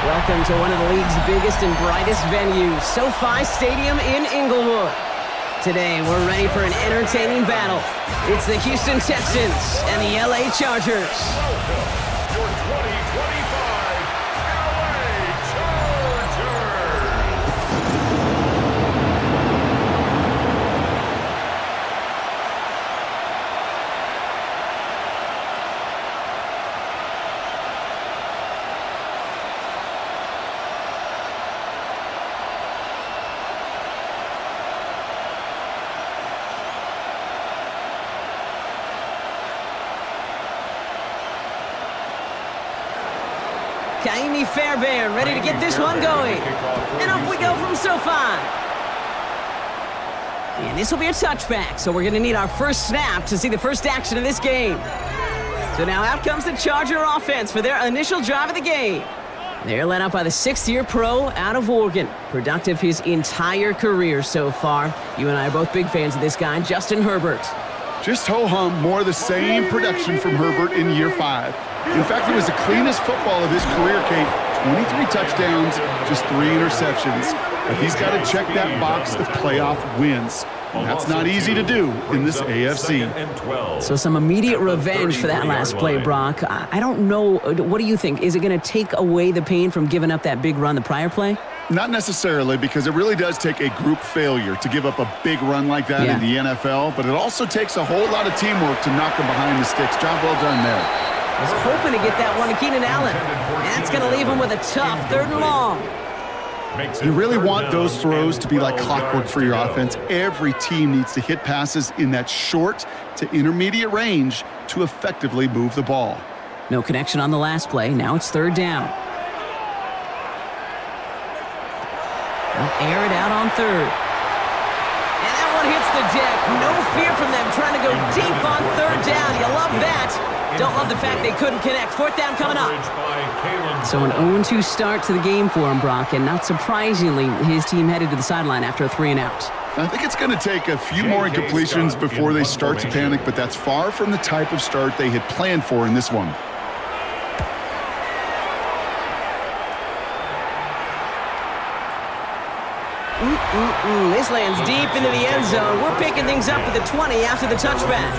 Welcome to one of the league's biggest and brightest venues, SoFi Stadium in Inglewood. Today, we're ready for an entertaining battle. It's the Houston Texans and the LA Chargers. Welcome, your 2025 LA Chargers. Kaimi Fairbairn ready to get this one going. And off we go from SoFi. And this will be a touchback, so we're going to need our first snap to see the first action of this game. So now out comes the Charger offense for their initial drive of the game. They're led up by the sixth-year pro out of Oregon. Productive his entire career so far. You and I are both big fans of this guy, Justin Herbert. Just ho-hum, more of the same production from Herbert in year 5. In fact, it was the cleanest football of his career, Kate. 23 touchdowns, just 3 interceptions. But he's got to check that box of playoff wins. And that's not easy to do in this AFC. So some immediate revenge for that last play, Brock. I don't know. What do you think? Is it going to take away the pain from giving up that big run the prior play? Not necessarily, because it really does take a group failure to give up a big run like that in the NFL. But it also takes a whole lot of teamwork to knock him behind the sticks. Job well done there. I was hoping to get that one to Keenan Allen. That's going to leave him with a tough 3rd and long. You really want those throws to be like clockwork for your offense. Every team needs to hit passes in that short to intermediate range to effectively move the ball. No connection on the last play. Now it's 3rd down. They'll air it out on 3rd. And that one hits the deck. No fear from them trying to go deep on 3rd down. You love that. Don't love the fact they couldn't connect. 4th down coming up. So an 0-2 start to the game for him, Brock, and not surprisingly, his team headed to the sideline after a 3-and-out. I think it's going to take a few more incompletions before they start to panic, but that's far from the type of start they had planned for in this one. This lands deep into the end zone. We're picking things up at the 20 after the touchback.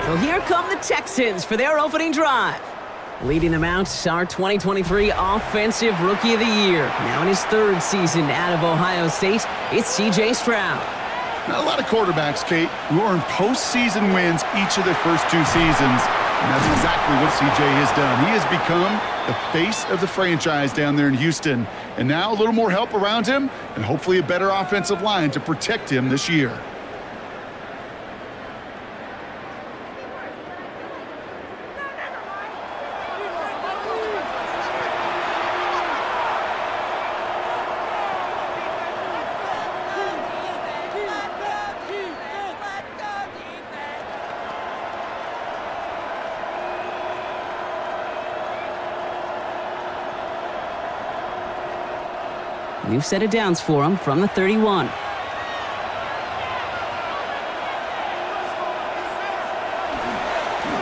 So here come the Texans for their opening drive. Leading them out, our 2023 Offensive Rookie of the Year. Now in his 3rd season out of Ohio State, it's C.J. Stroud. Not a lot of quarterbacks, Kate, who earn postseason wins each of their first 2 seasons. And that's exactly what C.J. has done. He has become the face of the franchise down there in Houston. And now a little more help around him and hopefully a better offensive line to protect him this year. New set of downs for him from the 31.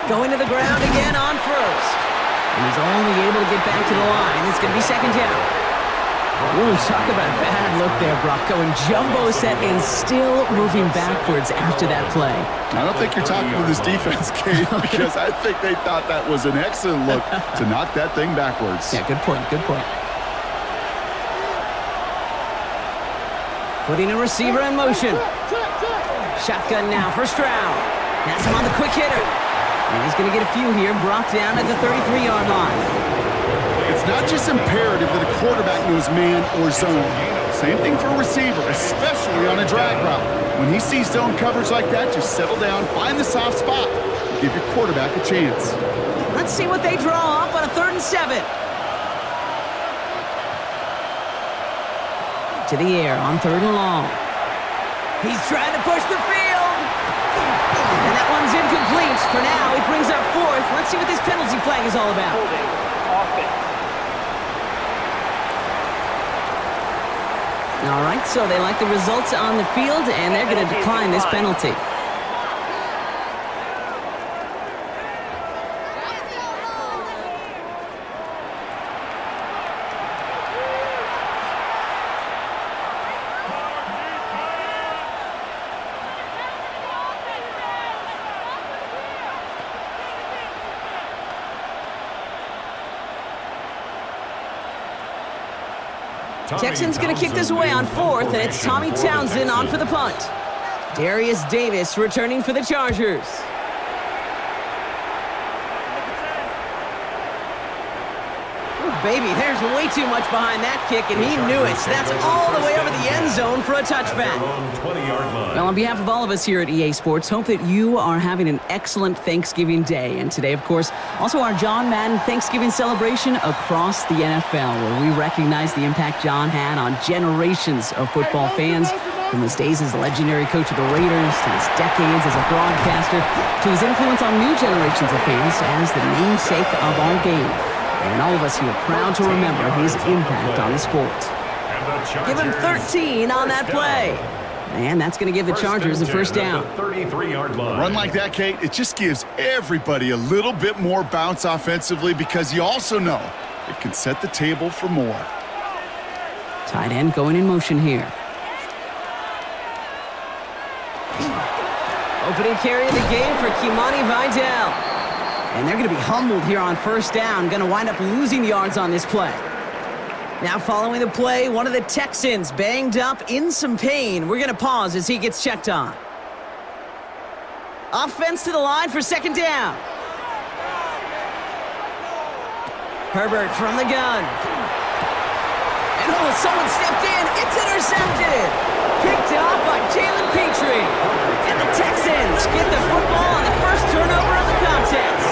Going to the ground again on 1st. And he's only able to get back to the line. It's going to be 2nd down. Ooh, talk about a bad look there, Brock. Going jumbo set and still moving backwards after that play. I don't think you're talking to this defense, Kate, because I think they thought that was an excellent look to knock that thing backwards. Yeah, good point, good point. Putting a receiver in motion. Shotgun now for Stroud. That's him on the quick hitter. And he's going to get a few here, brought down at the 33-yard line. It's not just imperative that a quarterback knows man or zone. Same thing for a receiver, especially on a drag route. When he sees zone coverage like that, just settle down, find the soft spot, and give your quarterback a chance. Let's see what they draw up on a 3rd and 7. To the air on 3rd and long. He's trying to push the field. And that one's incomplete. For now, he brings up 4th. Let's see what this penalty flag is all about. All right, so they like the results on the field, and they're going to decline this penalty. Texans going to kick this away on 4th, and it's Tommy Townsend on for the punt. Darius Davis returning for the Chargers. Ooh, baby, there's way too much behind that kick, and he knew it. So that's all the way over the end zone for a touchback. Well, on behalf of all of us here at EA Sports, hope that you are having an excellent Thanksgiving day. And today, of course, also our John Madden Thanksgiving celebration across the NFL, where we recognize the impact John had on generations of football fans, from his days as the legendary coach of the Raiders, to his decades as a broadcaster, to his influence on new generations of fans as the namesake of our game. And all of us here proud to remember his impact on the sport. Give him 13 on that play. And that's going to give the Chargers a first down. 33-yard line. A run like that, Kate, it just gives everybody a little bit more bounce offensively, because you also know it can set the table for more. Tight end going in motion here. Opening carry of the game for Kimani Vidal. And they're going to be humbled here on first down. Going to wind up losing yards on this play. Now following the play, one of the Texans banged up in some pain. We're going to pause as he gets checked on. Offense to the line for second down. Herbert from the gun. And oh, someone stepped in. It's intercepted. Picked off by Jalen Petrie. And the Texans get the football on the first turnover of the contest.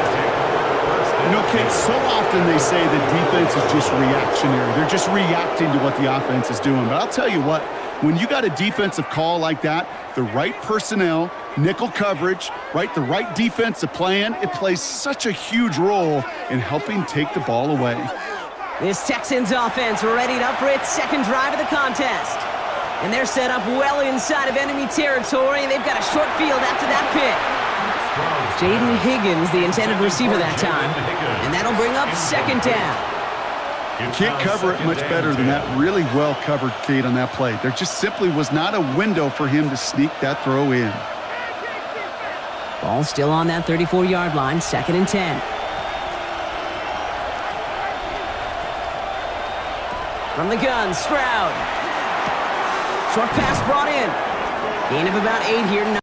You know, Kate, so often they say that defense is just reactionary. They're just reacting to what the offense is doing. But I'll tell you what, when you got a defensive call like that, the right personnel, nickel coverage, right, the right defensive plan, it plays such a huge role in helping take the ball away. This Texans offense readied up for its second drive of the contest. And they're set up well inside of enemy territory, and they've got a short field after that pick. Jaden Higgins, the intended receiver that time. And that'll bring up second down. You can't cover it much better than that. Really well covered, Kate, on that play. There just simply was not a window for him to sneak that throw in. Ball still on that 34-yard line, second and 10. From the gun, Stroud. Short pass brought in. Gain of about 8 here tonight.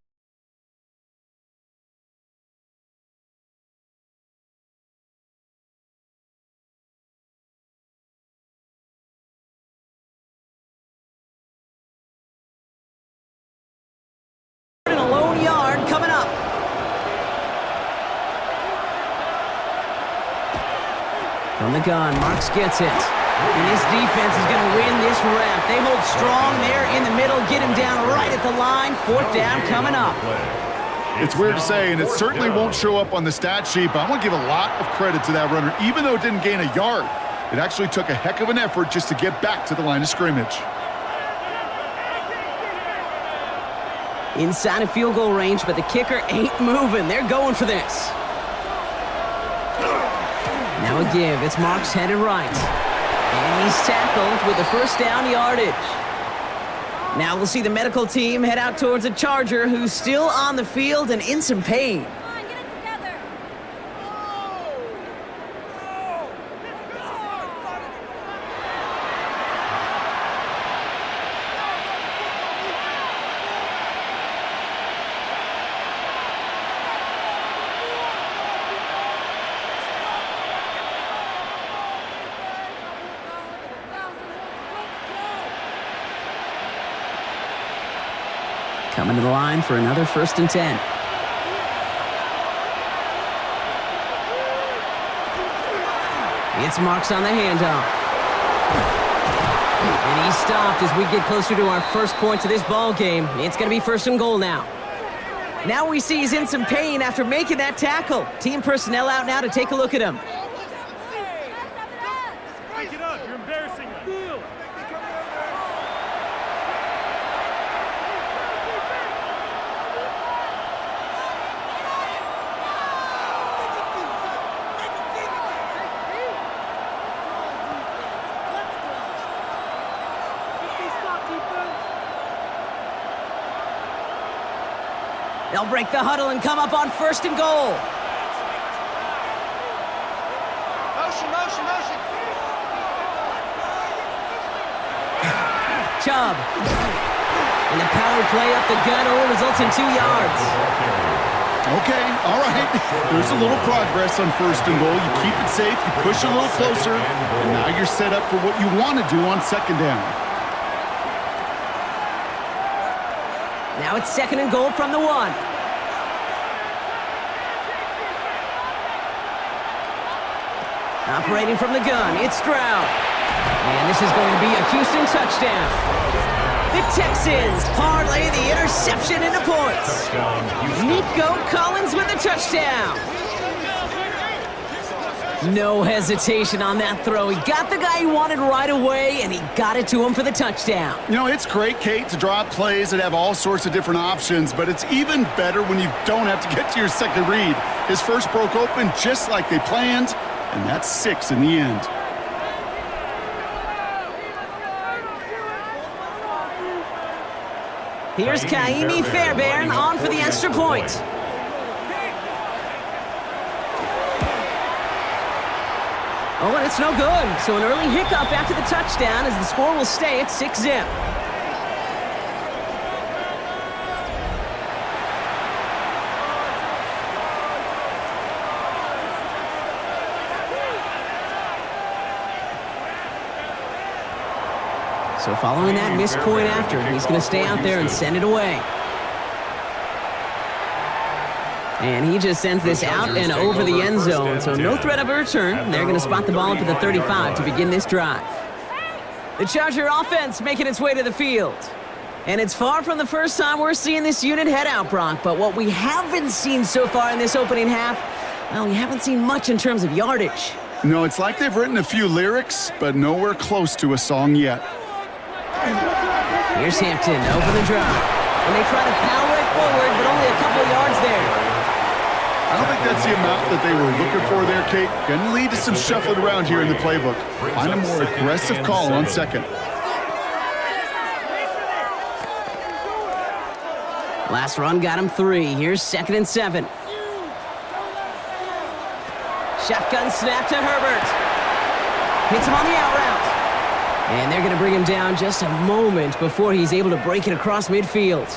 And a lone yard coming up. From the gun, Marks gets it. And this defense is going to win this rep. They hold strong there in the middle, get him down right at the line. Fourth down coming up. It's weird to say, and it certainly won't show up on the stat sheet, but I want to give a lot of credit to that runner. Even though it didn't gain a yard, it actually took a heck of an effort just to get back to the line of scrimmage. Inside of field goal range, but the kicker ain't moving. They're going for this. Now a give. It's Marks headed right. And he's tackled with the first down yardage. Now we'll see the medical team head out towards a Charger who's still on the field and in some pain. Coming to the line for another first and 10. It's Marks on the handoff. And he's stopped as we get closer to our first points of this ball game. It's going to be first and goal now. Now we see he's in some pain after making that tackle. Team personnel out now to take a look at him. Break it up. You're embarrassing us. They'll break the huddle and come up on 1st and goal. Motion. Chubb. And the power play up the gut only results in 2 yards. Okay, all right. There's a little progress on 1st and goal. You keep it safe, you push a little closer, and now you're set up for what you want to do on 2nd down. Now it's 2nd and goal from the 1. Operating from the gun, it's Stroud. And this is going to be a Houston touchdown. The Texans parlay the interception into points. Nico Collins with a touchdown. No hesitation on that throw. He got the guy he wanted right away, and he got it to him for the touchdown. You know, it's great, Kate, to draw up plays that have all sorts of different options, but it's even better when you don't have to get to your second read. His first broke open just like they planned, and that's 6 in the end. Here's Kaimi Fairbairn on for the extra point. Oh, and it's no good. So an early hiccup after the touchdown as the score will stay at 6-zip. So following that missed point after, he's going to stay out there and send it away. And he just sends this out and over the end zone, so no threat of a return. They're going to spot the ball up at the 35 to begin this drive. The Charger offense making its way to the field. And it's far from the first time we're seeing this unit head out, Brock, but what we haven't seen so far in this opening half, well, we haven't seen much in terms of yardage. No, it's like they've written a few lyrics, but nowhere close to a song yet. Here's Hampton, open the drive. And they try to power it forward, but only a couple of yards there. I don't think that's the amount that they were looking for there, Kate. Going to lead to some shuffling around here in the playbook. Find a more aggressive call on 2nd. Last run got him 3. Here's 2nd and 7. Shotgun snap to Herbert. Hits him on the out route. And they're going to bring him down just a moment before he's able to break it across midfield.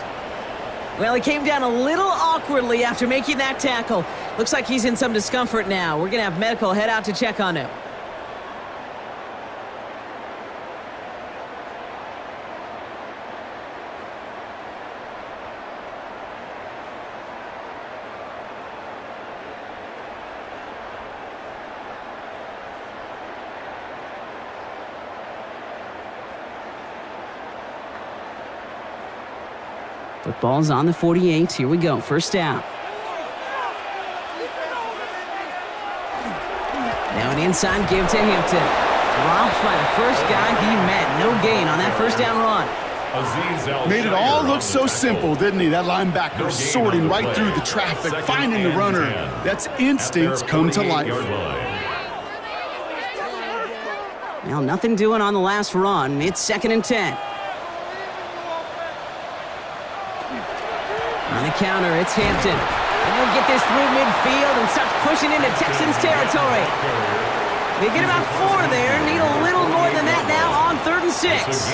Well, he came down a little awkwardly after making that tackle. Looks like he's in some discomfort now. We're going to have medical head out to check on him. Football's on the 48. Here we go. 1st down. Now an inside give to Hampton. Dropped by the first guy he met. No gain on that 1st down run. Made it all look so simple, didn't he? That linebacker sorting right through the traffic, finding the runner. That's instincts come to life. Well, nothing doing on the last run. It's 2nd and 10. On the counter, it's Hampton. And he'll get this through midfield and starts pushing into Texans territory. They get about 4 there. Need a little more than that now on 3rd and 6.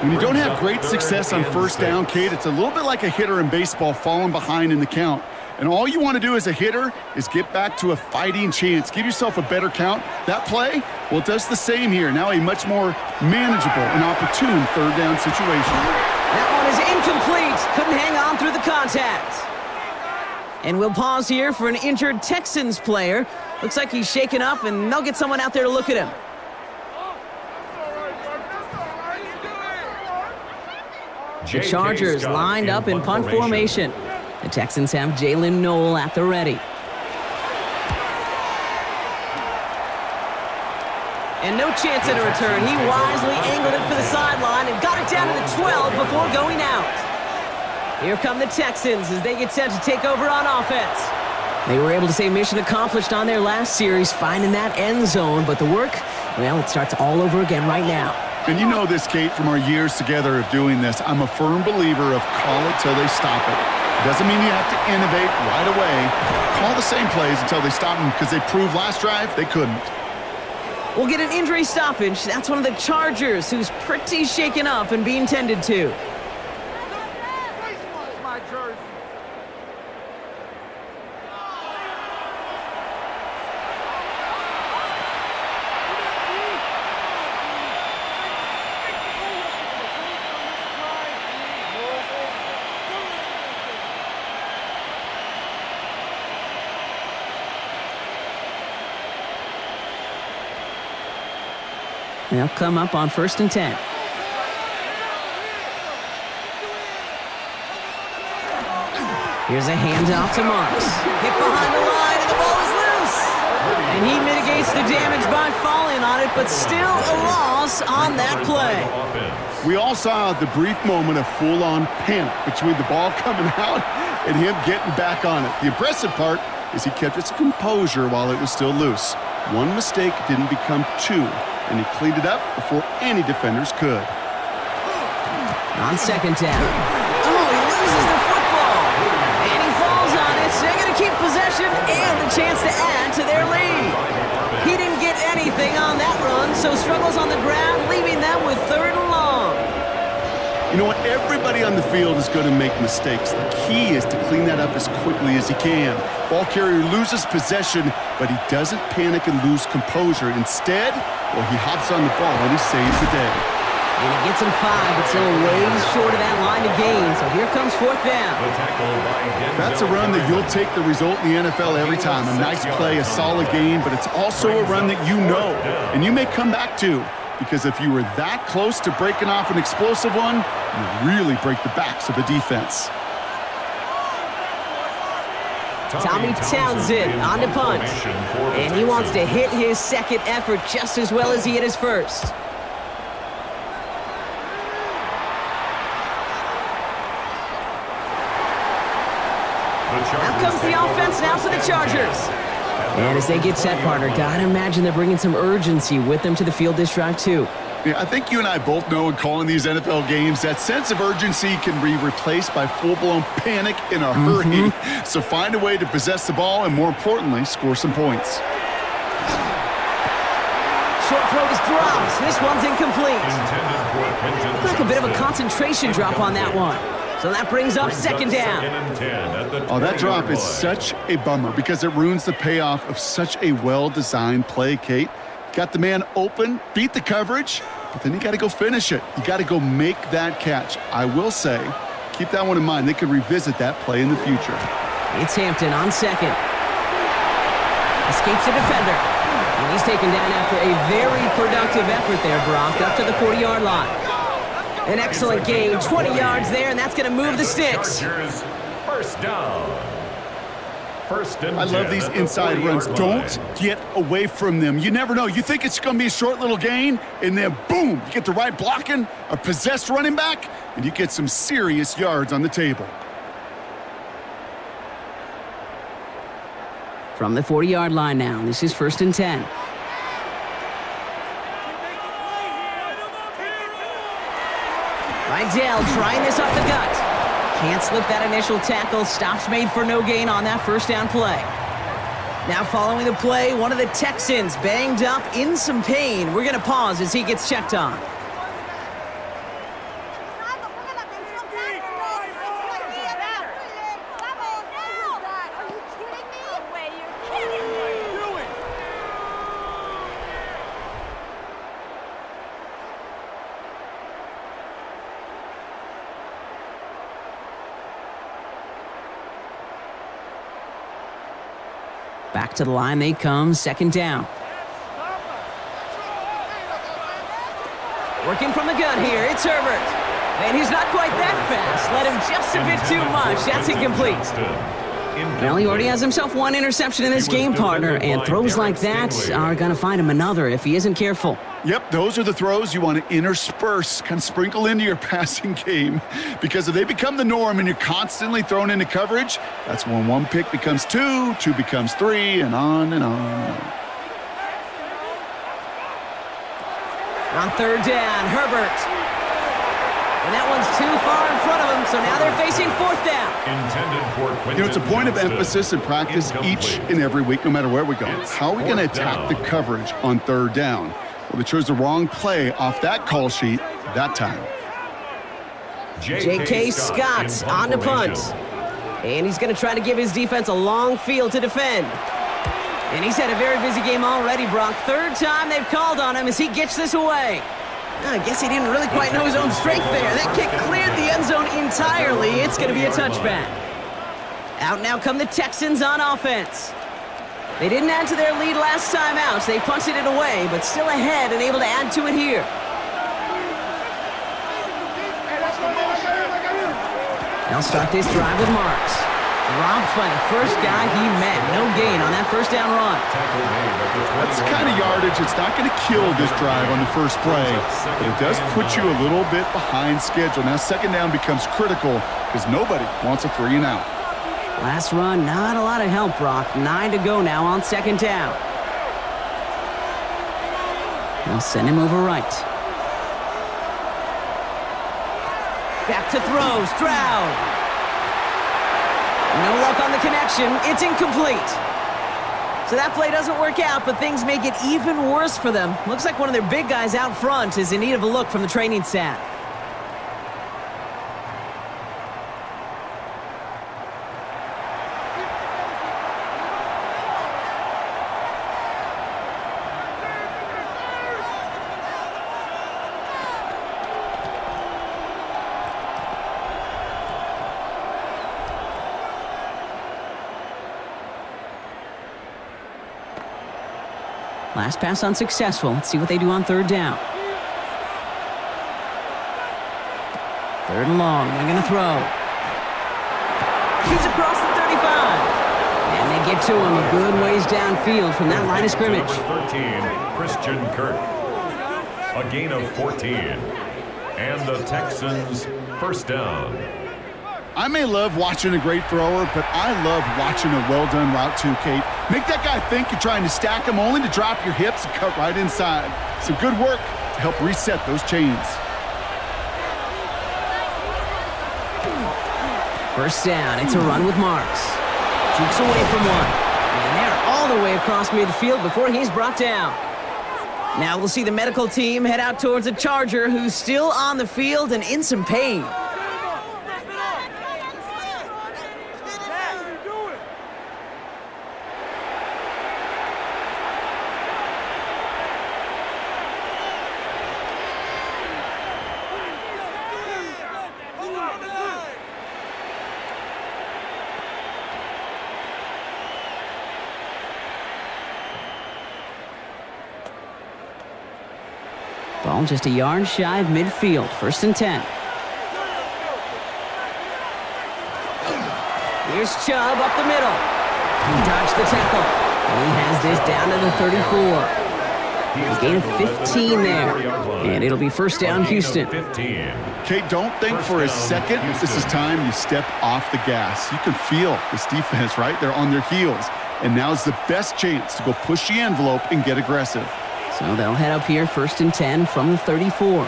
When you don't have great success on 1st down, Kate, it's a little bit like a hitter in baseball falling behind in the count. And all you want to do as a hitter is get back to a fighting chance. Give yourself a better count. That play, well, it does the same here. Now a much more manageable and opportune 3rd down situation. That one is incomplete. Couldn't hang on through the contact. And we'll pause here for an injured Texans player. Looks like he's shaken up, and they'll get someone out there to look at him. The Chargers lined up in punt formation. The Texans have Jalen Noel at the ready. And no chance at a return. He wisely angled it for the sideline and got it down to the 12 before going out. Here come the Texans as they get set to take over on offense. They were able to say mission accomplished on their last series, finding that end zone, but the work, well, it starts all over again right now. And you know this, Kate, from our years together of doing this. I'm a firm believer of call it till they stop it. Doesn't mean you have to innovate right away. Call the same plays until they stop them because they proved last drive they couldn't. We'll get an injury stoppage. That's one of the Chargers, who's pretty shaken up and being tended to. They'll come up on 1st and 10. Here's a handoff to Marks. Hit behind the line, and the ball is loose. And he mitigates the damage by falling on it, but still a loss on that play. We all saw the brief moment of full-on panic between the ball coming out and him getting back on it. The impressive part is he kept his composure while it was still loose. One mistake didn't become two, and he cleaned it up before any defenders could. On 2nd down. Oh, he loses the football. And he falls on it. So they're going to keep possession and a chance to add to their lead. He didn't get anything on that run, so struggles on the ground, leaving them with 3rd and long. You know what? Everybody on the field is going to make mistakes. The key is to clean that up as quickly as he can. Ball carrier loses possession, but he doesn't panic and lose composure. Instead, well, he hops on the ball and he saves the day. And he gets him 5, but still ways short of that line to gain. So here comes 4th down. That's a run that you'll take the result in the NFL every time. A nice play, a solid gain, but it's also a run that you know and you may come back to. Because if you were that close to breaking off an explosive one, you really break the backs of a defense. Tommy Townsend on to punt. And he wants to hit his 2nd effort just as well as he hit his 1st. Out comes the offense now for the Chargers. And as they get set, partner, gotta imagine they're bringing some urgency with them to the field this drive, too. Yeah, I think you and I both know in calling these NFL games that sense of urgency can be replaced by full-blown panic in a hurry. So find a way to possess the ball and, more importantly, score some points. Short throw is dropped. This one's incomplete. Looks like a bit of a concentration drop on that one. So that brings up 2nd down. Oh, that drop is such a bummer because it ruins the payoff of such a well-designed play, Kate. Got the man open, beat the coverage, but then you got to go finish it. You got to go make that catch. I will say, keep that one in mind. They could revisit that play in the future. It's Hampton on 2nd. Escapes the defender. And he's taken down after a very productive effort there, Brock, up to the 40-yard line. An excellent gain, 20 yards there, and that's going to move the sticks. 1st down. I love these inside runs. Don't get away from them. You never know. You think it's going to be a short little gain, and then boom, you get the right blocking, a possessed running back, and you get some serious yards on the table. From the 40-yard line now, this is 1st and 10. Rydell trying this up the gut. Can't slip that initial tackle. Stops made for no gain on that 1st down play. Now following the play, one of the Texans banged up in some pain. We're going to pause as he gets checked on. Back to the line they come, 2nd down. Working from the gun here, it's Herbert. And he's not quite that fast. Let him just a bit too much. That's incomplete. Well, he already has himself 1 interception in this game, partner, and throws like that are going to find him another if he isn't careful. Yep, those are the throws you want to intersperse, kind of sprinkle into your passing game, because if they become the norm and you're constantly thrown into coverage, that's when 1 pick becomes 2, 2 becomes 3, and on and on and on. On 3rd down, Herbert. And that one's too far in front of them, so now they're facing fourth down. Intended for Quinton You know, it's a point of Johnston. emphasis in practice each and every week, no matter where we go. How are we going to attack the coverage on third down? Well, they chose the wrong play off that call sheet that time. J.K. Scott on to punt. And he's going to try to give his defense a long field to defend. And he's had a very busy game already, Brock. Third time they've called on him as he gets this away. I guess he didn't really quite know his own strength there. That kick cleared the end zone entirely. It's going to be a touchback. Out now come the Texans on offense. They didn't add to their lead last time out, so they punted it away, but still ahead and able to add to it here. They'll start this drive with Marks. Dropped by the first guy he met. No gain on that first down run. That's the kind of yardage it's not going to kill this drive on the first play, but it does put you a little bit behind schedule. Now second down becomes critical because nobody wants a 3 and out. Last run, not a lot of help, Brock. 9 to go now on second down. They'll send him over right. Back to throw, Stroud. No luck on the connection. It's incomplete. So that play doesn't work out, but things make it even worse for them. Looks like one of their big guys out front is in need of a look from the training staff. Last pass unsuccessful. Let's see what they do on third down. Third and long. They're going to throw. He's across the 35. And they get to him a good ways downfield from that line of scrimmage. Number 13, Christian Kirk. A gain of 14. And the Texans first down. I may love watching a great thrower, but I love watching a well-done route too, Kate. Make that guy think you're trying to stack him only to drop your hips and cut right inside. Some good work to help reset those chains. First down, it's a run with Marks. Keeps away from one. And they're all the way across midfield before he's brought down. Now we'll see the medical team head out towards a Charger who's still on the field and in some pain. Ball just a yard shy of midfield. First and 10. Here's Chubb up the middle. He dodged the tackle. And he has this down to the 34. A gain of 15 there. And it'll be first down, Houston. Kate, don't think for a second this is time you step off the gas. You can feel this defense, right? They're on their heels. And now's the best chance to go push the envelope and get aggressive. So they'll head up here, first and 10 from the 34.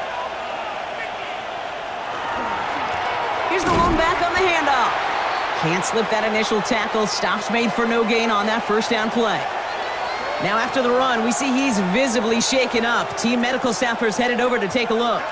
Here's the long back on the handoff. Can't slip that initial tackle. Stops made for no gain on that first down play. Now after the run, we see he's visibly shaken up. Team medical staffers headed over to take a look.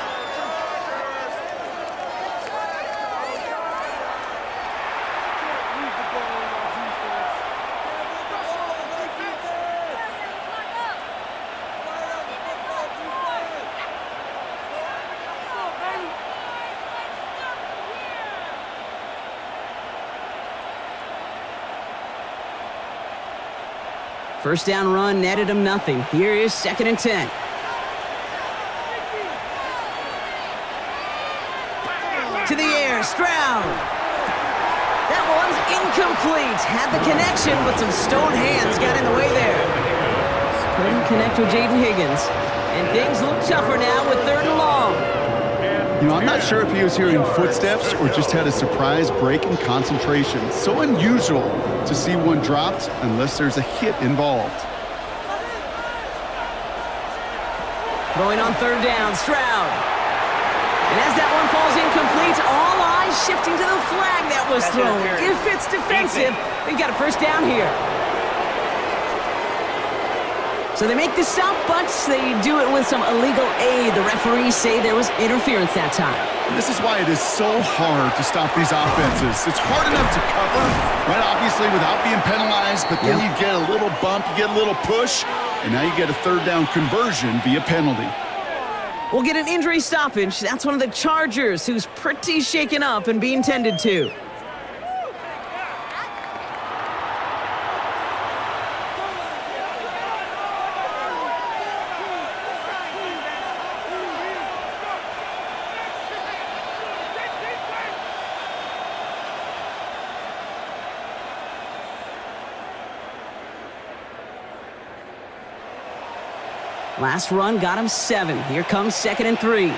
First down run netted him nothing. Here is second and 10. To the air, Stroud. That one's incomplete. Had the connection, but some stone hands got in the way there. Couldn't connect with Jaden Higgins. And things look tougher now with third and long. You know, I'm not sure if he was hearing footsteps or just had a surprise break in concentration. So unusual to see one dropped unless there's a hit involved. Throwing on third down, Stroud. And as that one falls incomplete, all eyes shifting to the flag that was thrown. If it's defensive, we've got a first down here. So they make the stop, but they do it with some illegal aid. The referees say there was interference that time. And this is why it is so hard to stop these offenses. It's hard enough to cover, right, obviously, without being penalized, but then you get a little bump, you get a little push, and now you get a third down conversion via penalty. We'll get an injury stoppage. That's one of the Chargers who's pretty shaken up and being tended to. Last run got him 7. Here comes 2nd and 3.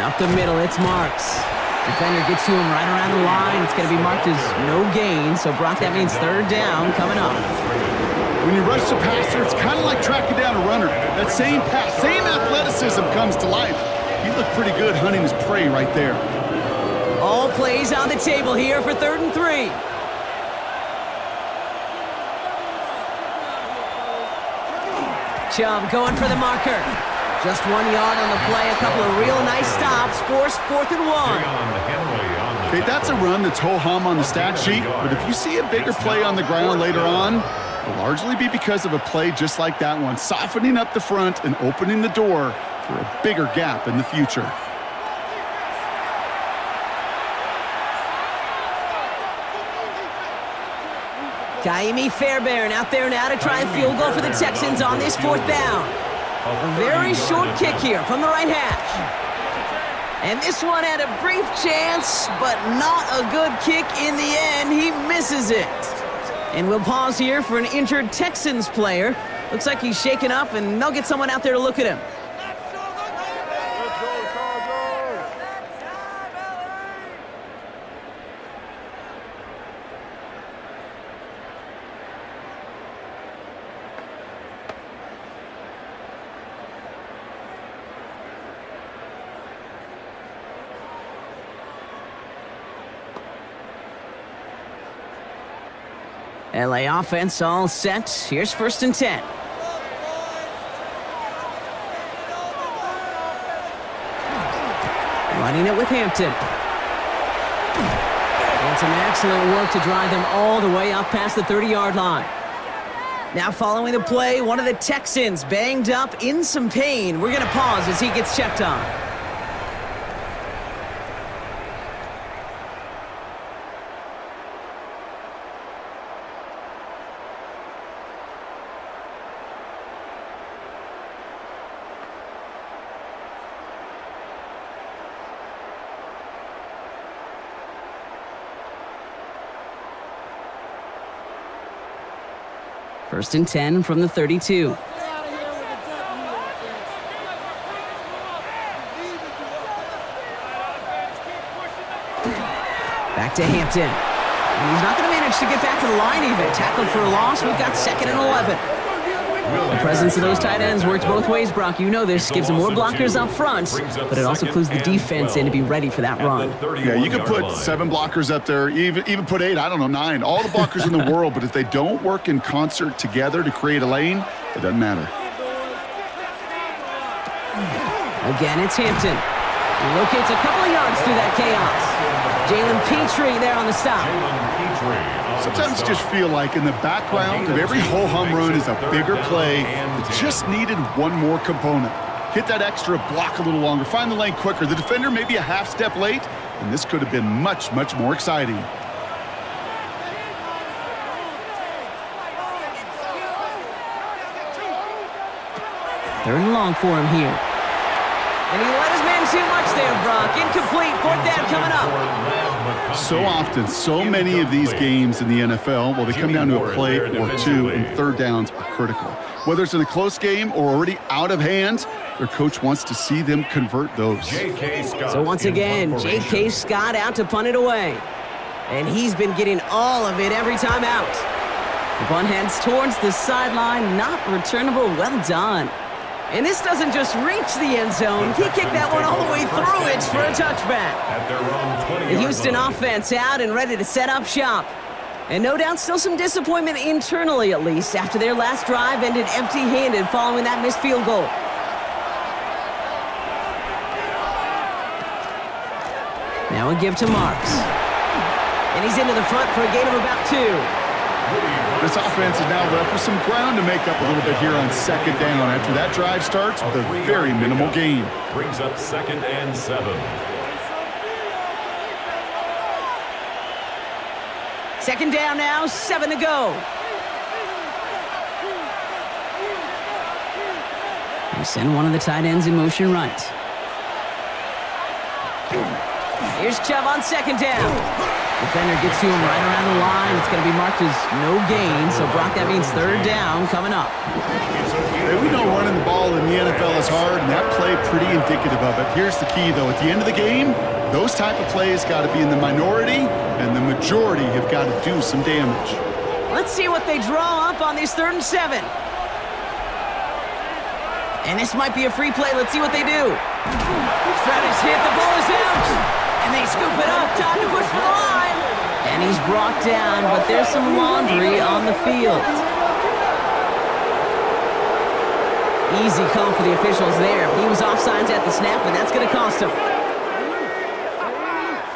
Up the middle, it's Marks. Defender gets to him right around the line. It's going to be marked as no gain. So, Brock, that means third down coming up. When you rush the passer, it's kind of like tracking down a runner. That same pass, same athleticism comes to life. He looked pretty good hunting his prey right there. All plays on the table here for 3rd and 3. Chubb going for the marker. Just 1 yard on the play. A couple of real nice stops. Force 4th and 1. Okay, that's a run that's ho-hum on the stat sheet, but if you see a bigger play on the ground later on, it'll largely be because of a play just like that one, softening up the front and opening the door for a bigger gap in the future. Kaimi Fairbairn out there now to try a field goal for the Texans on this 4th down. A very short kick here from the right hash. And this one had a brief chance, but not a good kick in the end. He misses it. And we'll pause here for an injured Texans player. Looks like he's shaken up, and they'll get someone out there to look at him. LA offense all set. Here's 1st and 10. Running it with Hampton. And some excellent work to drive them all the way up past the 30-yard line. Now following the play, one of the Texans banged up in some pain. We're going to pause as he gets checked on. First and 10 from the 32. Back to Hampton. And he's not going to manage to get back to the line even. Tackled for a loss. We've got 2nd and 11. The presence of those tight ends works both ways, Brock. You know this. Gives them more blockers up front, but it also clues the defense in to be ready for that run. Yeah, you could put 7 blockers up there, even put 8, I don't know, 9. All the blockers in the world, but if they don't work in concert together to create a lane, it doesn't matter. Again, it's Hampton. He locates a couple of yards through that chaos. Jalen Petrie there on the stop. Sometimes you just feel like in the background of every ho-hum run is a bigger play that just needed one more component. Hit that extra block a little longer, find the lane quicker. The defender may be a half step late, and this could have been much, much more exciting. Third and long for him here. And he let his man too much there, Brock. Incomplete. 4th down coming up. So often, so many of these games in the NFL, well, they come down to a play or two, and 3rd downs are critical. Whether it's in a close game or already out of hand, their coach wants to see them convert those. So once again, J.K. Scott out to punt it away. And he's been getting all of it every time out. The punt heads towards the sideline, not returnable. Well done. And this doesn't just reach the end zone. He kicked that one all the way through it for a touchback. At their own 20-yard The Houston line. offense out and ready to set up shop. And no doubt still some disappointment internally, at least, after their last drive ended empty-handed following that missed field goal. Now a give to Marks. And he's into the front for a gain of about 2. This offense is now left with some ground to make up a little bit here on second down after that drive starts with a very minimal gain. Brings up 2nd and 7. Second down now, 7 to go. They send one of the tight ends in motion right. Here's Chubb on second down. Defender gets to him right around the line. It's going to be marked as no gain. So, Brock, that means third down coming up. Hey, we know running the ball in the NFL is hard, and that play pretty indicative of it. Here's the key, though. At the end of the game, those type of plays got to be in the minority, and the majority have got to do some damage. Let's see what they draw up on these 3rd and 7. And this might be a free play. Let's see what they do. Stratus hit. The ball is out. And they scoop it up. Time to push for the line. And he's brought down, but there's some laundry on the field. Easy call for the officials there. He was offsides at the snap, and that's going to cost him.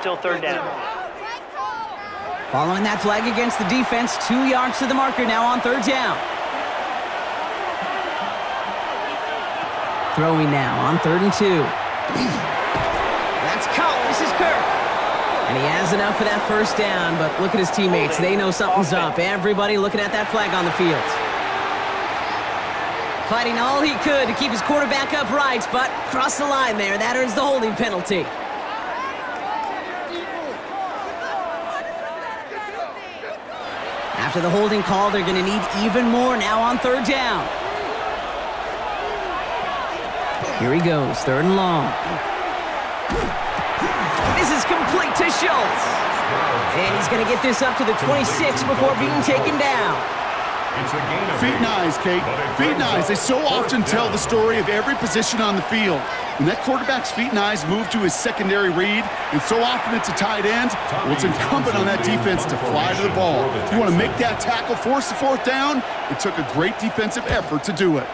Still third down. Following that flag against the defense, 2 yards to the marker now on third down. Throwing now on 3rd and 2. That's caught. This is Kirk. And he has enough for that first down, but look at his teammates. They know something's up. Everybody looking at that flag on the field. Fighting all he could to keep his quarterback upright, but crossed the line there. That earns the holding penalty. After the holding call, they're going to need even more now on third down. Here he goes, 3rd and long. This is complete to Schultz. And he's going to get this up to the 26 before being taken down. Feet and eyes, Kate. Feet and eyes. They so often tell the story of every position on the field. When that quarterback's feet and eyes move to his secondary read, and so often it's a tight end, well, it's incumbent on that defense to fly to the ball. You want to make that tackle, force the 4th down? It took a great defensive effort to do it.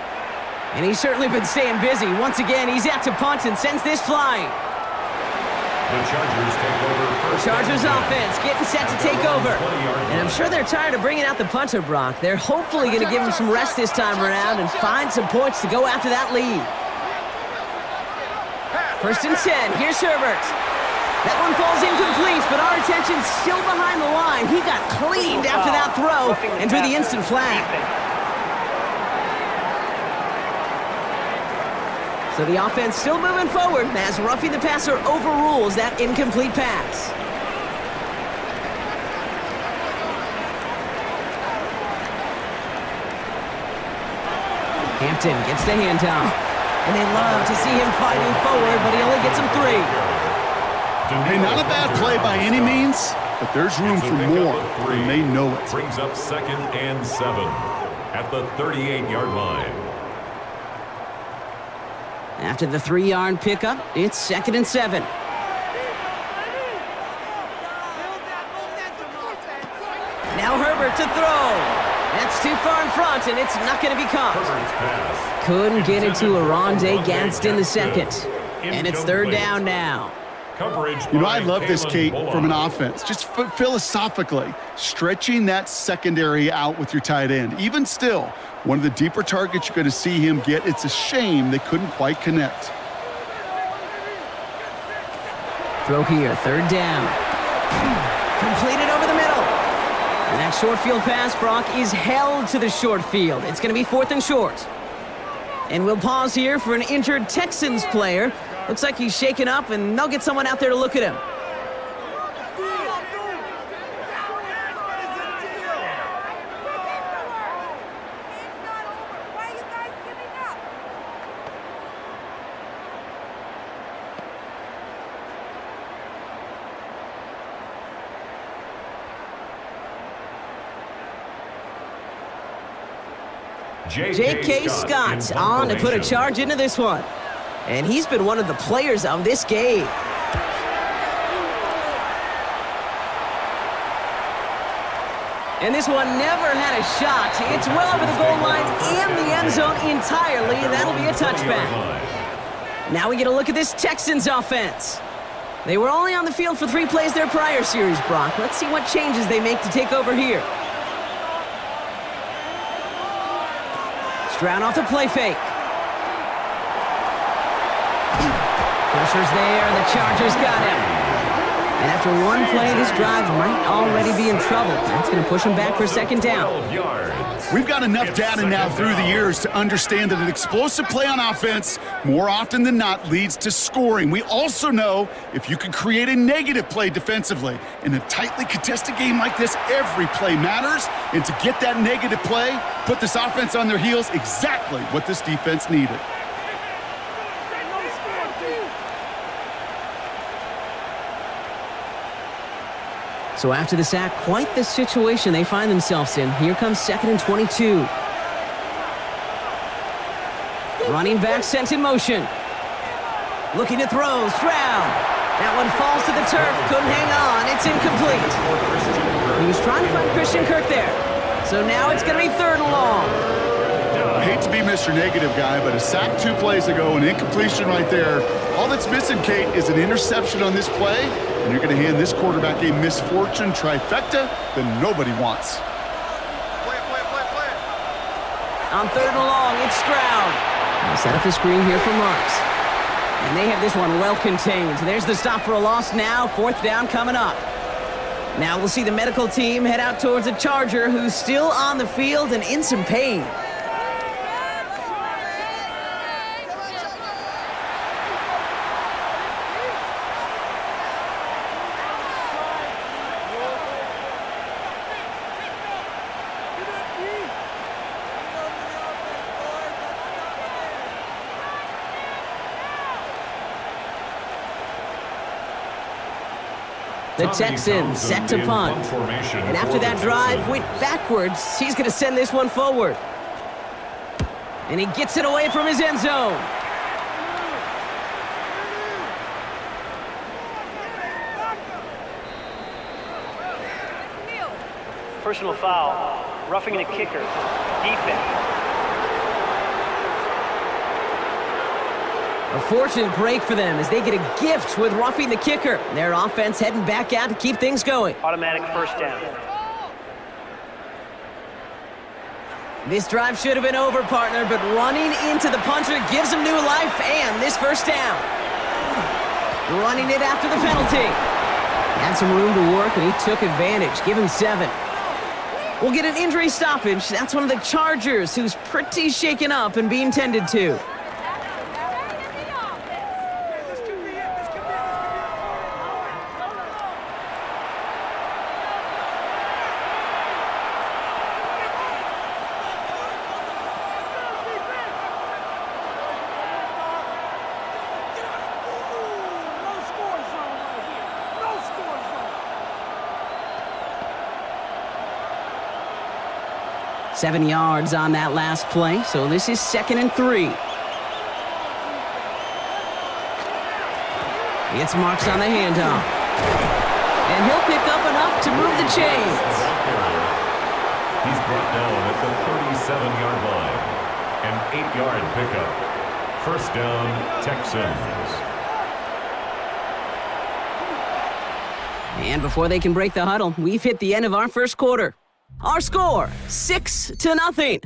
And he's certainly been staying busy. Once again, he's out to punt and sends this flying. The Chargers take over. The Chargers offense getting set to take over. And I'm sure they're tired of bringing out the punter, Brock. They're hopefully going to give him some rest this time around and find some points to go after that lead. 1st and 10. Here's Herbert. That one falls incomplete, but our attention's still behind the line. He got cleaned after that throw and drew the instant flag. So the offense still moving forward as roughing the passer overrules that incomplete pass. Hampton gets the handoff. And they love to see him fighting forward, but he only gets him 3. Hey, not a bad play by any means, but there's room for more, and they know it. Brings up 2nd and 7 at the 38-yard line. After the 3-yard pickup, it's 2nd and 7. Now Herbert to throw. That's too far in front, and it's not going to be caught. Couldn't get into a Rondé Gadsden the second. And it's 3rd down now. You know, I love this, Kate, from an offense. Just philosophically, stretching that secondary out with your tight end. Even still, one of the deeper targets you're going to see him get. It's a shame they couldn't quite connect. Throw here, 3rd down. Completed over the middle. And that short field pass, Brock, is held to the short field. It's going to be 4th and short. And we'll pause here for an injured Texans player. Looks like he's shaken up, and they'll get someone out there to look at him. J.K. Scott on to put a charge into this one. And he's been one of the players of this game. And this one never had a shot. It's well over the goal line and the end zone entirely, and that'll be a touchback. Now we get a look at this Texans offense. They were only on the field for 3 plays their prior series, Brock. Let's see what changes they make to take over here. Stroud off the play fake. Pressure's there, and the Chargers got him. And after one play, this drive might already be in trouble. That's going to push him back for a second down. We've got enough data now through the years to understand that an explosive play on offense, more often than not, leads to scoring. We also know if you can create a negative play defensively. In a tightly contested game like this, every play matters. And to get that negative play, put this offense on their heels, exactly what this defense needed. So after the sack, quite the situation they find themselves in. Here comes 2nd and 22. Running back sent in motion. Looking to throw, Stroud. That one falls to the turf, couldn't hang on, it's incomplete. He was trying to find Christian Kirk there. So now it's going to be 3rd and long. I hate to be Mr. Negative guy, but a sack 2 plays ago, an incompletion right there. All that's missing, Kate, is an interception on this play, and you're going to hand this quarterback a misfortune trifecta that nobody wants. On 3rd and long, it's Stroud. Now set up the screen here for Marks. And they have this one well contained. There's the stop for a loss now. 4th down coming up. Now we'll see the medical team head out towards a Charger who's still on the field and in some pain. The Texans set to punt. And after that drive went backwards, he's going to send this one forward. And he gets it away from his end zone. Personal foul, roughing the kicker, defense. A fortunate break for them as they get a gift with roughing the kicker. Their offense heading back out to keep things going. Automatic 1st down. This drive should have been over, partner, but running into the punter gives him new life and this 1st down. Running it after the penalty. Had some room to work and he took advantage. Give him 7. We'll get an injury stoppage. That's one of the Chargers who's pretty shaken up and being tended to. Seven yards on that last play, so this is 2nd and 3. It's Marks on the handoff. And he'll pick up enough to move the chains. He's brought down at the 37-yard line. An 8-yard pickup. 1st down, Texans. And before they can break the huddle, we've hit the end of our 1st quarter. Our score, 6-0.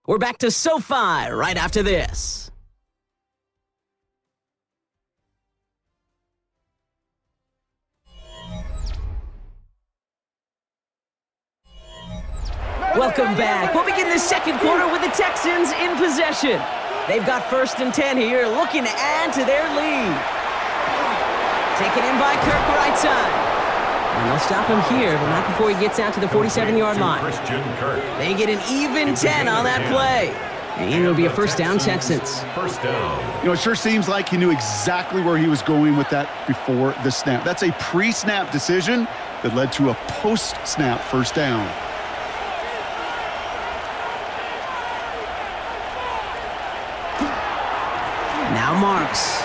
We're back to SoFi right after this. Welcome back. We'll begin the 2nd quarter with the Texans in possession. They've got 1st and 10 here, looking to add to their lead. Taken in by Kirk right side. And they'll stop him here, but not before he gets out to the 47-yard line. They get an even 10 on that play. And it'll be a 1st down, Texans. 1st down. You know, it sure seems like he knew exactly where he was going with that before the snap. That's a pre-snap decision that led to a post-snap 1st down. Marks.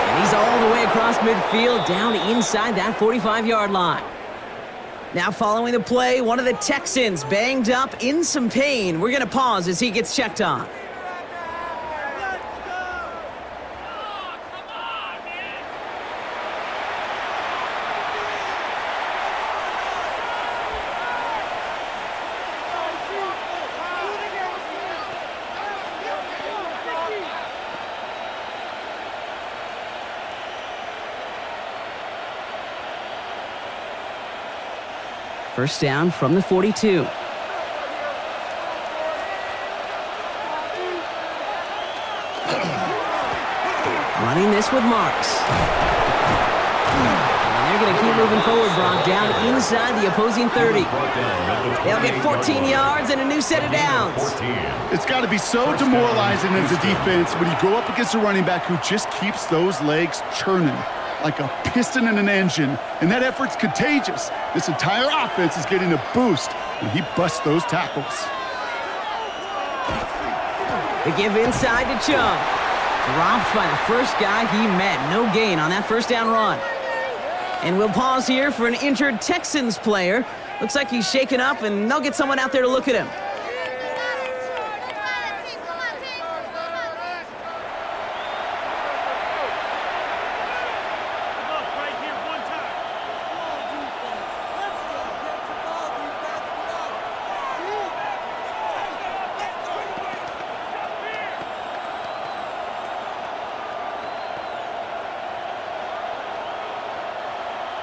And he's all the way across midfield, down inside that 45-yard line. Now following the play, one of the Texans banged up in some pain. We're going to pause as he gets checked on. First down from the 42. Running this with Marks. And they're going to keep moving forward, Brock, down inside the opposing 30. They'll get 14 yards and a new set of downs. It's got to be so demoralizing as a defense when you go up against a running back who just keeps those legs churning like a piston in an engine, and that effort's contagious. This entire offense is getting a boost when he busts those tackles. They give inside to Chubb. Dropped by the first guy he met. No gain on that first down run. And we'll pause here for an injured Texans player. Looks like he's shaken up, and they'll get someone out there to look at him.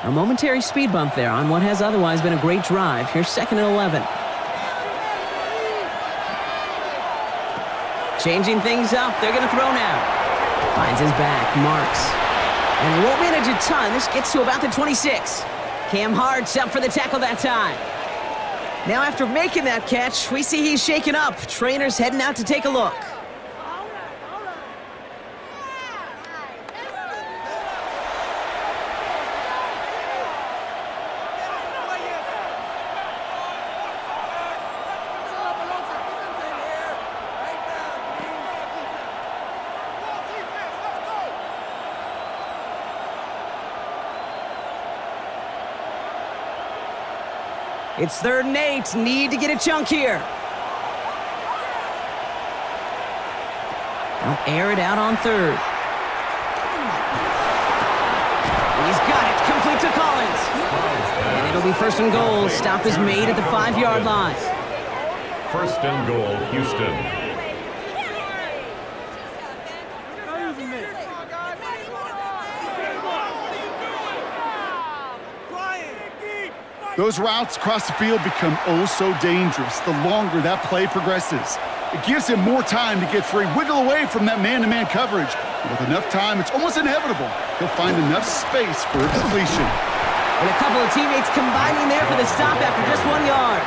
A momentary speed bump there on what has otherwise been a great drive. Here's 2nd and 11. Changing things up. They're going to throw now. Finds his back. Marks. And he won't manage a ton. This gets to about the 26. Cam Hart's up for the tackle that time. Now after making that catch, we see he's shaken up. Trainer's heading out to take a look. It's 3rd and 8. Need to get a chunk here. They'll air it out on 3rd. He's got it. Complete to Collins. And it'll be 1st and goal. Stop is made at the 5-yard line. 1st and goal, Houston. Those routes across the field become oh so dangerous the longer that play progresses. It gives him more time to get free, wiggle away from that man-to-man coverage. And with enough time, it's almost inevitable. He'll find enough space for a completion. And a couple of teammates combining there for the stop after just 1 yard.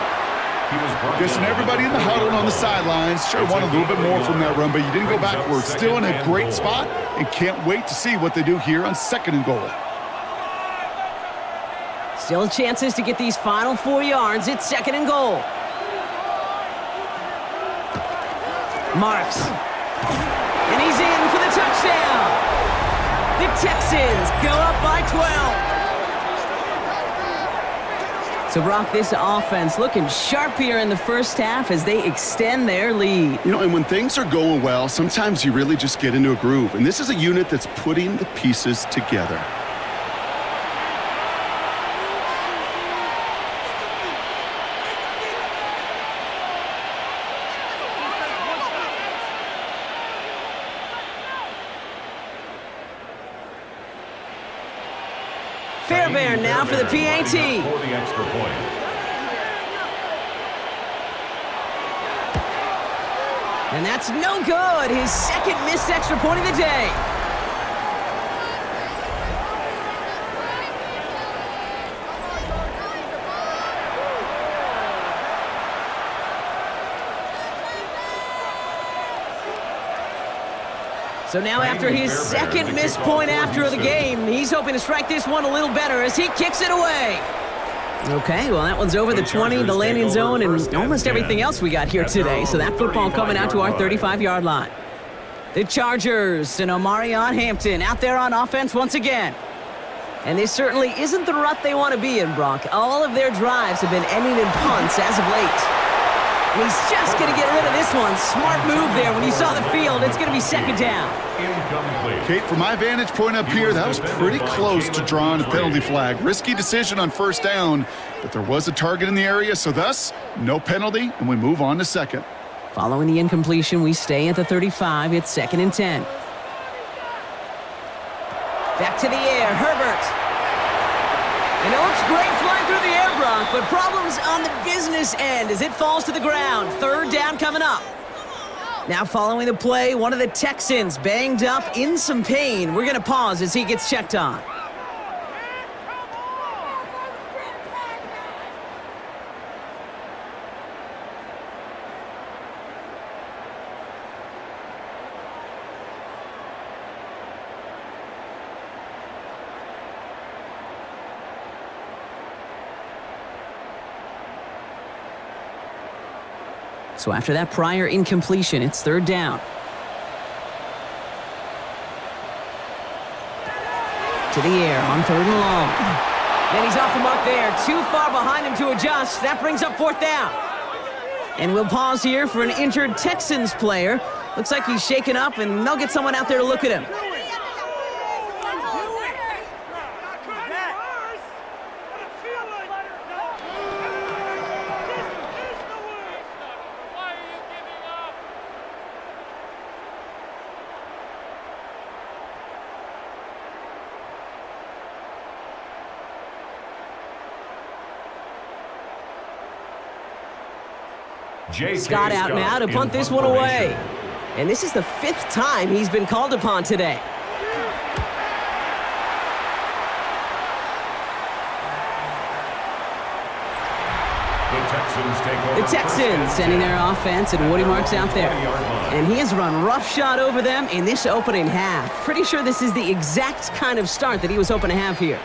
Guessing everybody in the huddle and on the sidelines sure want a little bit more from that run, but you didn't go backwards. Still in a great spot and can't wait to see what they do here on 2nd and goal. Still chances to get these final 4 yards. It's 2nd and goal. Marks. And he's in for the touchdown. The Texans go up by 12. So, Brock, this offense looking sharp here in the first half as they extend their lead. You know, and when things are going well, sometimes you really just get into a groove. And this is a unit that's putting the pieces together. Fairbairn now for the PAT. For the extra point. And that's no good. His 2nd missed extra point of the day. So now after his 2nd missed point after the game, he's hoping to strike this one a little better as he kicks it away. Okay, well, that one's over the 20, the landing zone, and almost everything else we got here today. So that football coming out to our 35-yard line. The Chargers and Omarion Hampton out there on offense once again. And this certainly isn't the rut they want to be in, Brock. All of their drives have been ending in punts as of late. And he's just going to get rid of this one. Smart move there when you saw the field. It's going to be second down. Incomplete. Kate, from my vantage point up here, that was pretty close to drawing a penalty flag. Risky decision on first down, but there was a target in the area, so thus, no penalty, and we move on to second. Following the incompletion, we stay at the 35. It's 2nd and 10. Back to the air, Herbert. And it looks great flying through the air, Brock, but problems on the business end as it falls to the ground. 3rd down coming up. Now following the play, one of the Texans banged up in some pain. We're going to pause as he gets checked on. So after that prior incompletion, it's 3rd down. To the air on 3rd and long. And he's off the mark there. Too far behind him to adjust. That brings up 4th down. And we'll pause here for an injured Texans player. Looks like he's shaken up, and they'll get someone out there to look at him. Scott out now to punt this one away. And this is the 5th time he's been called upon today. The Texans sending their offense, and Woody Marks out there. And he has run roughshod over them in this opening half. Pretty sure this is the exact kind of start that he was hoping to have here.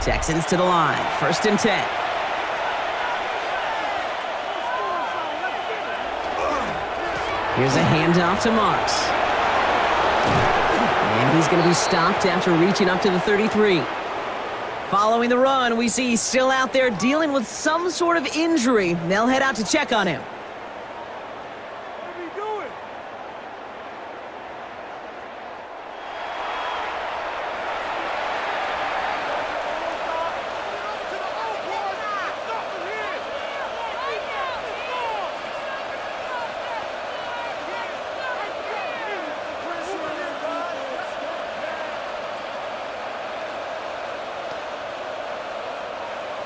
Texans to the line, 1st and 10. Here's a handoff to Marks. And he's going to be stopped after reaching up to the 33. Following the run, we see he's still out there dealing with some sort of injury. They'll head out to check on him.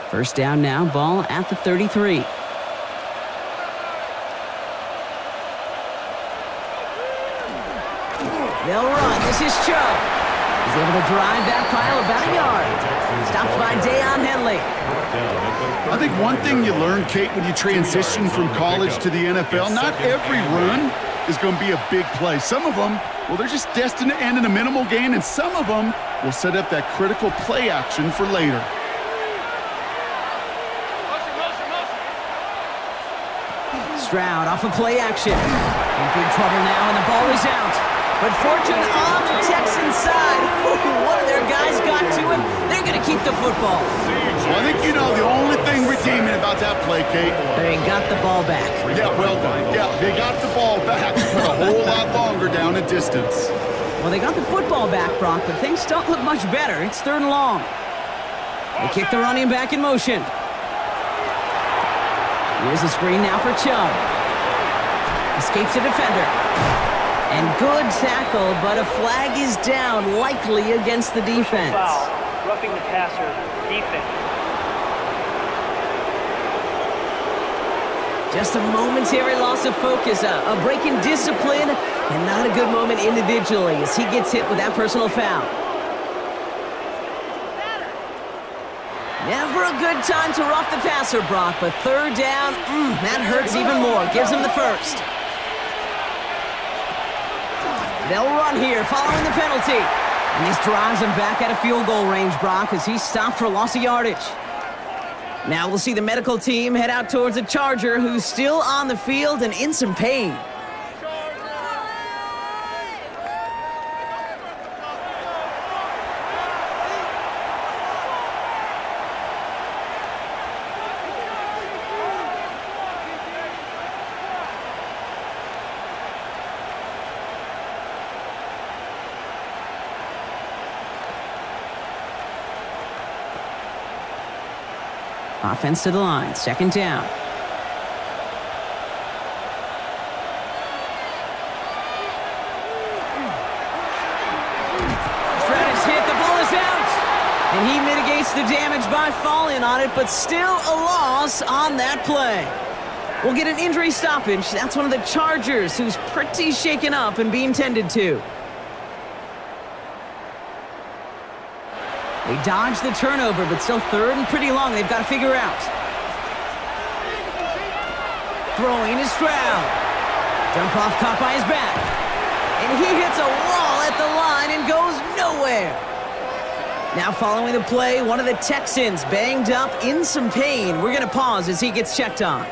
First down now, ball at the 33. They'll run. This is Chubb. He's able to drive that pile about a yard. Stopped by Deion Henley. I think one thing you learn, Kate, when you transition from college to the NFL, not every run is going to be a big play. Some of them, well, they're just destined to end in a minimal gain, and some of them will set up that critical play action for later. Stroud off of play action. In big trouble now, and the ball is out. But fortune on the Texans side. One of their guys got to him. They're going to keep the football. Well, I think you know the only thing redeeming about that play, Kate. They got the ball back. Yeah, well done. Yeah, they got the ball back, but a whole lot longer down in distance. Well, they got the football back, Brock, but things don't look much better. It's 3rd and long. They kick the running back in motion. Here's the screen now for Chubb. Escapes a defender. And good tackle, but a flag is down, likely against the defense. Foul. Roughing the passer. Defense. Just a momentary loss of focus, a break in discipline, and not a good moment individually as he gets hit with that personal foul. Never a good time to rough the passer, Brock, but 3rd down, that hurts even more. Gives him the 1st. They'll run here following the penalty. And this drives him back out of field goal range, Brock, as he's stopped for loss of yardage. Now we'll see the medical team head out towards a Charger who's still on the field and in some pain. Offense to the line, second down. Stratus hit, the ball is out. And he mitigates the damage by falling on it, but still a loss on that play. We'll get an injury stoppage. That's one of the Chargers who's pretty shaken up and being tended to. They dodged the turnover, but still third and pretty long. They've got to figure out. Throwing is Stroud. Dump off caught by his back. And he hits a wall at the line and goes nowhere. Now following the play, one of the Texans banged up in some pain. We're going to pause as he gets checked on.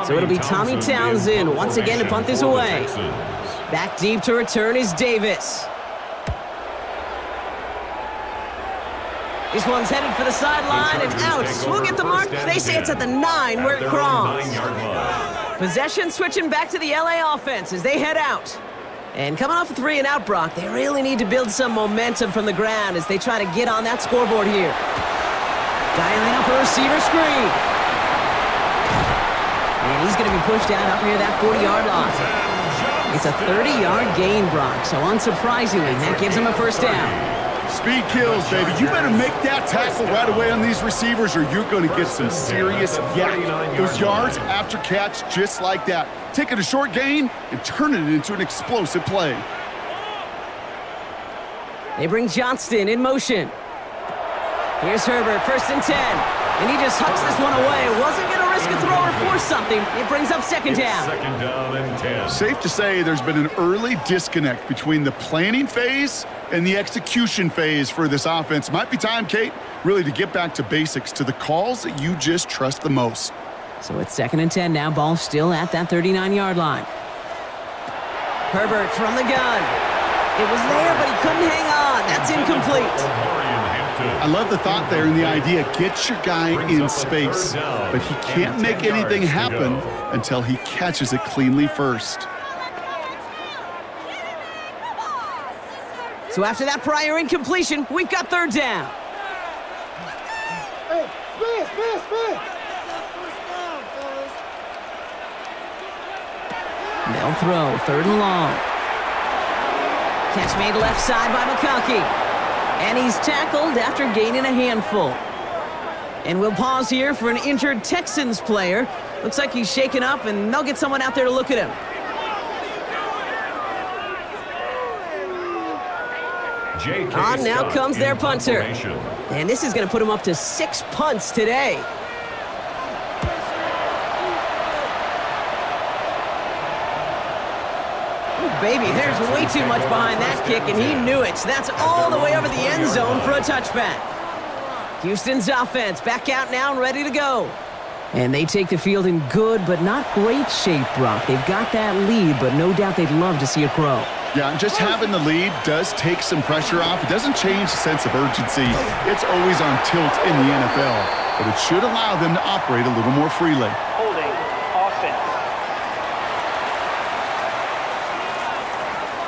So it'll be Tommy Townsend once again to punt this away. Back deep to return is Davis. This one's headed for the sideline and out. We'll get the mark. They say it's at the 9 where it crawls. Possession switching back to the LA offense as they head out. And coming off a 3-and-out, Brock, they really need to build some momentum from the ground as they try to get on that scoreboard here. Dialing up a receiver screen. And he's going to be pushed out up near that 40-yard line. It's a 30-yard gain, Brock, so unsurprisingly, that gives him a first down. Speed kills, baby. You better make that tackle right away on these receivers or you're going to get some serious yak. Those yards after catch just like that. Taking a short gain and turning it into an explosive play. They bring Johnston in motion. Here's Herbert, first and 10. And he just hucks this one away. Wasn't going to risk a throw or force something. It brings up second down. Second down and 10. Safe to say there's been an early disconnect between the planning phase and the execution phase for this offense. Might be time, Kate, really to get back to basics, to the calls that you just trust the most. So it's second and 10 now. Ball still at that 39-yard line. Herbert from the gun. It was there, but he couldn't hang on. That's incomplete. I love the thought there and the idea. Get your guy in space, but he can't make anything happen until he catches it cleanly first. So after that prior incompletion, we've got third down. They'll throw, third and long. Catch made left side by McConkey. And he's tackled after gaining a handful. And we'll pause here for an injured Texans player. Looks like he's shaken up, and they'll get someone out there to look at him. On now comes their punter. And this is going to put him up to 6 punts today. Baby, there's way too much behind that kick, and he knew it. That's all the way over the end zone for a touchback. Houston's offense back out now and ready to go. And they take the field in good but not great shape, Brock. They've got that lead, but no doubt they'd love to see it grow. Yeah, just having the lead does take some pressure off. It doesn't change the sense of urgency. It's always on tilt in the NFL, but it should allow them to operate a little more freely. Holding offense.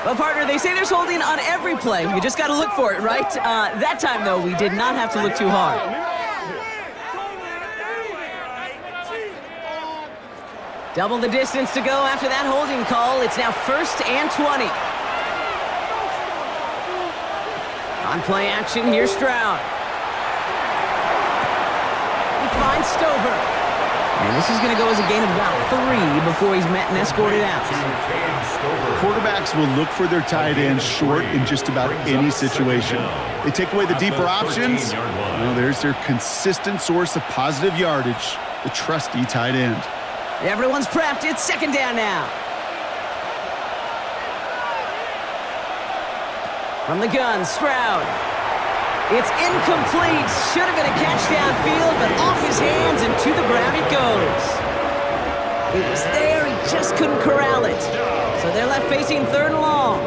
Well, partner, they say there's holding on every play. You just got to look for it, right? That time, though, we did not have to look too hard. Double the distance to go after that holding call. It's now first and 20. On play action, here's Stroud. He finds Stover. And this is going to go as a gain of about 3 before he's met and escorted out. Quarterbacks will look for their tight ends short in just about any situation. They take away the deeper options. Well, there's their consistent source of positive yardage, the trusty tight end. Everyone's prepped. It's second down now. From the gun, Stroud. It's incomplete. Should have been a catch downfield, but off his hands and to the ground it goes. It was there. He just couldn't corral it. So they're left facing 3rd and long.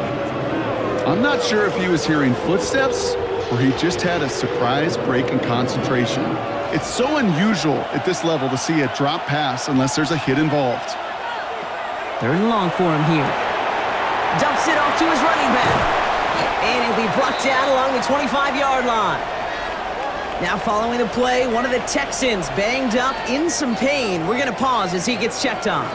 I'm not sure if he was hearing footsteps or he just had a surprise break in concentration. It's so unusual at this level to see a drop pass unless there's a hit involved. 3rd and long for him here. Dumps it off to his running back. And he'll be blocked out along the 25-yard line. Now following the play, one of the Texans banged up in some pain. We're going to pause as he gets checked on.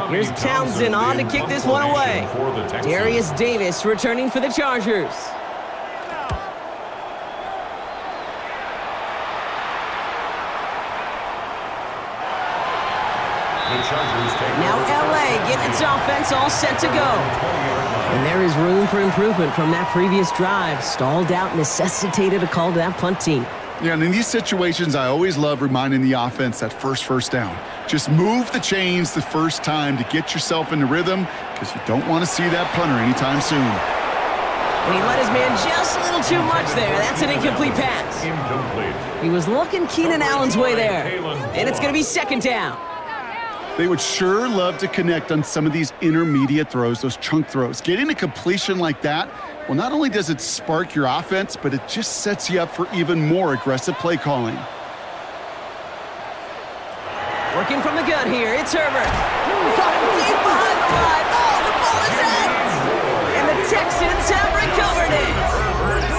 Here's Townsend on to kick this one away. Darius Davis returning for the Chargers. Now LA getting its offense all set to go. And there is room for improvement from that previous drive. Stalled out, necessitated a call to that punt team. Yeah, and in these situations, I always love reminding the offense that first down. Just move the chains the first time to get yourself into rhythm because you don't want to see that punter anytime soon. And he let his man just a little too much there. That's an incomplete pass. Incomplete. He was looking Keenan Allen's way there. And it's going to be 2nd down. They would sure love to connect on some of these intermediate throws, those chunk throws. Getting a completion like that, well, not only does it spark your offense, but it just sets you up for even more aggressive play calling. Working from the gun here, it's Herbert. Caught him deep behind the line. Oh, the ball is out! And the Texans have recovered it.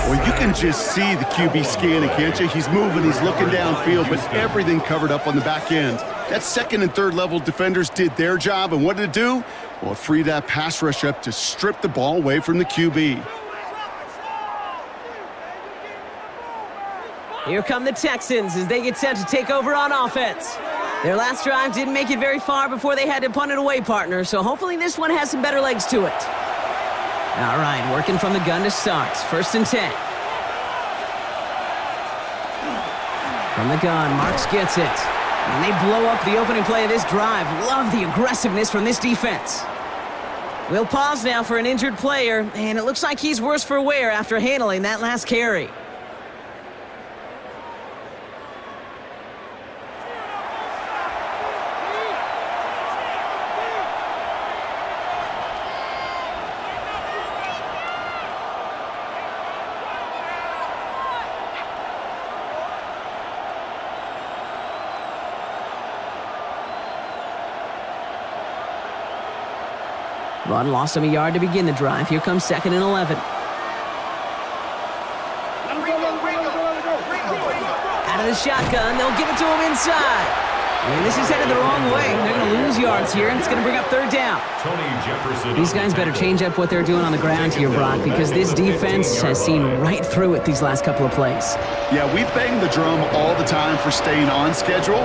Well, you can just see the QB scanning, can't you? He's moving, he's looking downfield, but everything covered up on the back end. That 2nd and 3rd level defenders did their job, and what did it do? Well, it freed that pass rush up to strip the ball away from the QB. Here come the Texans as they get set to take over on offense. Their last drive didn't make it very far before they had to punt it away, partner, so hopefully this one has some better legs to it. All right, working from the gun to start. 1st and 10. From the gun, Marks gets it. And they blow up the opening play of this drive. Love the aggressiveness from this defense. We'll pause now for an injured player, and it looks like he's worse for wear after handling that last carry. Run lost him a yard to begin the drive. Here comes 2nd and 11. Out of the shotgun, they'll give it to him inside. And this is headed the wrong way. They're going to lose yards here, and it's going to bring up 3rd down. These guys better change up what they're doing on the ground here, Brock, because this defense has seen right through it these last couple of plays. Yeah, we bang the drum all the time for staying on schedule.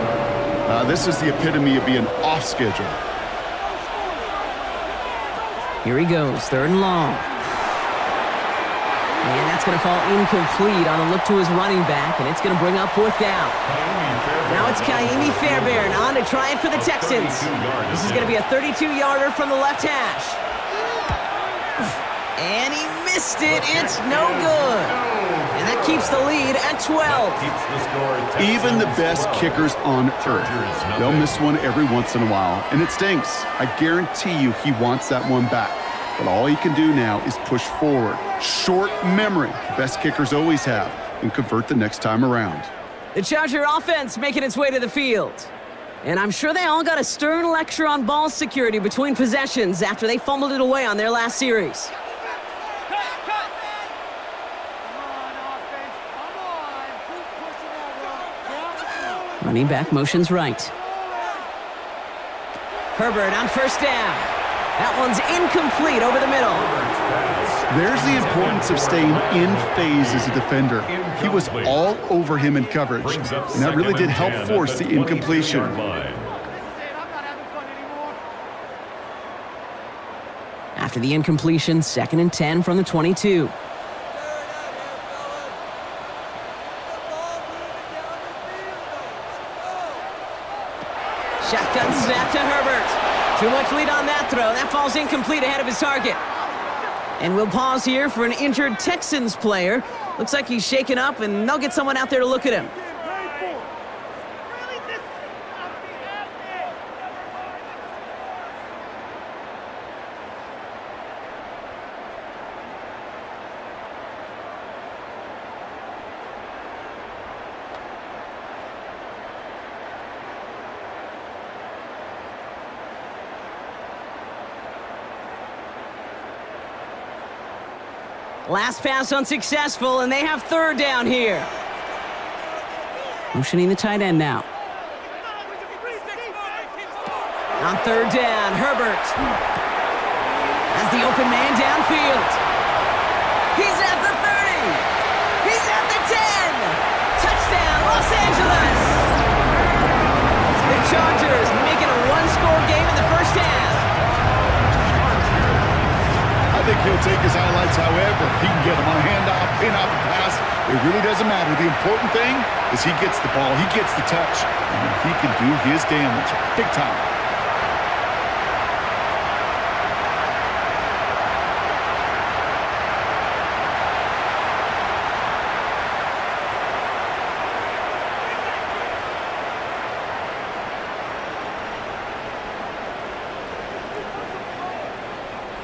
This is the epitome of being off schedule. Here he goes, 3rd and long. And that's going to fall incomplete on a look to his running back, and it's going to bring up 4th down. Now it's Kaimi Fairbairn on to try it for the Texans. This is going to be a 32-yarder from the left hash. And he missed it. It's no good. And that keeps the lead at 12. Even the best kickers on earth, they'll miss one every once in a while, and it stinks. I guarantee you he wants that one back. But all he can do now is push forward. Short memory, the best kickers always have, and convert the next time around. The Charger offense making its way to the field. And I'm sure they all got a stern lecture on ball security between possessions after they fumbled it away on their last series. Running back motions right. Herbert on 1st down. That one's incomplete over the middle. There's the importance of staying in phase as a defender. He was all over him in coverage, and that really did help force the incompletion. After After the incompletion, 2nd and 10 from the 22. Shotgun snap to Herbert. Too much lead on that throw. That falls incomplete ahead of his target. And we'll pause here for an injured Texans player. Looks like he's shaken up, and they'll get someone out there to look at him. Last pass unsuccessful, and they have 3rd down here. Motioning the tight end now. On 3rd down, Herbert has the open man downfield. He's at the 30. He's at the 10. Touchdown, Los Angeles. The Chargers making a one-score game in the first half. I think he'll take his highlights however he can get them on a handoff, pin off a pass. It really doesn't matter. The important thing is he gets the ball, he gets the touch, and then he can do his damage big time.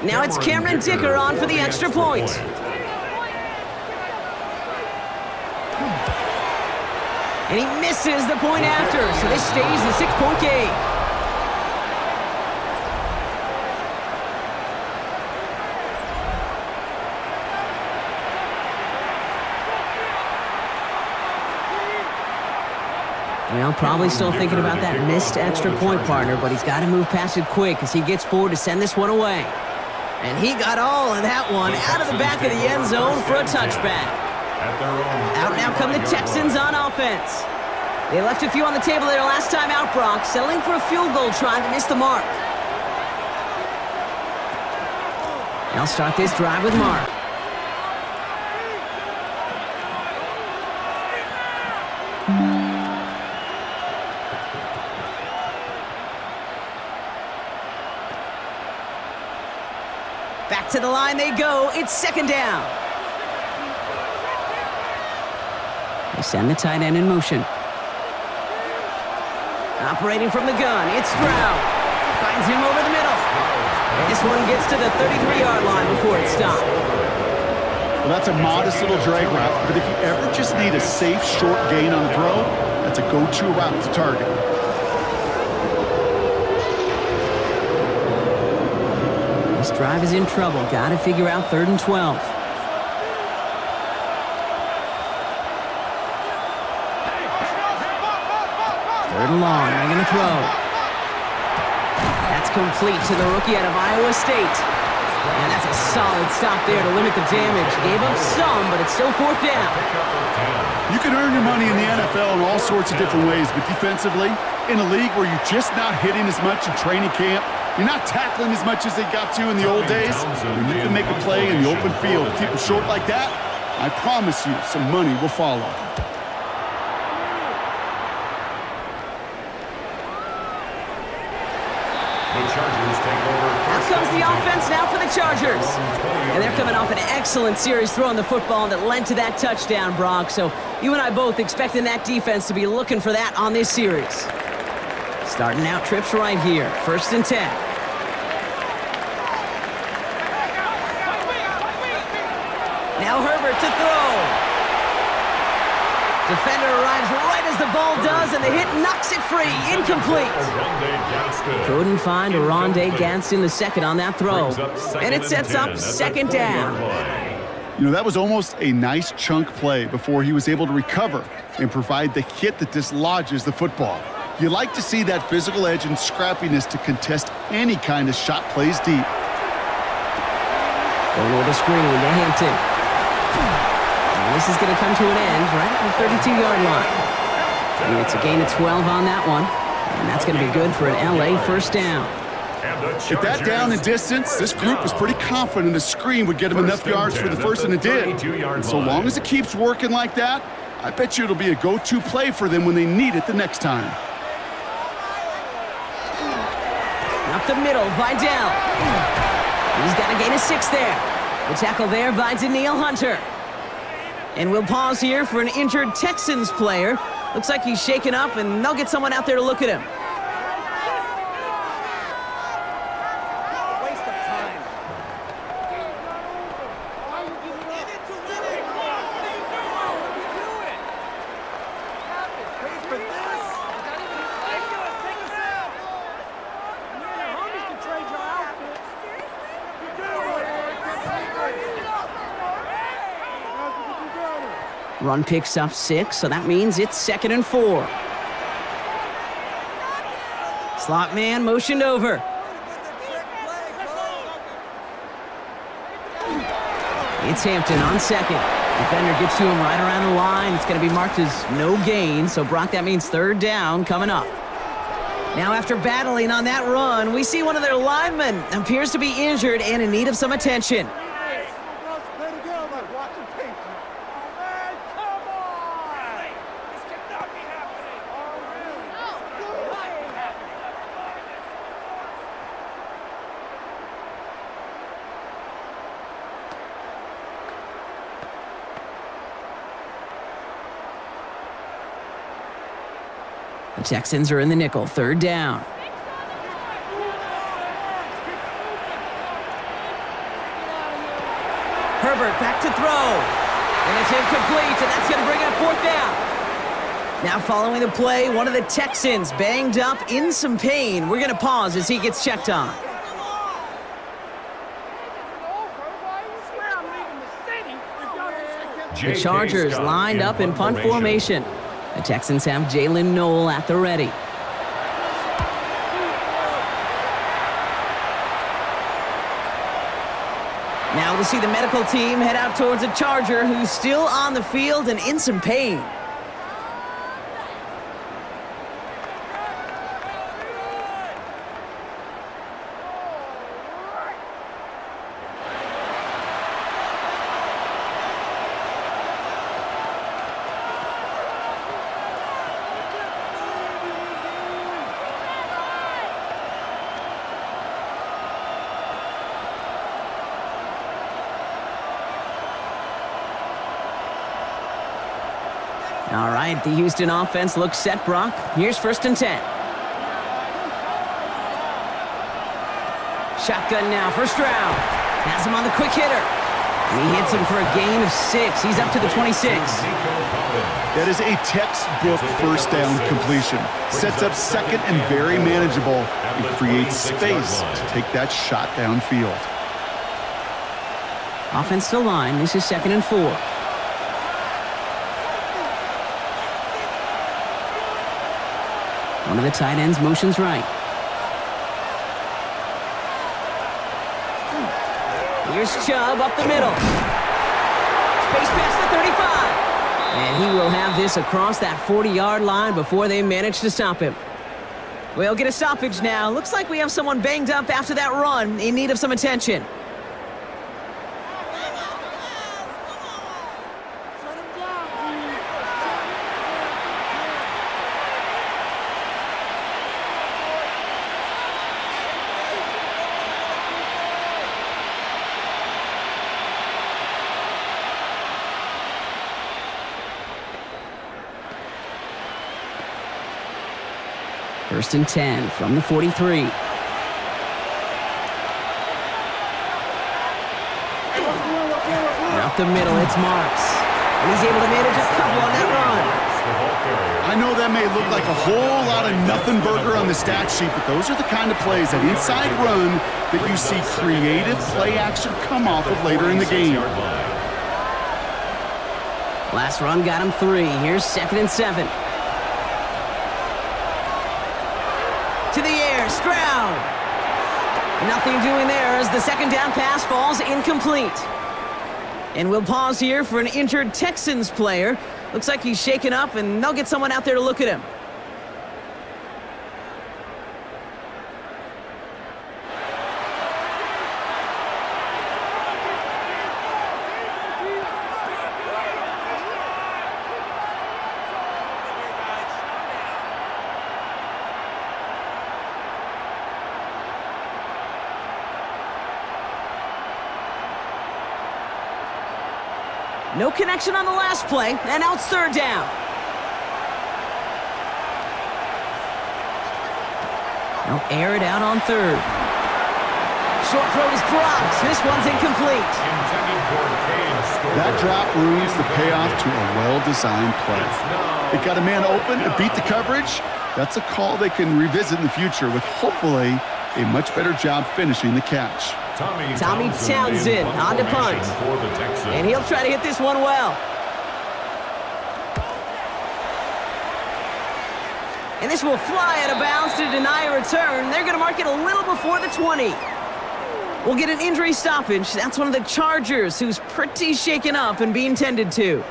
Now it's Cameron Dicker on for the extra point. And he misses the point after, so this stays a 6-point game. Well, probably still thinking about that missed extra point, partner, but he's got to move past it quick as he gets forward to send this one away. And he got all of that one out of the back of the end zone for a touchback. Out now come the Texans on offense. They left a few on the table there last time out, Brock, settling for a field goal trying to miss the mark. They'll start this drive with Mark. Back to the line they go. It's 2nd down. They send the tight end in motion. Operating from the gun, it's Stroud. Finds him over the middle. And this one gets to the 33-yard line before it's stopped. Well, that's a modest little drag route, but if you ever just need a safe, short gain on the throw, that's a go-to route to target. This drive is in trouble. Got to figure out 3rd and 12. 3rd and long. They're going to throw. That's complete to the rookie out of Iowa State. And that's a solid stop there to limit the damage. Gave up some, but it's still 4th down. You can earn your money in the NFL in all sorts of different ways, but defensively, in a league where you're just not hitting as much in training camp, you're not tackling as much as they got to in the old days, when you can make a play in the open field, keep them short like that, I promise you some money will follow. Out comes the offense now for the Chargers. And they're coming off an excellent series throwing the football that led to that touchdown, Brock. So you and I both expecting that defense to be looking for that on this series. Starting out trips right here. 1st and 10. Now Herbert to throw. Defender arrives right as the ball does, and the hit knocks it free. Incomplete. Couldn't find Rondé Gadsden the second on that throw. And it sets up 2nd down. You know, that was almost a nice chunk play before he was able to recover and provide the hit that dislodges the football. You like to see that physical edge and scrappiness to contest any kind of shot plays deep. Going with a screen to Hampton. And this is going to come to an end right at the 32-yard line. And it's a gain of 12 on that one. And that's going to be good for an LA 1st down. At that down and distance, this group was pretty confident a screen would get him enough yards for the first, and it did. And so long as it keeps working like that, I bet you it'll be a go-to play for them when they need it the next time. Up the middle, Vidal. He's got a gain of 6 there. The tackle there by Danielle Hunter. And we'll pause here for an injured Texans player. Looks like he's shaken up, and they'll get someone out there to look at him. Run picks up 6, so that means it's 2nd and 4. Slot man motioned over. It's Hampton on 2nd. Defender gets to him right around the line. It's going to be marked as no gain, so Brock, that means 3rd down coming up. Now after battling on that run, we see one of their linemen appears to be injured and in need of some attention. The Texans are in the nickel, 3rd down. Herbert back to throw. And it's incomplete, and that's going to bring up 4th down. Now following the play, one of the Texans banged up in some pain. We're going to pause as he gets checked on. The Chargers lined up in punt formation. The Texans have Jalen Noel at the ready. Now we'll see the medical team head out towards a Charger who's still on the field and in some pain. All right, the Houston offense looks set, Brock. Here's 1st and 10. Shotgun now, 1st round. Has him on the quick hitter. And he hits him for a gain of 6. He's up to the 26. That is a textbook 1st down completion. Sets up 2nd and very manageable. It creates space to take that shot downfield. Offensive line, this is 2nd and 4. One of the tight ends motions right. Here's Chubb up the middle. Space past the 35. And he will have this across that 40-yard line before they manage to stop him. We'll get a stoppage now. Looks like we have someone banged up after that run in need of some attention. First and 10 from the 43. Up the middle, it's Marks. And he's able to manage a couple on that run. I know that may look like a whole lot of nothing burger on the stat sheet, but those are the kind of plays, that inside run, that you see creative play action come off of later in the game. Last run got him 3. Here's 2nd and 7. To the air, Stroud. Nothing doing there as the 2nd down pass falls incomplete. And we'll pause here for an injured Texans player. Looks like he's shaken up, and they'll get someone out there to look at him. No connection on the last play, and now it's third down. They'll air it out on third. Short throw is dropped. This one's incomplete. That drop ruins the payoff to a well-designed play. It got a man open to beat the coverage. That's a call they can revisit in the future with hopefully a much better job finishing the catch. Tommy Townsend on to punt. And he'll try to hit this one well. And this will fly out of bounds to deny a return. They're going to mark it a little before the 20. We'll get an injury stoppage. That's one of the Chargers who's pretty shaken up and being tended to.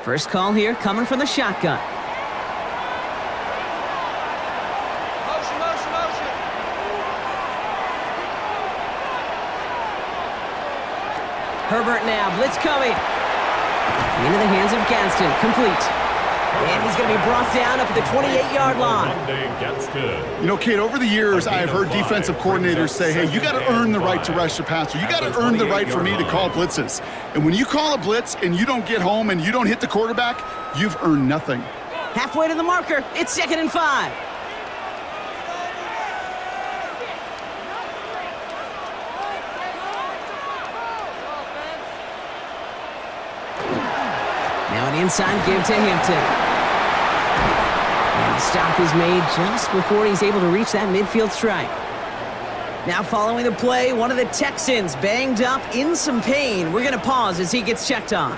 First call here coming from the shotgun. Herbert now, blitz coming. Into the hands of Gadsden, complete. And he's going to be brought down up at the 28-yard line. You know, Kate, over the years, I've heard defensive coordinators say, hey, you got to earn the right to rush the passer. You got to earn the right for me to call blitzes. And when you call a blitz and you don't get home and you don't hit the quarterback, you've earned nothing. Halfway to the marker, it's 2nd and 5. Now an inside give to Hampton. And the stop is made just before he's able to reach that midfield strike. Now following the play, one of the Texans banged up in some pain. We're going to pause as he gets checked on.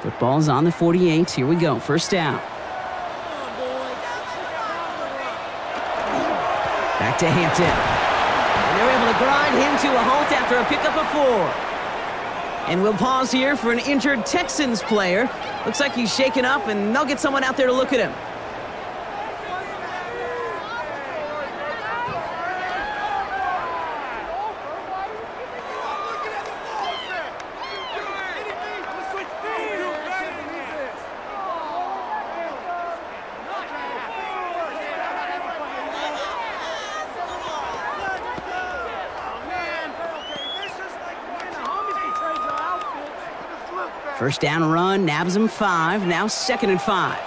Football's on the 48. Here we go. First down. Back to Hampton. And they're able to grind him to a halt after a pickup of 4. And we'll pause here for an injured Texans player. Looks like he's shaken up, and they'll get someone out there to look at him. First down run, nabs him 5, now 2nd and 5.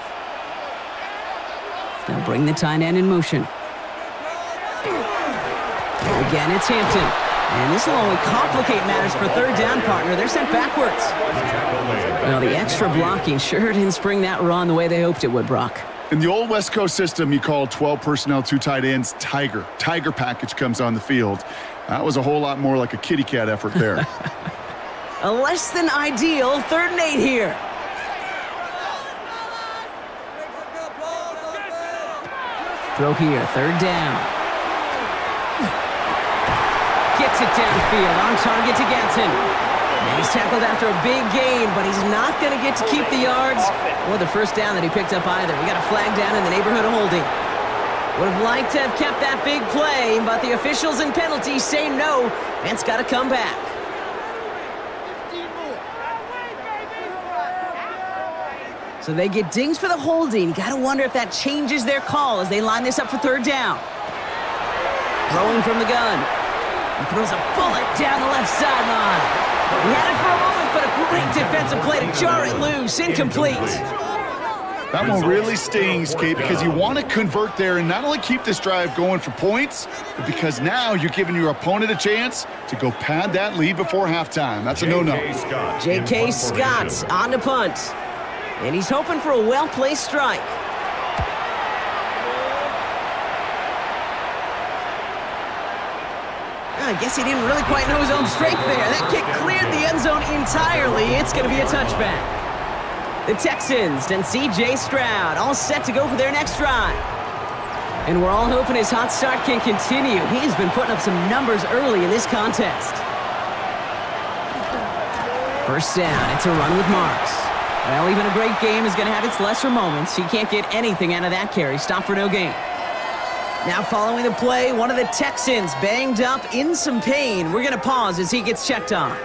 They'll bring the tight end in motion. Again, it's Hampton. And this will only complicate matters for third down, partner. They're sent backwards. Well, the extra blocking sure didn't spring that run the way they hoped it would, Brock. In the old West Coast system, you call 12 personnel, 2 tight ends, Tiger. Tiger package comes on the field. That was a whole lot more like a kitty cat effort there. A less than ideal 3rd and 8 here. Throw here, 3rd down. Gets it downfield, on target to Gadsden. And he's tackled after a big gain, but he's not going to get to keep the yards or the first down that he picked up either. We got a flag down in the neighborhood of holding. Would have liked to have kept that big play, but the officials and penalties say no, and it's got to come back. So they get dings for the holding. You got to wonder if that changes their call as they line this up for 3rd down. Throwing from the gun. He throws a bullet down the left sideline. He had it for a moment, but a great defensive play to jar it loose. Incomplete. That one really stings, Kate, because you want to convert there and not only keep this drive going for points, but because now you're giving your opponent a chance to go pad that lead before halftime. That's a no-no. J.K. Scott on the punt. And he's hoping for a well-placed strike. I guess he didn't really quite know his own strength there. That kick cleared the end zone entirely. It's going to be a touchback. The Texans and C.J. Stroud all set to go for their next drive. And we're all hoping his hot start can continue. He's been putting up some numbers early in this contest. First down, it's a run with Marks. Well, even a great game is going to have its lesser moments. He can't get anything out of that carry. Stop for no gain. Now following the play, one of the Texans banged up in some pain. We're going to pause as he gets checked on.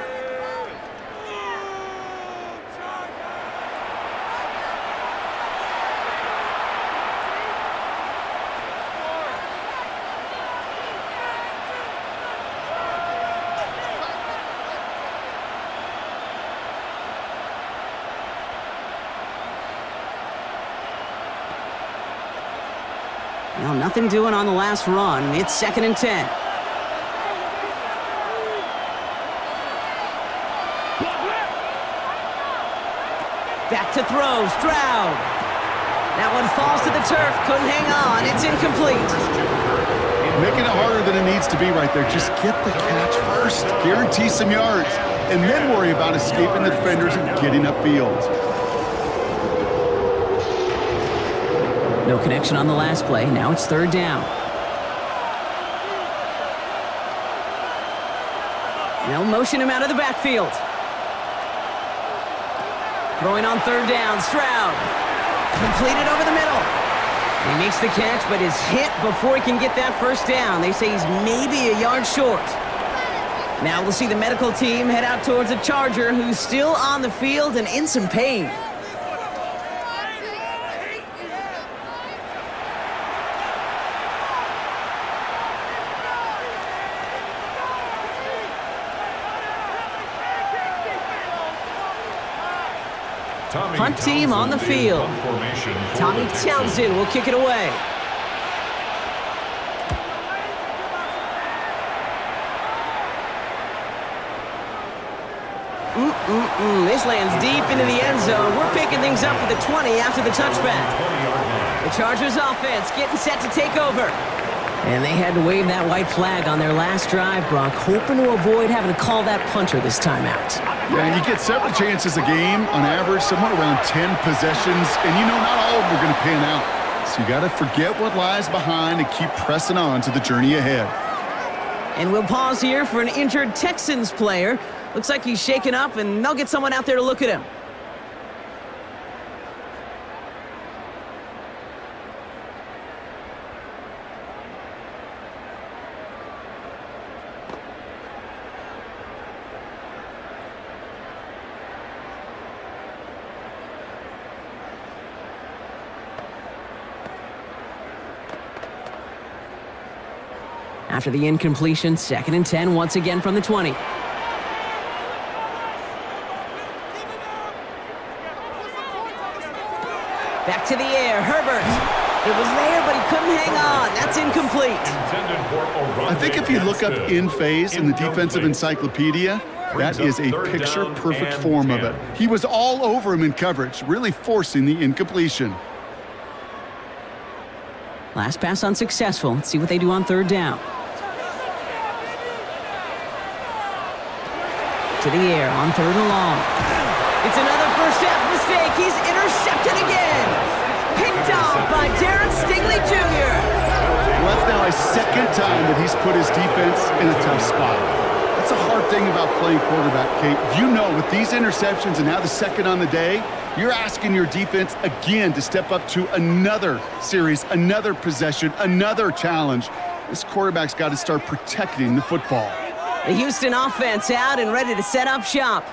Well, nothing doing on the last run. It's 2nd and 10. Back to throw, Stroud. That one falls to the turf, couldn't hang on. It's incomplete. Making it harder than it needs to be right there. Just get the catch first. Guarantee some yards. And then worry about escaping the defenders and getting upfield. No connection on the last play. Now it's 3rd down. They'll motion him out of the backfield. Throwing on 3rd down, Stroud. Completed over the middle. He makes the catch, but is hit before he can get that first down. They say he's maybe a yard short. Now we'll see the medical team head out towards a Charger who's still on the field and in some pain. Punt team on the field. Tommy Townsend will kick it away. This lands deep into the end zone. We're picking things up for the 20 after the touchback. The Chargers offense getting set to take over. And they had to wave that white flag on their last drive, Brock, hoping to avoid having to call that punter this time out. Yeah, you get several chances a game, on average, somewhere around 10 possessions, and you know not all of them are going to pan out. So you got to forget what lies behind and keep pressing on to the journey ahead. And we'll pause here for an injured Texans player. Looks like he's shaken up, and they'll get someone out there to look at him. After the incompletion, 2nd and 10 once again from the 20. Back to the air, Herbert. It was there, but he couldn't hang on. That's incomplete. I think if you look up in phase in the defensive encyclopedia, that is a picture-perfect form of it. He was all over him in coverage, really forcing the incompletion. Last pass unsuccessful. Let's see what they do on 3rd down. To the air on 3rd and long. It's another first half mistake. He's intercepted again. Picked off by Darren Stingley Jr. Well, that's now a 2nd time that he's put his defense in a tough spot. That's a hard thing about playing quarterback, Kate. You know, with these interceptions and now the 2nd on the day, you're asking your defense again to step up to another series, another possession, another challenge. This quarterback's got to start protecting the football. The Houston offense out and ready to set up shop.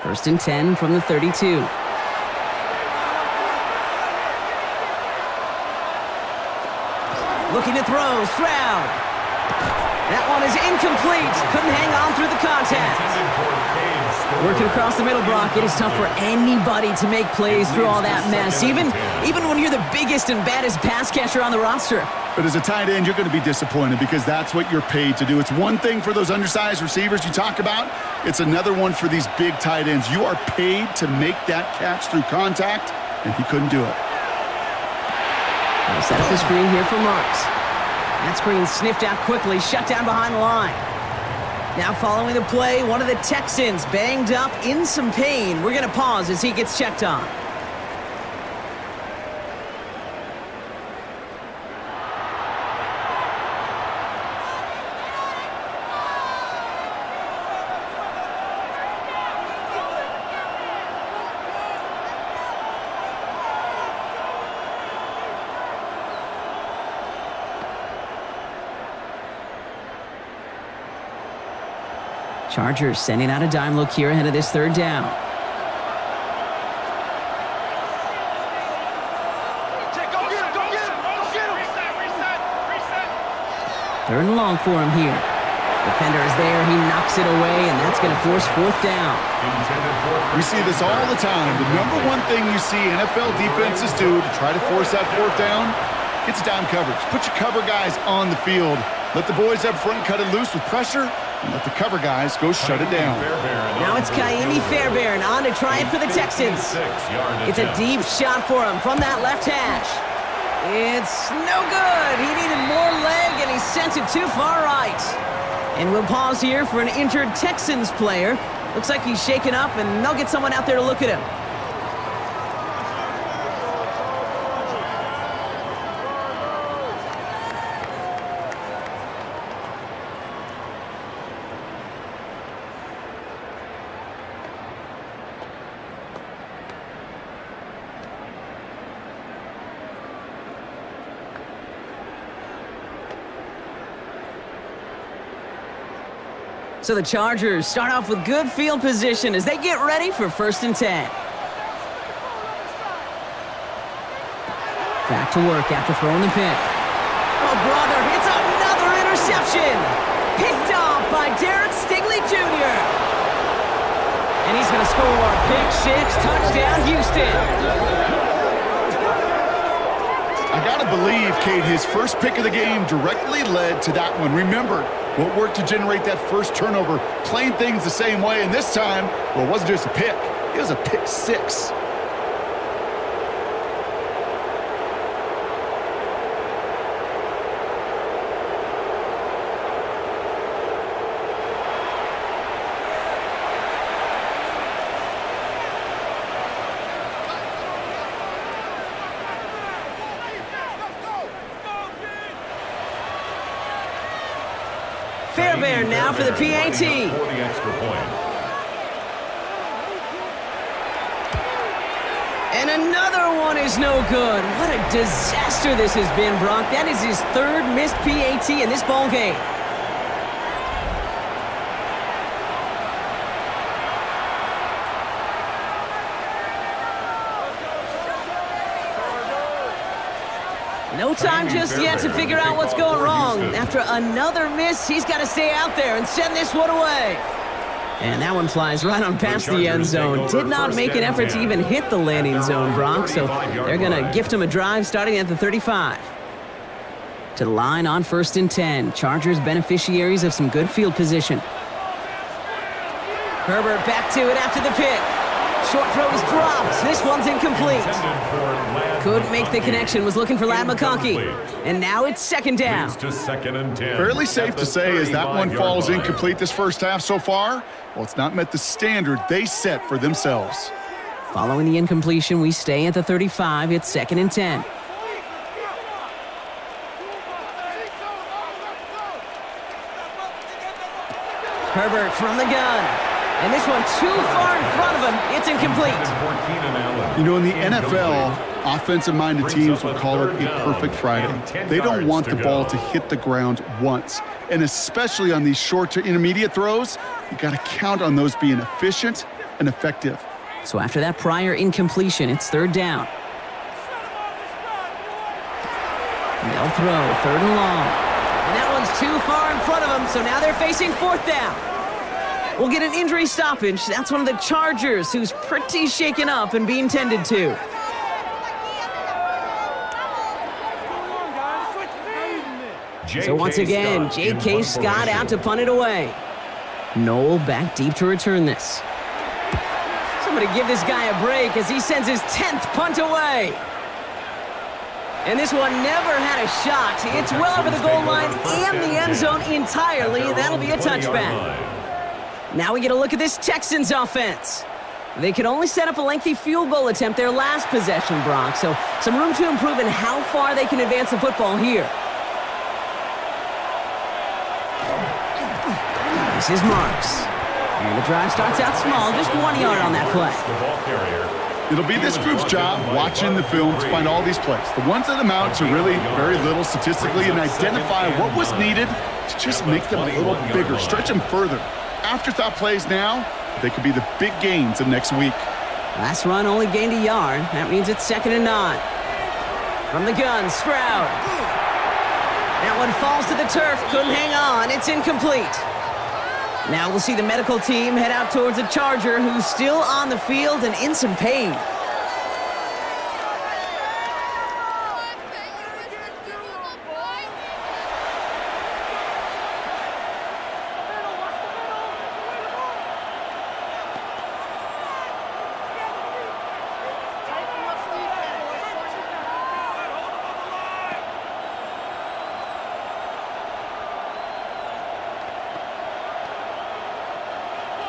First and 10 from the 32. Looking to throw, Stroud. That one is incomplete. Couldn't hang on through the contact. Working across the middle, Brock, it is tough for anybody to make plays through all that mess, even when you're the biggest and baddest pass catcher on the roster. But as a tight end, you're going to be disappointed because that's what you're paid to do. It's one thing for those undersized receivers you talk about. It's another one for these big tight ends. You are paid to make that catch through contact, and he couldn't do it. They'll set up the screen here for Marks. That screen sniffed out quickly, shut down behind the line. Now following the play, one of the Texans banged up in some pain. We're going to pause as he gets checked on. Chargers sending out a dime look here ahead of this third down. Third and long for him here. Defender is there. He knocks it away, and that's going to force fourth down. We see this all the time. The number one thing you see NFL defenses do to try to force that fourth down, it's dime coverage. Put your cover guys on the field. Let the boys up front cut it loose with pressure, and let the cover guys go shut it down. Now it's Kaimi Fairbairn on to try it for the Texans. It's a deep shot for him from that left hash. It's no good. He needed more leg, and he sent it too far right. And we'll pause here for an injured Texans player. Looks like he's shaken up, and they'll get someone out there to look at him. So the Chargers start off with good field position as they get ready for 1st and 10. Back to work after throwing the pick. Oh, brother, it's another interception. Picked off by Derek Stingley Jr. And he's going to score. Pick 6, touchdown, Houston. I got to believe, Kate, his first pick of the game directly led to that one. Remember what worked to generate that first turnover, playing things the same way, and this time, well, it wasn't just a pick. It was a pick 6. Fairbairn now for the PAT. For the extra point. And another one is no good. What a disaster this has been, Brock. That is his 3rd missed PAT in this ball game. No time just yet to figure out what's going wrong. After another miss, he's got to stay out there and send this one away. And that one flies right on past the end zone. Did not make an effort to even hit the landing zone, Brock, so they're going to gift him a drive starting at the 35. To the line on 1st and 10. Chargers beneficiaries of some good field position. Herbert back to it after the pick. Short throw is dropped. This one's incomplete. Couldn't make the connection. Was looking for Ladd McConkey. And now it's 2nd down. Fairly safe to say as that one falls incomplete this first half so far, well, it's not met the standard they set for themselves. Following the incompletion, we stay at the 35. It's 2nd and 10. Herbert from the gun. And this one too far in front of him. It's incomplete. You know, in the NFL, offensive-minded teams will call it a perfect Friday. They don't want the ball to hit the ground once. And especially on these short to intermediate throws, you got to count on those being efficient and effective. So after that prior incompletion, it's 3rd down. They'll throw 3rd and long. And that one's too far in front of them, so now they're facing 4th down. We'll get an injury stoppage. That's one of the Chargers who's pretty shaken up and being tended to. So once again, J.K. Scott out to punt it away. Noel back deep to return this. Somebody give this guy a break as he sends his 10th punt away. And this one never had a shot. It's well over the goal line and the end zone entirely. That'll be a touchback. Now we get a look at this Texans offense. They could only set up a lengthy field goal attempt their last possession, Brock. So some room to improve in how far they can advance the football here. This is Marks. And the drive starts out small, just 1 yard on that play. It'll be this group's job watching the film to find all these plays. The ones that amount to really very little statistically and identify what was needed to just make them a little bigger, stretch them further. Afterthought plays now, they could be the big gains of next week. Last run only gained a yard. That means it's 2nd and 9. From the gun, Stroud. That one falls to the turf. Couldn't hang on. It's incomplete. Now we'll see the medical team head out towards a Charger who's still on the field and in some pain.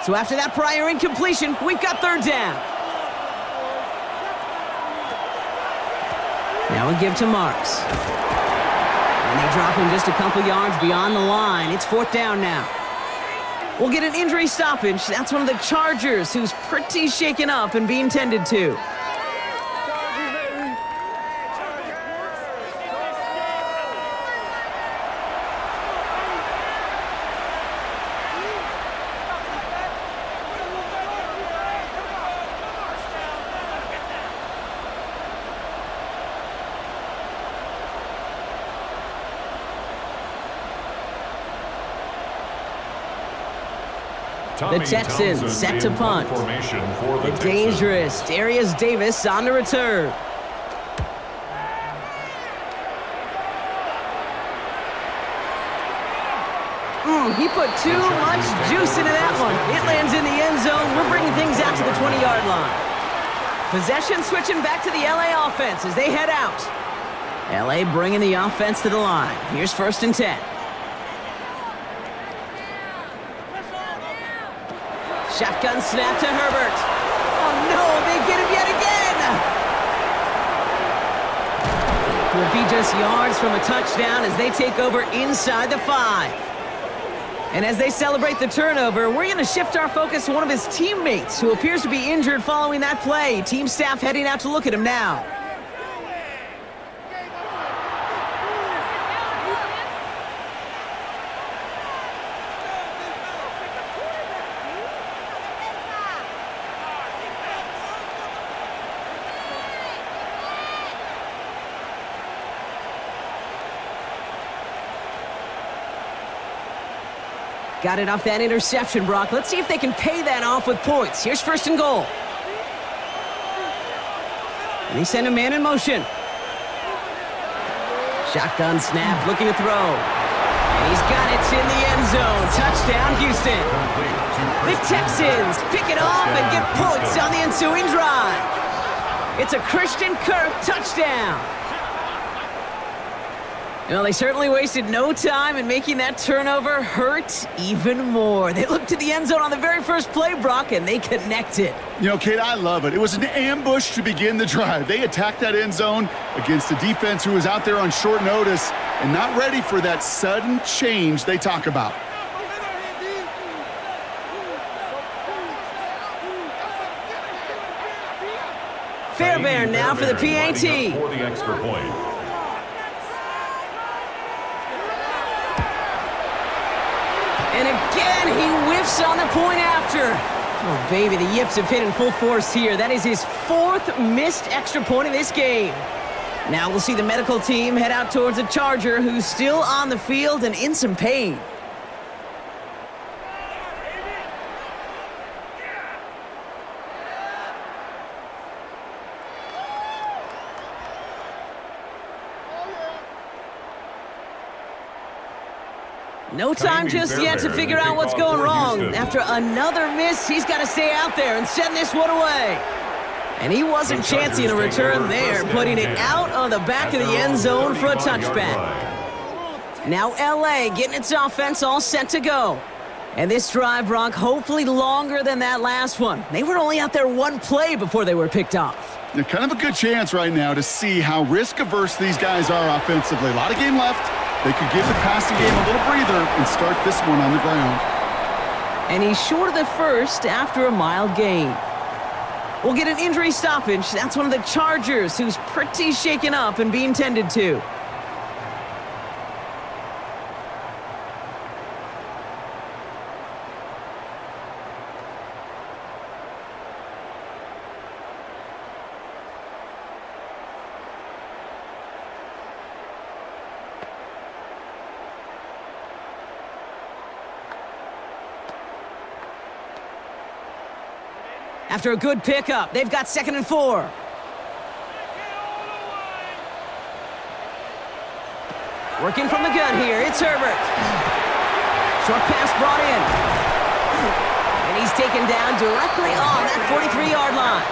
So after that prior incompletion, we've got 3rd down. Now we give to Marks. And they drop him just a couple yards beyond the line. It's 4th down now. We'll get an injury stoppage. That's one of the Chargers who's pretty shaken up and being tended to. The Texans set to punt. The dangerous Darius Davis on the return. He put too much juice into that one. It lands in the end zone. We're bringing things out to the 20-yard line. Possession switching back to the LA offense as they head out. LA bringing the offense to the line. Here's 1st and 10. Shotgun snap to Herbert. Oh, no, they get him yet again. Will be just yards from a touchdown as they take over inside the 5. And as they celebrate the turnover, we're going to shift our focus to one of his teammates who appears to be injured following that play. Team staff heading out to look at him now. Got it off that interception, Brock. Let's see if they can pay that off with points. Here's 1st and goal. And they send a man in motion. Shotgun snap, looking to throw. And he's got it in the end zone. Touchdown, Houston. The Texans pick it off and get points on the ensuing drive. It's a Christian Kirk touchdown. Well, they certainly wasted no time in making that turnover hurt even more. They looked to the end zone on the very first play, Brock, and they connected. You know, Kate, I love it. It was an ambush to begin the drive. They attacked that end zone against a defense who was out there on short notice and not ready for that sudden change they talk about. Fairbairn now for the PAT. For the extra point. And again, he whiffs on the point after. Oh, baby, the Yips have hit in full force here. That is his 4th missed extra point in this game. Now we'll see the medical team head out towards a Charger who's still on the field and in some pain. No time just yet to figure out what's going wrong. After another miss, he's got to stay out there and send this one away. And he wasn't chancing a return there, putting it out on the back of the end zone for a touchback. Now LA getting its offense all set to go. And this drive, Brock, hopefully longer than that last one. They were only out there one play before they were picked off. They're kind of a good chance right now to see how risk-averse these guys are offensively. A lot of game left. They could give the passing game a little breather and start this one on the ground. And he's short of the first after a mild gain. We'll get an injury stoppage. That's one of the Chargers, who's pretty shaken up and being tended to. After a good pickup, they've got 2nd and 4. Working from the gun here, it's Herbert. Short pass brought in. And he's taken down directly on that 43-yard line.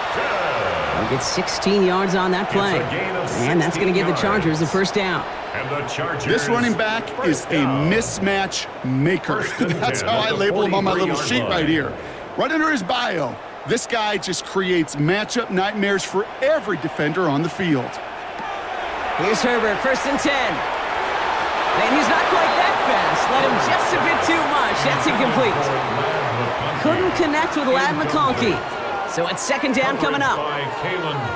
He'll get 16 yards on that play. And that's going to give the Chargers the first down. This running back is a mismatch maker. That's how I label him on my little sheet right here. Right under his bio. This guy just creates matchup nightmares for every defender on the field. Here's Herbert, 1st and 10. And he's not quite that fast. Let him just a bit too much. That's incomplete. Couldn't connect with Ladd McConkey. So it's 2nd down coming up.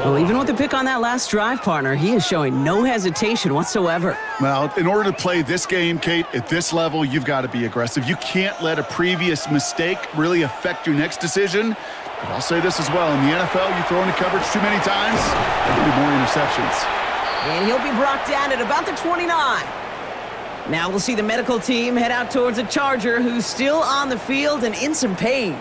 Well, even with the pick on that last drive, partner, he is showing no hesitation whatsoever. Well, in order to play this game, Kate, at this level, you've got to be aggressive. You can't let a previous mistake really affect your next decision. But I'll say this as well. In the NFL, you throw into coverage too many times, there'll be more interceptions. And he'll be brought down at about the 29. Now we'll see the medical team head out towards a Charger who's still on the field and in some pain.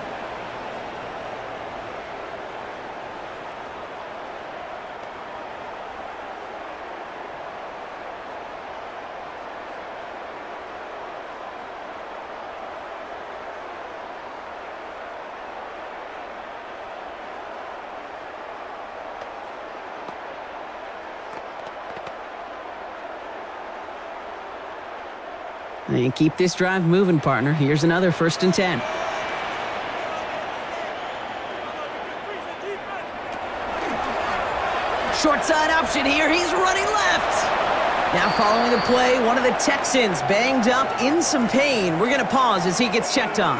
And keep this drive moving, partner. Here's another 1st and 10. Short side option here. He's running left. Now following the play, one of the Texans banged up in some pain. We're going to pause as he gets checked on.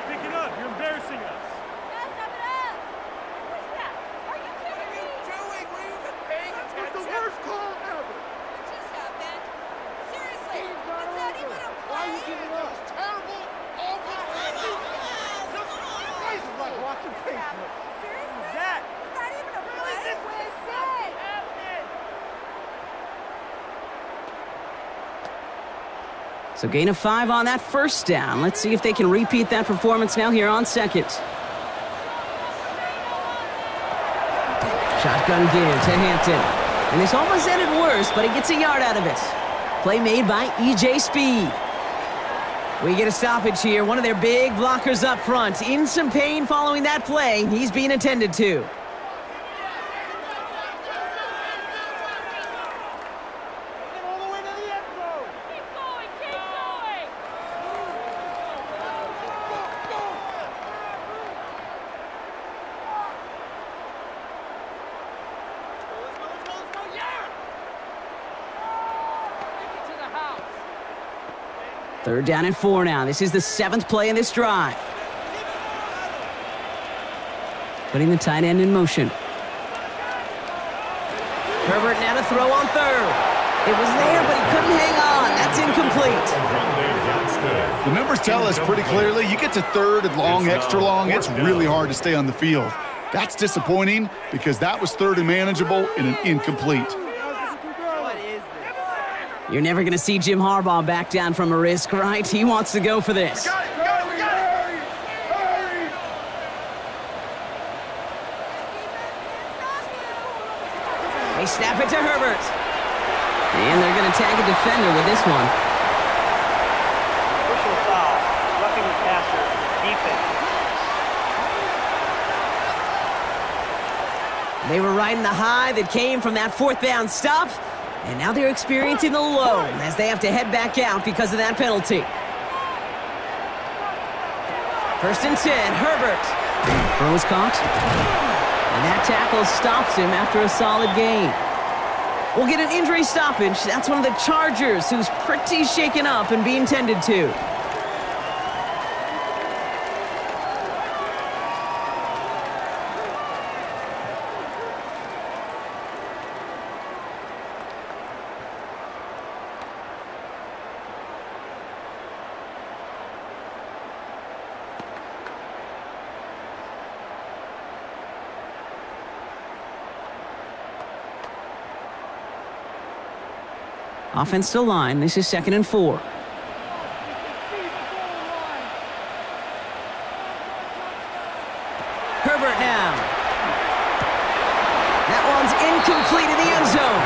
Pick it up. You're embarrassing us. So gain of 5 on that 1st down. Let's see if they can repeat that performance now here on 2nd. Shotgun give to Hampton. And this almost ended worse, but he gets a yard out of it. Play made by E.J. Speed. We get a stoppage here. One of their big blockers up front. In some pain following that play. He's being attended to. Third down and 4 now. This is the 7th play in this drive. Putting the tight end in motion. Herbert now to throw on 3rd. It was there, but he couldn't hang on. That's incomplete. The numbers tell us pretty clearly, you get to 3rd and long, extra long, it's really hard to stay on the field. That's disappointing because that was 3rd and manageable and an incomplete. You're never going to see Jim Harbaugh back down from a risk, right? He wants to go for this. They snap it to Herbert. And they're going to tag a defender with this one. Personal foul. Roughing the passer. Defense. riding the high that came from that fourth down stop, and now they're experiencing the low as they have to head back out because of that penalty. 1st and 10, Herbert. Throws caught, and that tackle stops him after a solid gain. We'll get an injury stoppage. That's one of the Chargers who's pretty shaken up and being tended to. Offensive line, this is 2nd and 4. Herbert now. That one's incomplete in the end zone.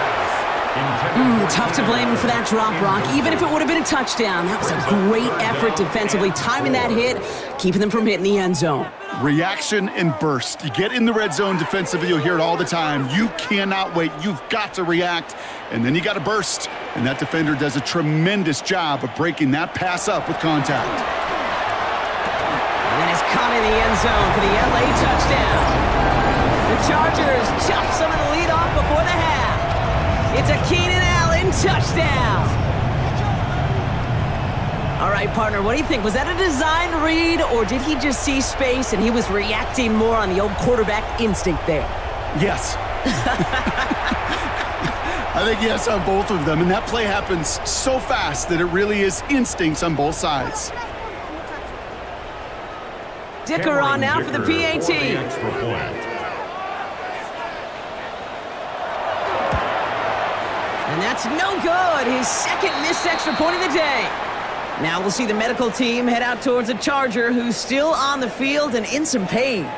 Tough to blame him for that drop, Brock, even if it would have been a touchdown. That was a great effort defensively, timing that hit, keeping them from hitting the end zone. Reaction and burst. You get in the red zone defensively, you'll hear it all the time. You cannot wait. You've got to react, and then you got to burst. And that defender does a tremendous job of breaking that pass up with contact. And then it's caught in the end zone for the LA touchdown. The Chargers chop some of the lead off before the half. It's a Keenan Allen touchdown. All right, partner, what do you think? Was that a design read, or did he just see space and he was reacting more on the old quarterback instinct there? Yes. I think yes on both of them, and that play happens so fast that it really is instincts on both sides. Dicker on now for the PAT. For the extra point. And that's no good. His 2nd missed extra point of the day. Now we'll see the medical team head out towards a Charger who's still on the field and in some pain.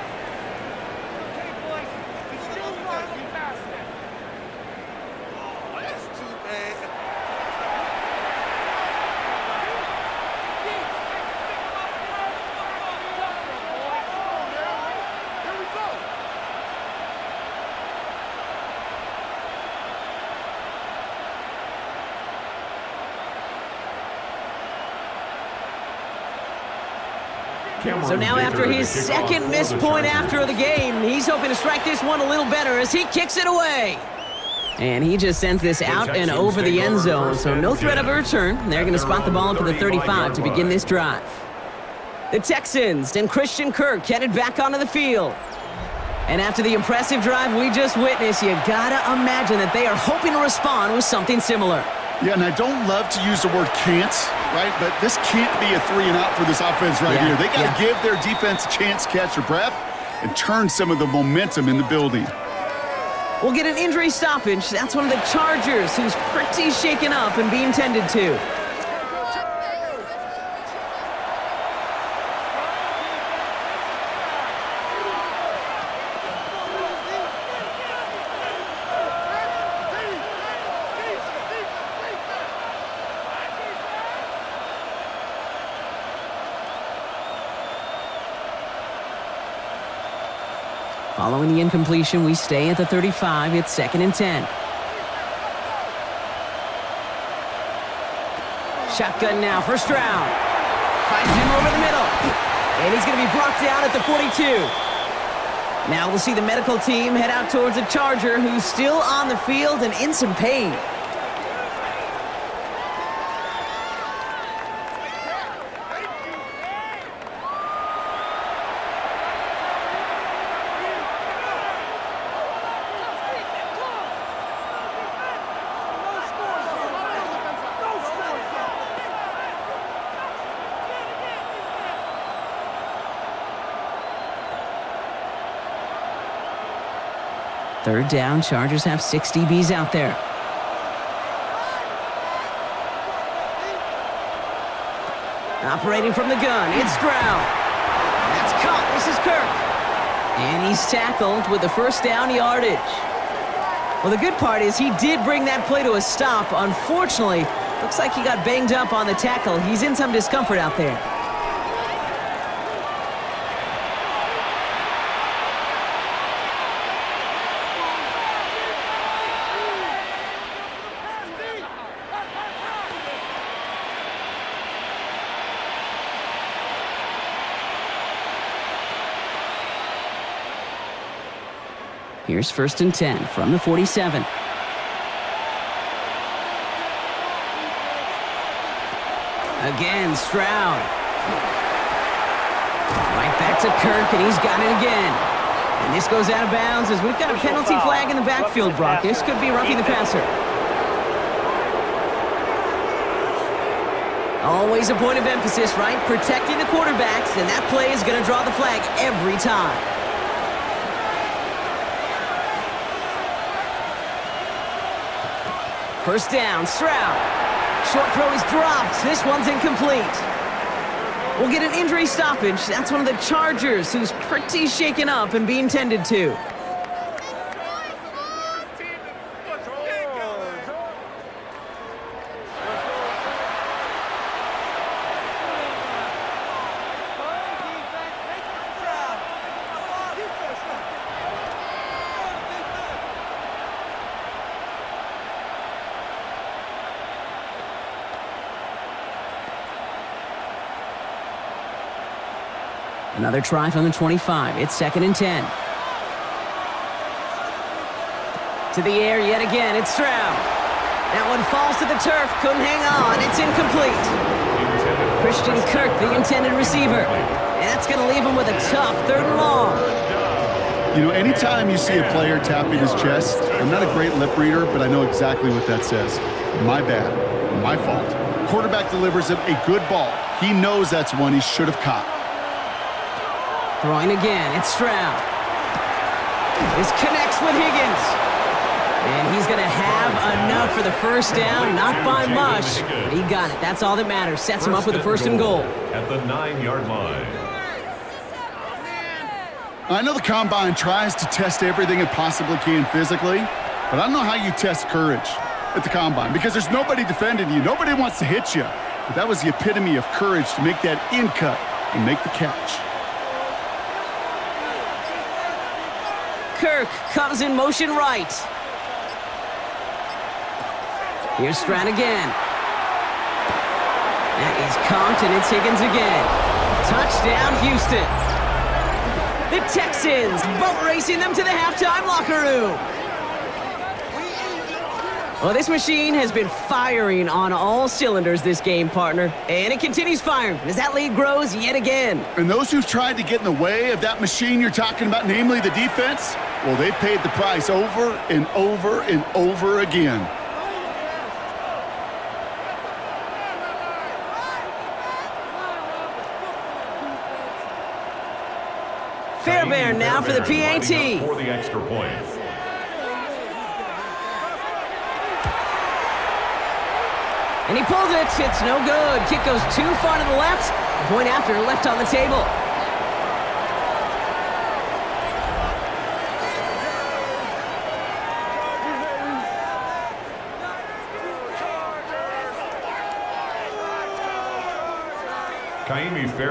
So now after his 2nd missed point after the game, he's hoping to strike this one a little better as he kicks it away. And he just sends this out and over the end zone, so no threat of a return. They're going to spot the ball up at the 35 to begin this drive. The Texans and Christian Kirk headed back onto the field. And after the impressive drive we just witnessed, you gotta imagine that they are hoping to respond with something similar. Yeah, and I don't love to use the word can't, right? But this can't be a 3-and-out for this offense right here. They got to give their defense a chance to catch their breath and turn some of the momentum in the building. We'll get an injury stoppage. That's one of the Chargers who's pretty shaken up and being tended to. Following the incompletion, we stay at the 35. It's 2nd and 10. Shotgun now for Stroud. Finds him over the middle. And he's going to be brought down at the 42. Now we'll see the medical team head out towards a Charger who's still on the field and in some pain. Third down, Chargers have 6 DBs out there. Operating from the gun, it's Stroud. That's caught, this is Kirk. And he's tackled with the first down yardage. Well, the good part is he did bring that play to a stop. Unfortunately, looks like he got banged up on the tackle. He's in some discomfort out there. Here's 1st and 10 from the 47. Again, Stroud. Right back to Kirk, and he's got it again. And this goes out of bounds as we've got a penalty flag in the backfield, Brock. This could be roughing the passer. Always a point of emphasis, right? Protecting the quarterbacks, and that play is going to draw the flag every time. First down, Stroud. Short throw is dropped. This one's incomplete. We'll get an injury stoppage. That's one of the Chargers who's pretty shaken up and being tended to. Another try from the 25. It's 2nd and 10. To the air yet again. It's Stroud. That one falls to the turf. Couldn't hang on. It's incomplete. Christian Kirk, the intended receiver. And that's going to leave him with a tough 3rd and long. You know, anytime you see a player tapping his chest, I'm not a great lip reader, but I know exactly what that says. My bad. My fault. Quarterback delivers him a good ball. He knows that's one he should have caught. Throwing again, it's Stroud. This connects with Higgins. And he's going to have enough for the first down, not by much, but he got it. That's all that matters. Sets him up with a 1st and goal. At the 9-yard line. I know the Combine tries to test everything it possibly can physically, but I don't know how you test courage at the Combine because there's nobody defending you. Nobody wants to hit you. But that was the epitome of courage to make that in cut and make the catch. Kirk comes in motion right. Here's Stroud again. That is conked, and it's Higgins again. Touchdown, Houston. The Texans boat racing them to the halftime locker room. Well, this machine has been firing on all cylinders this game, partner. And it continues firing as that lead grows yet again. And those who've tried to get in the way of that machine you're talking about, namely the defense, well, they've paid the price over and over and over again. Fairbairn now for the PAT. For the extra point. And he pulls it. It's no good. Kick goes too far to the left. Point after left on the table.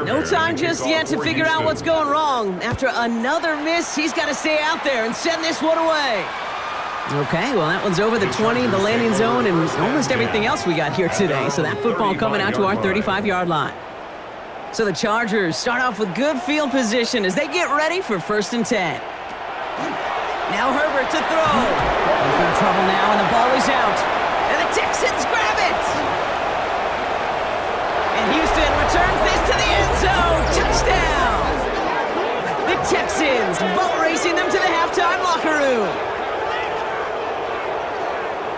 No time just yet to figure out what's going wrong. After another miss, he's got to stay out there and send this one away. Okay, well, that one's over the 20, the landing zone, and almost everything else we got here today. So that football coming out to our 35-yard line. So the Chargers start off with good field position as they get ready for 1st and 10. Now Herbert to throw. In trouble now, and the ball is out. And the Texans grab it. And Houston returns this to the end zone. Touchdown! The Texans boat racing them to the halftime locker room.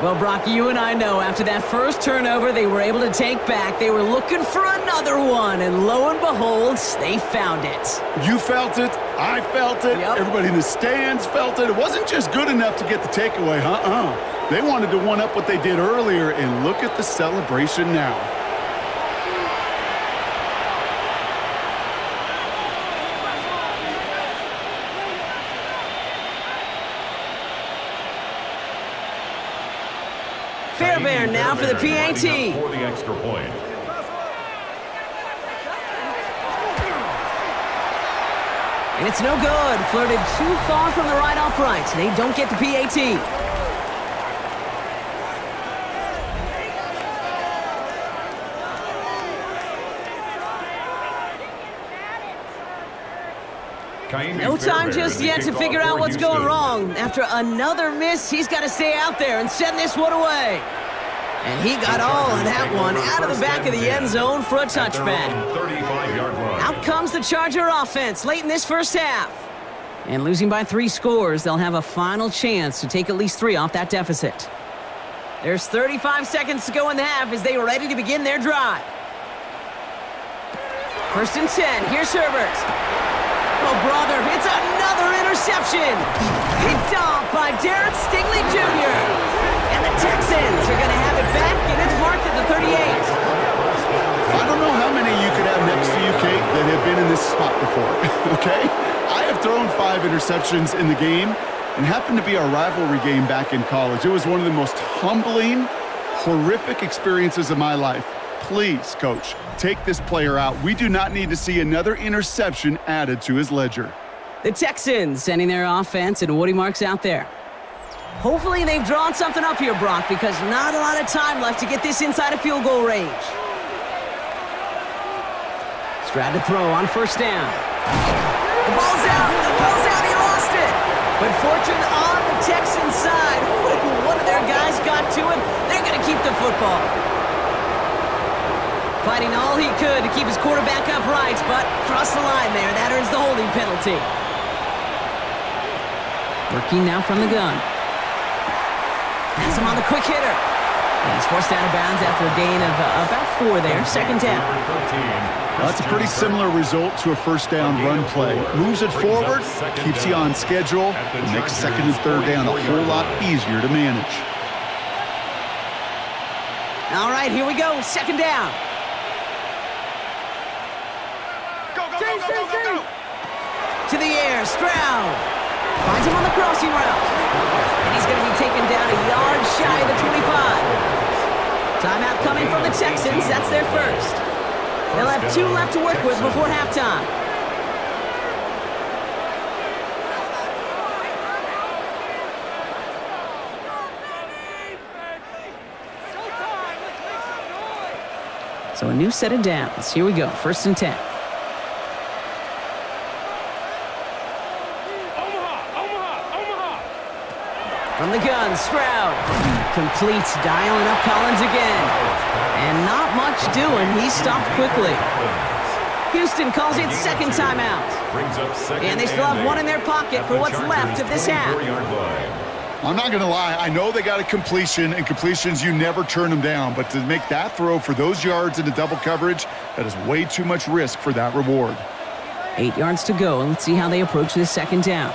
Well, Brock, you and I know after that first turnover they were able to take back, they were looking for another one, and lo and behold, they found it. You felt it. I felt it. Yep. Everybody in the stands felt it. It wasn't just good enough to get the takeaway. They wanted to one-up what they did earlier, and look at the celebration now. Fairbairn now for the PAT. For the extra point. And it's no good. Flirted too far from the right upright. They don't get the PAT. No time just yet to figure out what's going wrong. After another miss, he's got to stay out there and send this one away. And he got all of that one out of the back of the end zone for a touchback. Out comes the Charger offense late in this first half. And losing by 3 scores, they'll have a final chance to take at least 3 off that deficit. There's 35 seconds to go in the half as they are ready to begin their drive. 1st and 10. Here's Herbert. Oh, brother, it's another interception. Picked off by Derek Stingley Jr. And the Texans are going to have it back, and it's marked at the 38. I don't know how many you could have next to you, Kate, that have been in this spot before, okay? I have thrown 5 interceptions in the game, and happened to be our rivalry game back in college. It was one of the most humbling, horrific experiences of my life. Please, Coach, take this player out. We do not need to see another interception added to his ledger. The Texans sending their offense, and Woody Marks out there. Hopefully they've drawn something up here, Brock, because not a lot of time left to get this inside of field goal range. Stroud to throw on 1st down. The ball's out, he lost it. But fortune on the Texans side. One of their guys got to it. They're going to keep the football. Fighting all he could to keep his quarterback upright, but crossed the line there. That earns the holding penalty. Working now from the gun. Has him on the quick hitter. And he's forced out of bounds after a gain of about 4 there. 2nd down. Well, that's a pretty similar result to a 1st down run play. Moves it forward, keeps you on schedule, and makes 2nd and 3rd down a whole lot easier to manage. All right, here we go. 2nd down. To the air, Stroud. Finds him on the crossing route. And he's going to be taken down a yard shy of the 25. Timeout coming from the Texans. That's their first. They'll have 2 left to work with before halftime. So a new set of downs. Here we go. 1st and 10. From the gun, Stroud completes, dialing up Collins again. And not much doing. He stopped quickly. Houston calls it 2nd timeout. And they still have 1 in their pocket for what's left of this half. I'm not going to lie. I know they got a completion, and completions, you never turn them down. But to make that throw for those yards into double coverage, that is way too much risk for that reward. 8 yards to go. Let's see how they approach this 2nd down.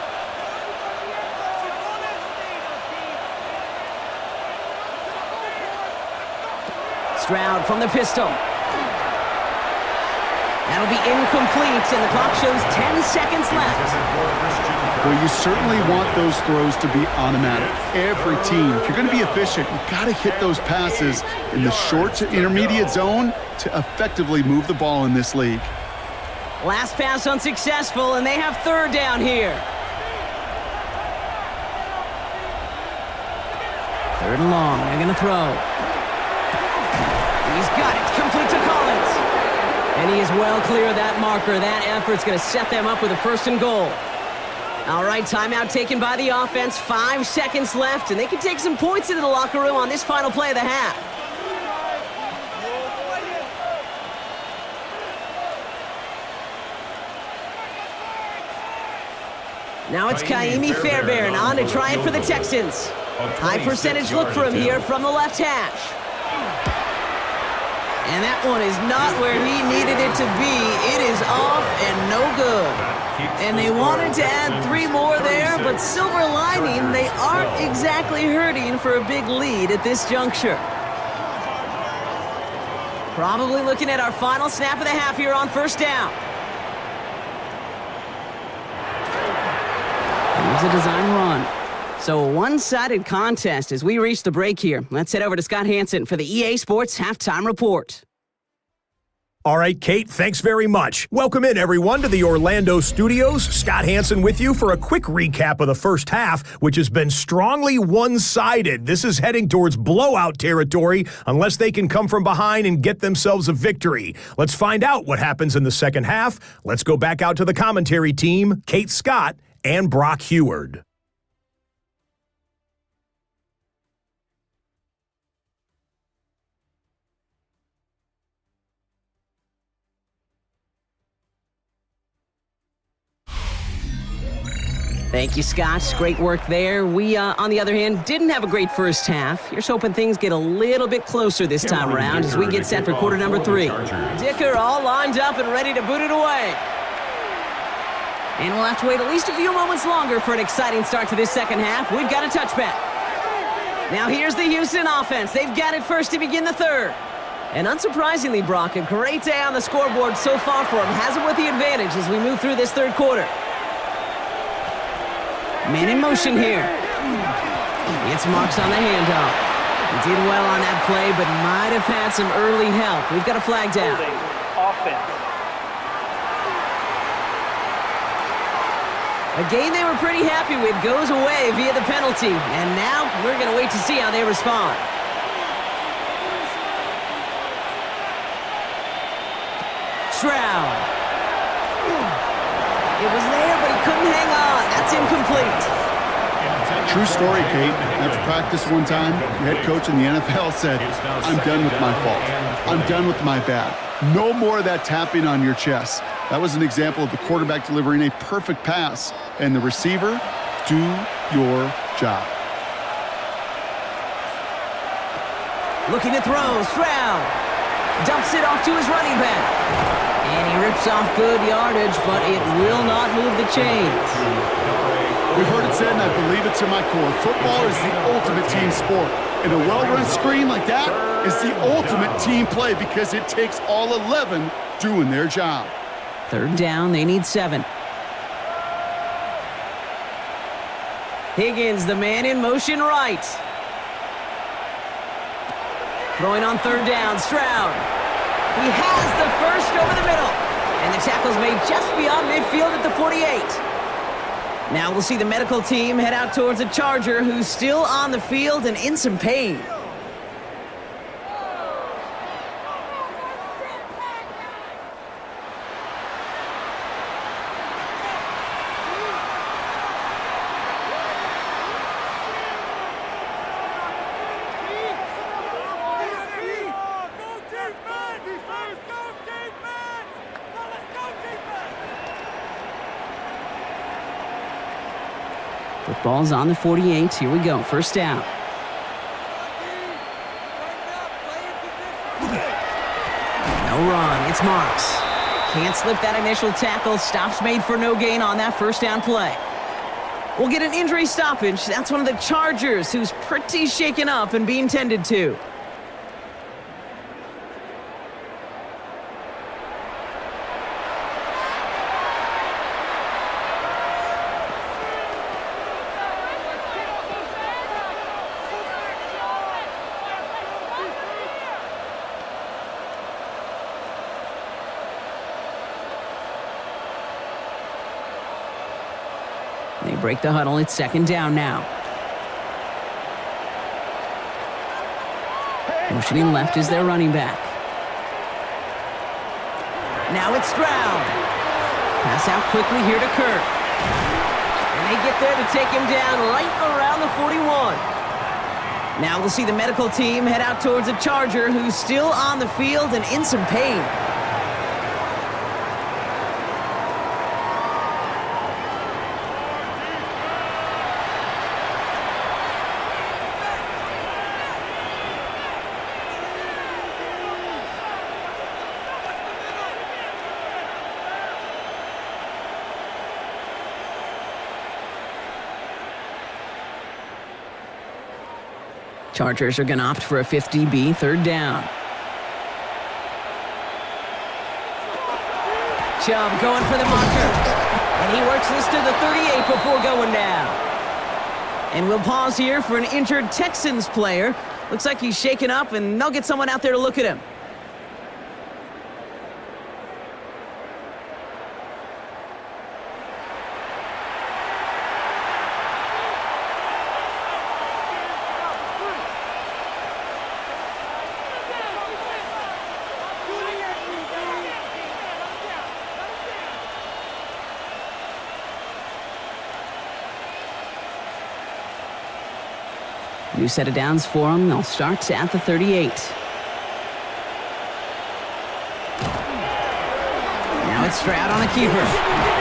Stroud from the pistol. That'll be incomplete, and the clock shows 10 seconds left. Well, you certainly want those throws to be automatic. Every team, if you're going to be efficient, you've got to hit those passes in the short to intermediate zone to effectively move the ball in this league. Last pass unsuccessful, and they have 3rd down here. 3rd and long. They're going to throw. He's got it. Complete to Collins. And he is well clear of that marker. That effort's going to set them up with a 1st and goal. All right, timeout taken by the offense. 5 seconds left, and they can take some points into the locker room on this final play of the half. Now it's Kaimi Fairbairn on to try it for the Texans. High percentage look for him here from the left hash. And that one is not where he needed it to be. It is off and no good. And they wanted to add 3 more there, but silver lining, they aren't exactly hurting for a big lead at this juncture. Probably looking at our final snap of the half here on 1st down. Here's a design run. So a one-sided contest as we reach the break here. Let's head over to Scott Hansen for the EA Sports Halftime Report. All right, Kate, thanks very much. Welcome in, everyone, to the Orlando studios. Scott Hansen with you for a quick recap of the first half, which has been strongly one-sided. This is heading towards blowout territory unless they can come from behind and get themselves a victory. Let's find out what happens in the second half. Let's go back out to the commentary team, Kate Scott and Brock Heward. Thank you, Scott. Great work there. We, on the other hand, didn't have a great first half. Here's hoping things get a little bit closer this time around as we get set for quarter number 3. Dicker all lined up and ready to boot it away. And we'll have to wait at least a few moments longer for an exciting start to this second half. We've got a touchback. Now here's the Houston offense. They've got it first to begin the third. And unsurprisingly, Brock, a great day on the scoreboard so far for them. Has it with the advantage as we move through this third quarter. Man in motion here. It's Marks on the handoff. He did well on that play, but might have had some early help. We've got a flag down. Offense. A game they were pretty happy with goes away via the penalty. And now we're going to wait to see how they respond. Stroud. It was there, but he couldn't hang on. That's incomplete. True story, Kate. After practice one time, the head coach in the NFL said, "I'm done with my fault. I'm done with my bad. No more of that tapping on your chest." That was an example of the quarterback delivering a perfect pass, and the receiver, do your job. Looking to throw, Stroud dumps it off to his running back. And he rips off good yardage, but it will not move the chains. We've heard it said, and I believe it to my core, football is the ultimate team sport. And a well-run screen like that is the ultimate team play because it takes all 11 doing their job. Third down, they need 7. Higgins, the man in motion right. Throwing on third down, Stroud. He has the first over the middle. And the tackle's made just beyond midfield at the 48. Now we'll see the medical team head out towards a Charger who's still on the field and in some pain. Football's on the 48. Here we go. First down. No run. It's Marks. Can't slip that initial tackle. Stops made for no gain on that first down play. We'll get an injury stoppage. That's one of the Chargers who's pretty shaken up and being tended to. They break the huddle. It's second down now. Motioning left is their running back. Now it's Stroud. Pass out quickly here to Kirk. And they get there to take him down right around the 41. Now we'll see the medical team head out towards a Charger who's still on the field and in some pain. Chargers are going to opt for a 50-B third down. Chubb going for the marker. And he works this to the 38 before going down. And we'll pause here for an injured Texans player. Looks like he's shaken up, and they'll get someone out there to look at him. New set of downs for them. They'll start at the 38. Now it's Stroud on a keeper.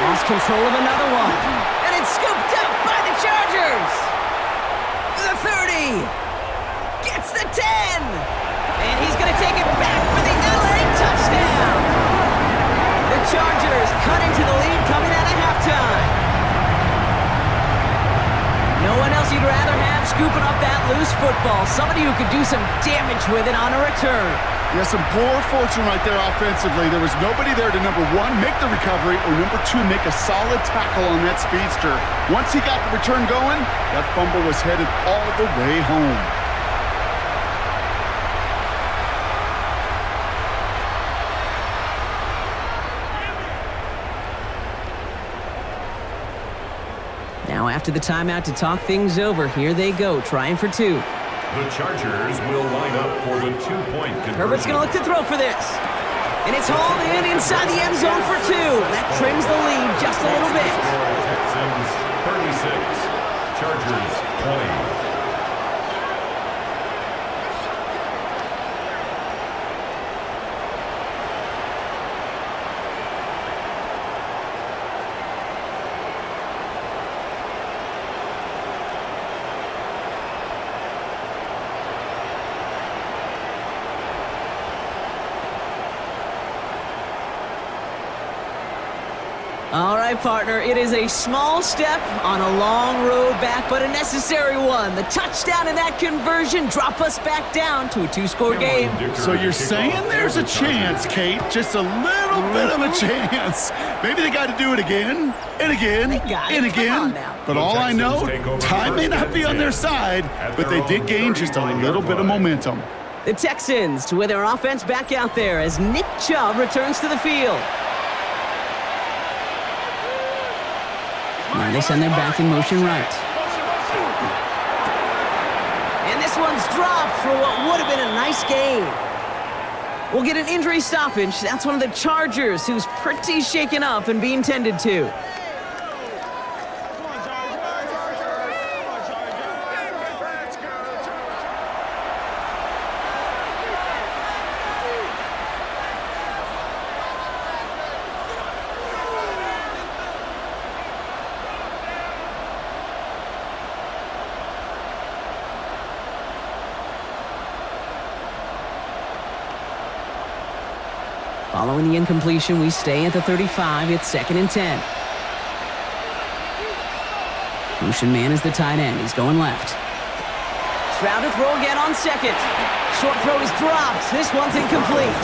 Lost control of another one. And it's scooped up by the Chargers. The 30. Gets the 10. And he's going to take it back for the LA touchdown. The Chargers cut into the lead coming out of halftime. No one else you'd rather have scooping up that loose football. Somebody who could do some damage with it on a return. Yeah, some poor fortune right there offensively. There was nobody there to, number one, make the recovery, or number two, make a solid tackle on that speedster. Once he got the return going, that fumble was headed all the way home. Now after the timeout to talk things over, here they go, trying for two. The Chargers will line up for the two-point conversion. Herbert's going to look to throw for this. And it's hauled in inside the end zone for two. That trims the lead just a little bit. Texans 36, Chargers 20. All right, partner, it is a small step on a long road back, but a necessary one. The touchdown and that conversion drop us back down to a two-score game. So you're saying there's a chance, Kate, just a little bit of a chance. Maybe they got to do it again and again and again. But all I know, time may not be on their side, but they did gain just a little bit of momentum. The Texans with their offense back out there as Nick Chubb returns to the field. Now they send their back in motion right. And this one's dropped for what would have been a nice game. We'll get an injury stoppage. That's one of the Chargers who's pretty shaken up and being tended to. Following the incompletion, we stay at the 35. It's 2nd and 10. Motion man is the tight end. He's going left. Stroud to throw again on second. Short throw is dropped. This one's incomplete.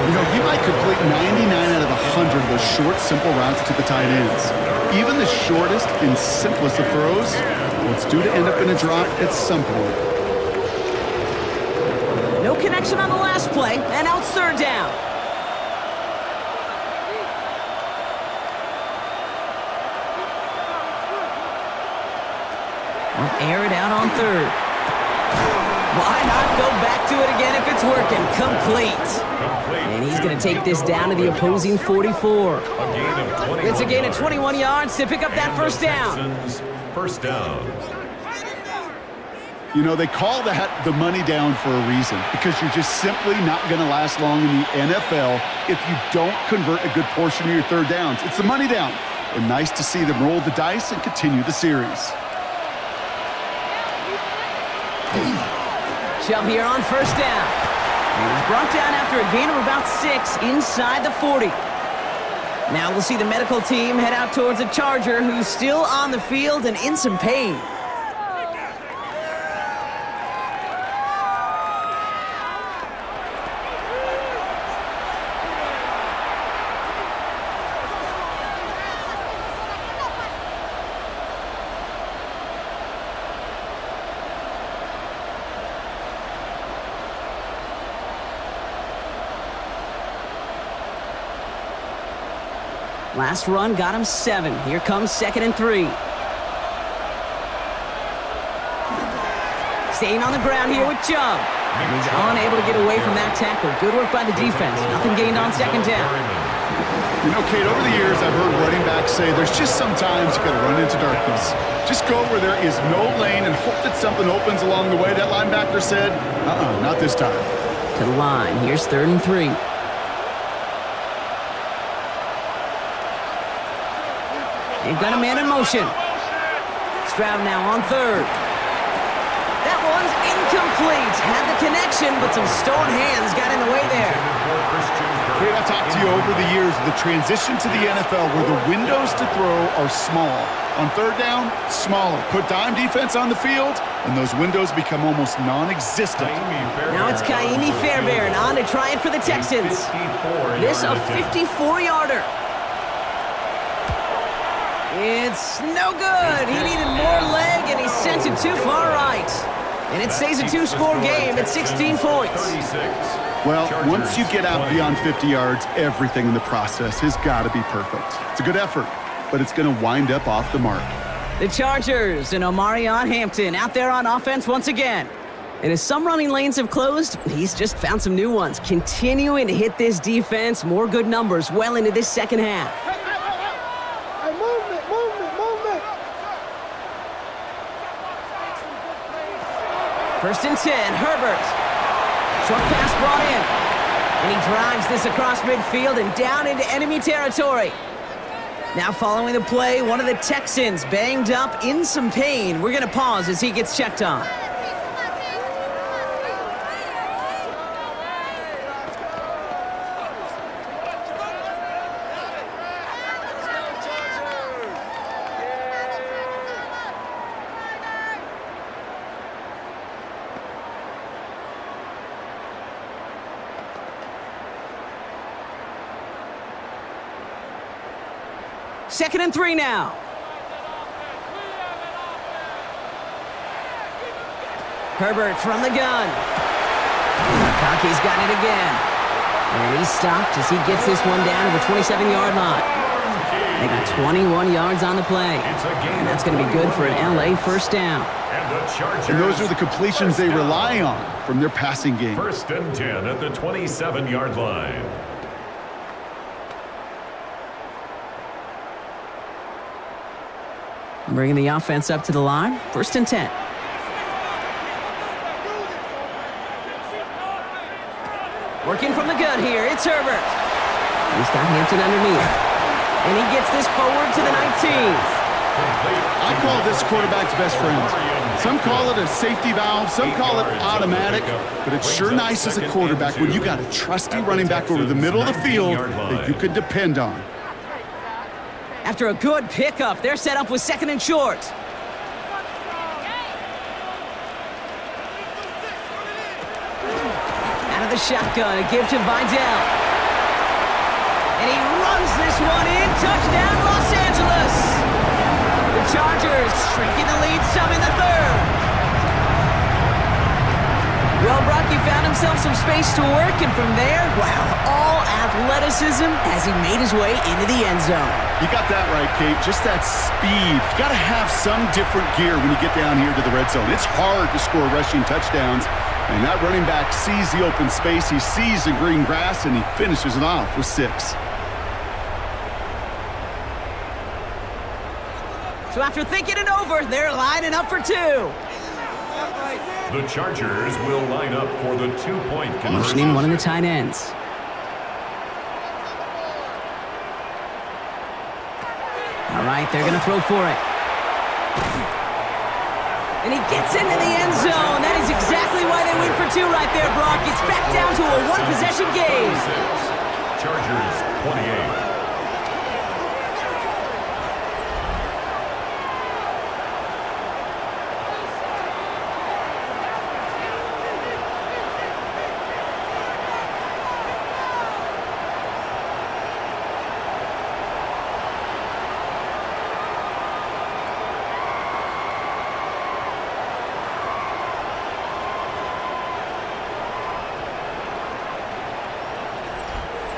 You know, he might complete 99 out of 100 of those short, simple routes to the tight ends. Even the shortest and simplest of throws, well, it's due to end up in a drop at some point. No connection on the last play, and now it's 3rd down. We'll air it out on 3rd. Why not go back to it again if it's working? Complete. And he's going to take this down to the opposing 44. It's a gain of 21 yards to pick up that first down. First down. You know, they call that the money down for a reason, because you're just simply not going to last long in the NFL if you don't convert a good portion of your 3rd downs. It's the money down. And nice to see them roll the dice and continue the series. Chubb here on 1st down. And he's brought down after a gain of about 6 inside the 40. Now we'll see the medical team head out towards a Charger who's still on the field and in some pain. Last run got him 7. Here comes 2nd and 3. Staying on the ground here with Chubb. And he's unable to get away from that tackle. Good work by the defense. Nothing gained on second down. You know, Kate, over the years, I've heard running backs say there's just sometimes you got to run into darkness. Just go where there is no lane and hope that something opens along the way. That linebacker said, not this time. To the line. Here's 3rd and 3. They've got a man in motion. Stroud now on 3rd. That one's incomplete. Had the connection, but some stone hands got in the way there. Kate, I've talked to you over the years of the transition to the NFL where the windows to throw are small. On 3rd down, smaller. Put dime defense on the field, and those windows become almost non-existent. Now it's Kaimi Fairbairn on to try it for the Texans. This a 54-yarder. It's no good. He needed more leg, and he sent it too far right. And it stays a 2-score game at 16 points. Well, once you get out beyond 50 yards, everything in the process has got to be perfect. It's a good effort, but it's going to wind up off the mark. The Chargers and Omarion Hampton out there on offense once again. And as some running lanes have closed, he's just found some new ones. Continuing to hit this defense, more good numbers well into this second half. First and 10, Herbert. Short pass brought in. And he drives this across midfield and down into enemy territory. Now following the play, one of the Texans banged up in some pain. We're going to pause as he gets checked on. Second and 3 now. Herbert from the gun. Kaki's got it again. And he's stopped as he gets this one down to the 27-yard line. They got 21 yards on the play. And that's going to be good for an LA first down. And those are the completions they rely on from their passing game. 1st and 10 at the 27-yard line. Bringing the offense up to the line. 1st and 10. Working from the gun here. It's Herbert. He's got Hampton underneath. And he gets this forward to the 19. I call this quarterback's best friend. Some call it a safety valve. Some call it automatic. But it's sure nice as a quarterback when you got a trusty running back over the middle of the field that you can depend on. After a good pickup, they're set up with 2nd and short. Out of the shotgun, a give to Vidal. And he runs this one in. Touchdown, Los Angeles. The Chargers shrinking the lead some in the 3rd. Well, Brock, he found himself some space to work, and from there, wow, all athleticism as he made his way into the end zone. You got that right, Kate. Just that speed. You got to have some different gear when you get down here to the red zone. It's hard to score rushing touchdowns, and that running back sees the open space, he sees the green grass, and he finishes it off with 6. So after thinking it over, they're lining up for 2. The Chargers will line up for the 2-point conversion. Motioning one of the tight ends. All right, they're going to throw for it. And he gets into the end zone. That is exactly why they went for 2 right there, Brock. It's back down to a one-possession game. Chargers 28.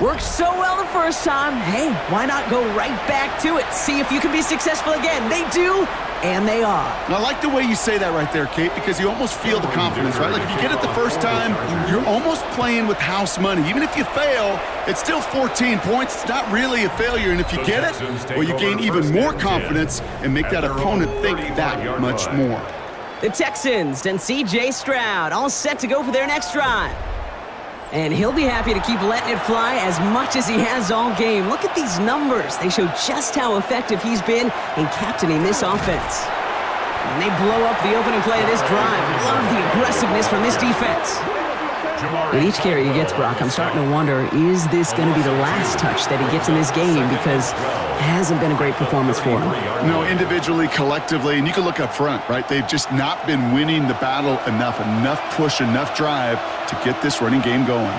Worked so well the first time. Hey, why not go right back to it? See if you can be successful again. They do, And they are. And I like the way you say that right there, Kate, because you almost feel the confidence, right? Like if you get it the first time, you're almost playing with house money. Even if you fail, it's still 14 points. It's not really a failure. And if you get it, well, you gain even more confidence and make that opponent think that much more. The Texans and C.J. Stroud all set to go for their next drive. And he'll be happy to keep letting it fly as much as he has all game. Look at these numbers. They show just how effective he's been in captaining this offense. And they blow up the opening play of this drive. Love the aggressiveness from this defense. With each carry he gets, Brock, I'm starting to wonder, is this going to be the last touch that he gets in this game? Because it hasn't been a great performance for him. No, individually, collectively, and you can look up front, right? They've just not been winning the battle enough push, enough drive to get this running game going.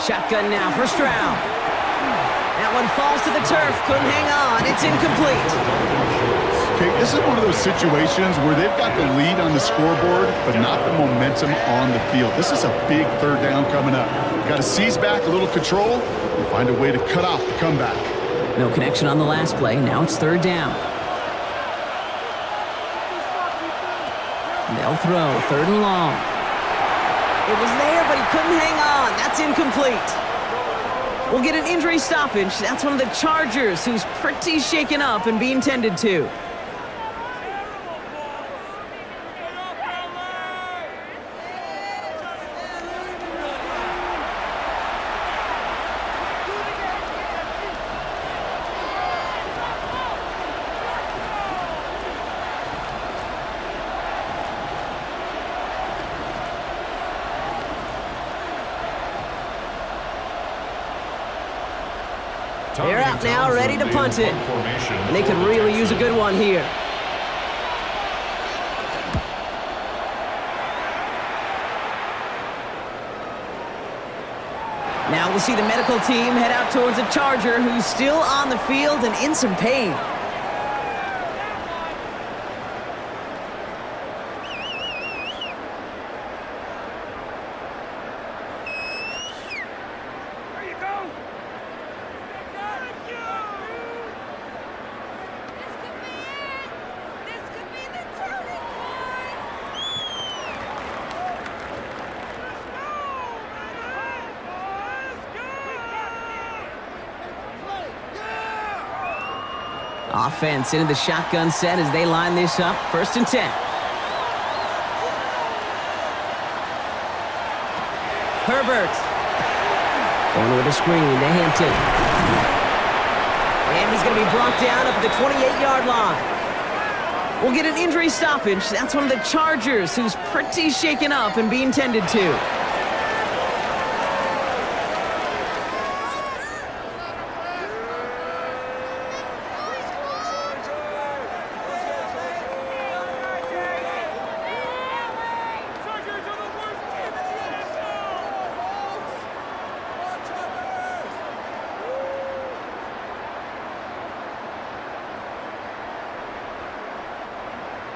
Shotgun now for Stroud. That one falls to the turf. Couldn't hang on. It's incomplete. Okay, this is one of those situations where they've got the lead on the scoreboard, but not the momentum on the field. This is a big third down coming up. Got to seize back a little control and find a way to cut off the comeback. No connection on the last play. Now it's third down. They'll throw. Third and long. It was there, but he couldn't hang on. That's incomplete. We'll get an injury stoppage. That's one of the Chargers, who's pretty shaken up and being tended to. They're out now, ready to punt it. And they could really use a good one here. Now we'll see the medical team head out towards a Charger who's still on the field and in some pain. Offense into the shotgun set as they line this up. 1st and 10. Herbert. Going with a screen to Hampton. And he's going to be brought down up at the 28-yard line. We'll get an injury stoppage. That's one of the Chargers, who's pretty shaken up and being tended to.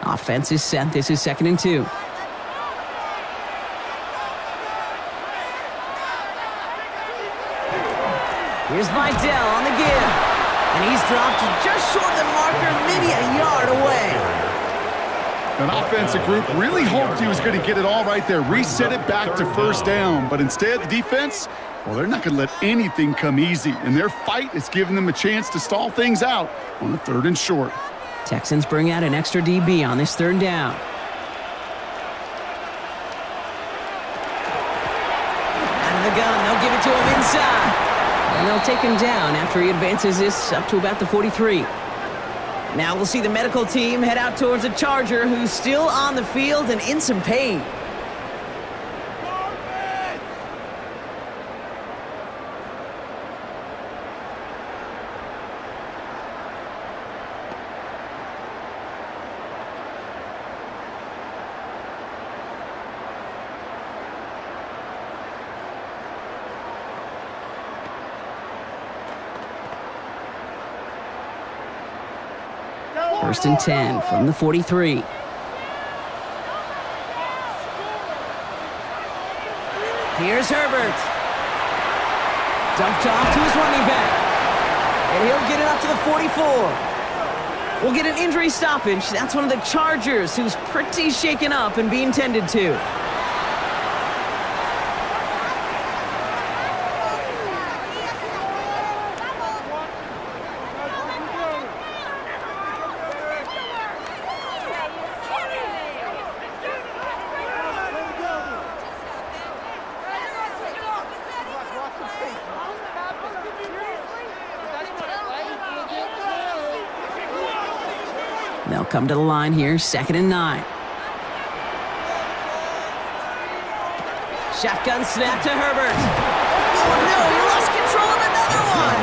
Offense is set. This is 2nd and 2. Here's Vidal on the give. And he's dropped just short of the marker, maybe a yard away. An offensive group really hoped he was going to get it all right there, reset it back to 1st down. But instead, the defense, well, they're not going to let anything come easy. And their fight is giving them a chance to stall things out on the 3rd and short. Texans bring out an extra DB on this 3rd down. Out of the gun, they'll give it to him inside. And they'll take him down after he advances this up to about the 43. Now we'll see the medical team head out towards a Charger who's still on the field and in some pain. First and 10 from the 43. Here's Herbert. Dumped off to his running back. And he'll get it up to the 44. We'll get an injury stoppage. That's one of the Chargers, who's pretty shaken up and being tended to. They'll come to the line here, 2nd and 9. Shotgun snap to Herbert. Oh no, he lost control of another one.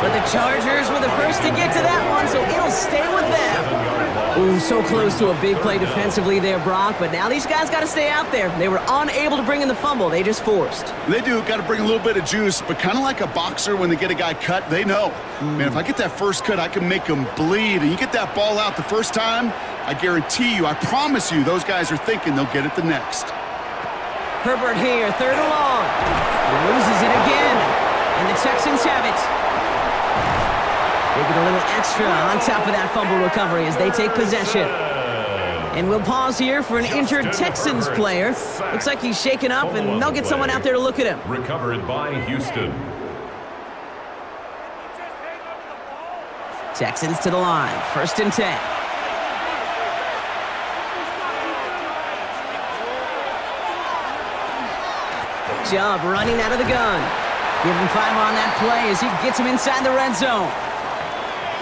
But the Chargers were the first to get to that one, so it'll stay with them. Ooh, so close to a big play defensively there, Brock, but now these guys got to stay out there. They were unable to bring in the fumble. They just forced. They do. Got to bring a little bit of juice, but kind of like a boxer when they get a guy cut, they know. Man, if I get that first cut, I can make him bleed. And you get that ball out the first time, I guarantee you, I promise you, those guys are thinking they'll get it the next. Herbert here, 3rd and long. Loses it again, and the Texans have it. They get a little extra on top of that fumble recovery as they take possession. And we'll pause here for an injured Texans player. Looks like he's shaken up, and they'll get someone out there to look at him. Recovered by Houston. Texans to the line, 1st and 10. Chubb running out of the gun. Give him 5 on that play as he gets him inside the red zone.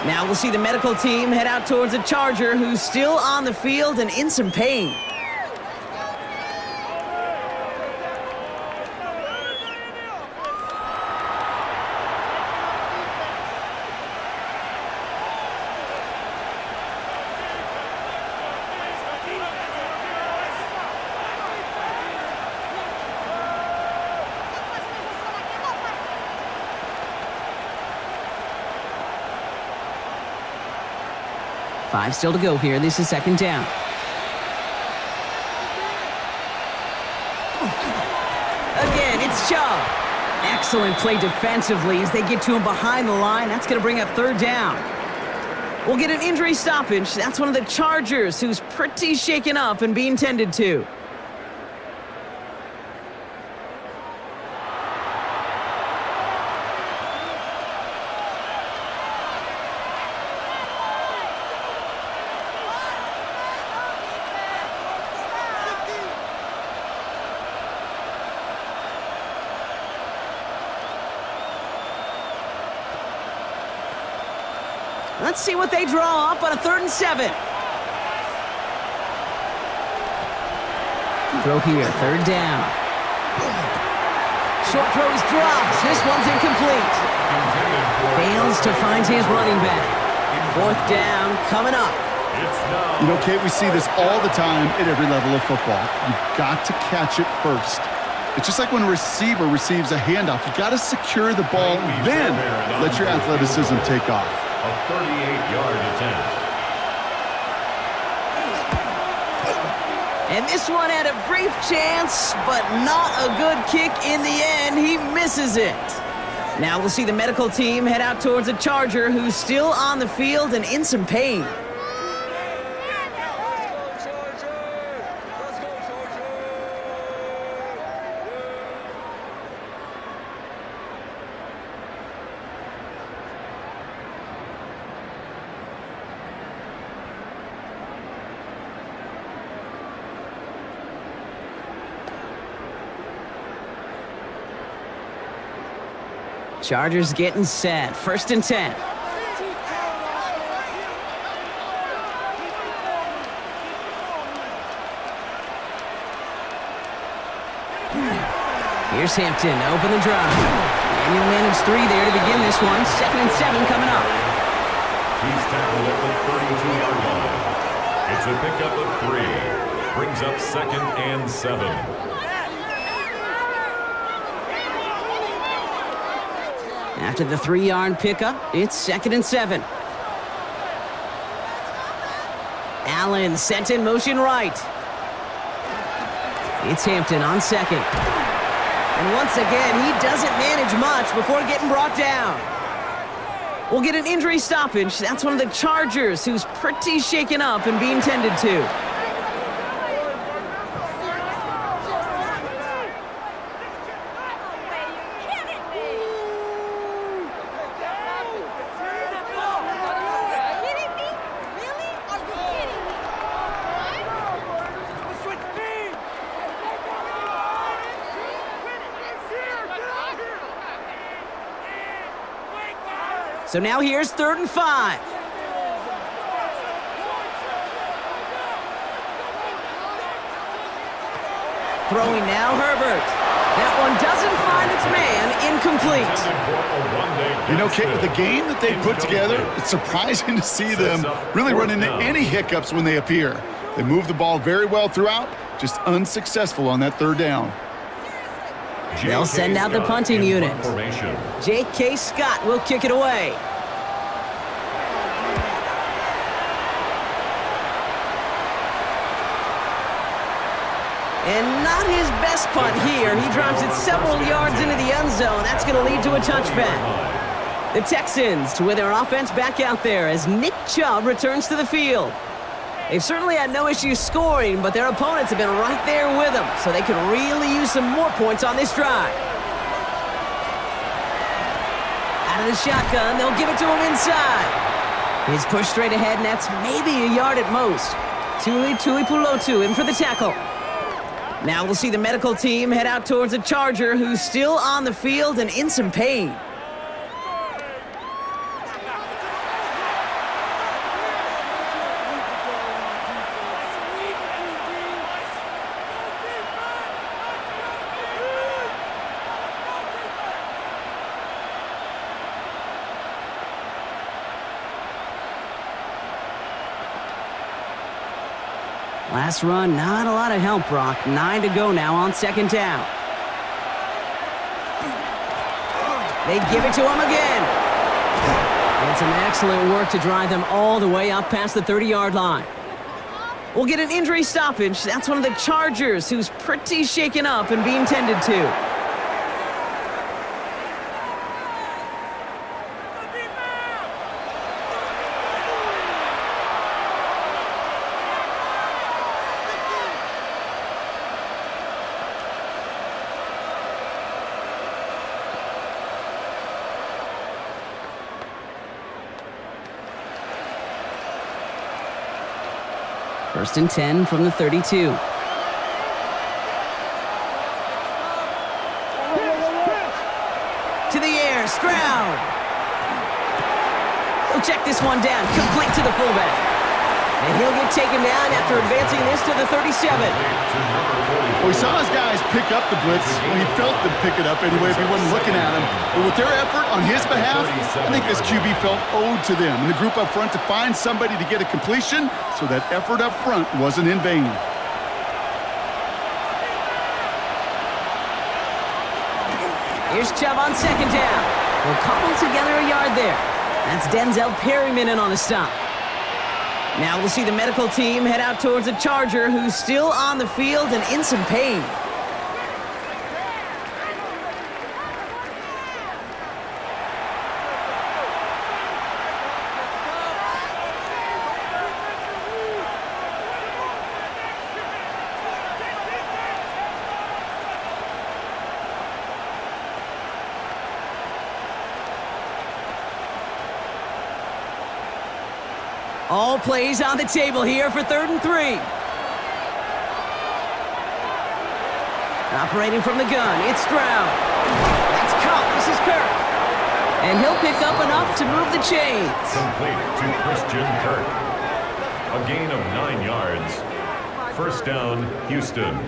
Now we'll see the medical team head out towards a Charger who's still on the field and in some pain. Five still to go here. This is 2nd down. Again, it's Chubb. Excellent play defensively as they get to him behind the line. That's going to bring up 3rd down. We'll get an injury stoppage. That's one of the Chargers, who's pretty shaken up and being tended to. Let's see what they draw up on a 3rd and 7. Throw here, 3rd down. Short throw is dropped. This one's incomplete. Fails to find his running back. 4th down coming up. You know, Kate, we see this all the time at every level of football. You've got to catch it first. It's just like when a receiver receives a handoff. You've got to secure the ball, then let your athleticism take off. A 38-yard attempt. And this one had a brief chance, but not a good kick in the end. He misses it. Now we'll see the medical team head out towards a Charger who's still on the field and in some pain. Chargers getting set. 1st and 10. Here's Hampton to open the drive. And he'll manage 3 there to begin this one. 2nd and 7 coming up. He's tackled at the 32-yard line. It's a pickup of 3. Brings up 2nd and 7. After the 3-yard pickup, it's 2nd and 7. Allen sent in motion right. It's Hampton on 2nd. And once again, he doesn't manage much before getting brought down. We'll get an injury stoppage. That's one of the Chargers who's pretty shaken up and being tended to. So now here's 3rd and 5. Throwing now, Herbert. That one doesn't find its man, incomplete. You know, Kate, with the game that they put together, it's surprising to see them really run into any hiccups when they appear. They move the ball very well throughout, just unsuccessful on that 3rd down. They'll send out the punting unit. J.K. Scott will kick it away. And not his best punt here. He drives it several yards into the end zone. That's going to lead to a touchback. The Texans with their offense back out there as Nick Chubb returns to the field. They've certainly had no issues scoring, but their opponents have been right there with them, so they could really use some more points on this drive. Out of the shotgun, they'll give it to him inside. He's pushed straight ahead, and that's maybe a yard at most. Tuli Tuipulotu in for the tackle. Now we'll see the medical team head out towards a Charger who's still on the field and in some pain. Last run, not a lot of help, Brock. 9 to go now on 2nd down. They give it to him again. And some excellent work to drive them all the way up past the 30-yard line. We'll get an injury stoppage. That's one of the Chargers who's pretty shaken up and being tended to. First and 10 from the 32. To the air, Stroud. We'll check this one down, complete to the fullback. And he'll get taken down after advancing this to the 37. Well, we saw his guys pick up the blitz. Well, he felt them pick it up anyway if he wasn't looking at him. But with their effort on his behalf, I think this QB felt owed to them and the group up front to find somebody to get a completion, so that effort up front wasn't in vain. Here's Chubb on 2nd down. We'll cobble together a yard there. That's Denzel Perryman in on the stop. Now we'll see the medical team head out towards a Charger who's still on the field and in some pain. All plays on the table here for 3rd and 3. Operating from the gun, it's Stroud. That's Cup, this is Kirk. And he'll pick up enough to move the chains. Complete to Christian Kirk. A gain of 9 yards. First down, Houston.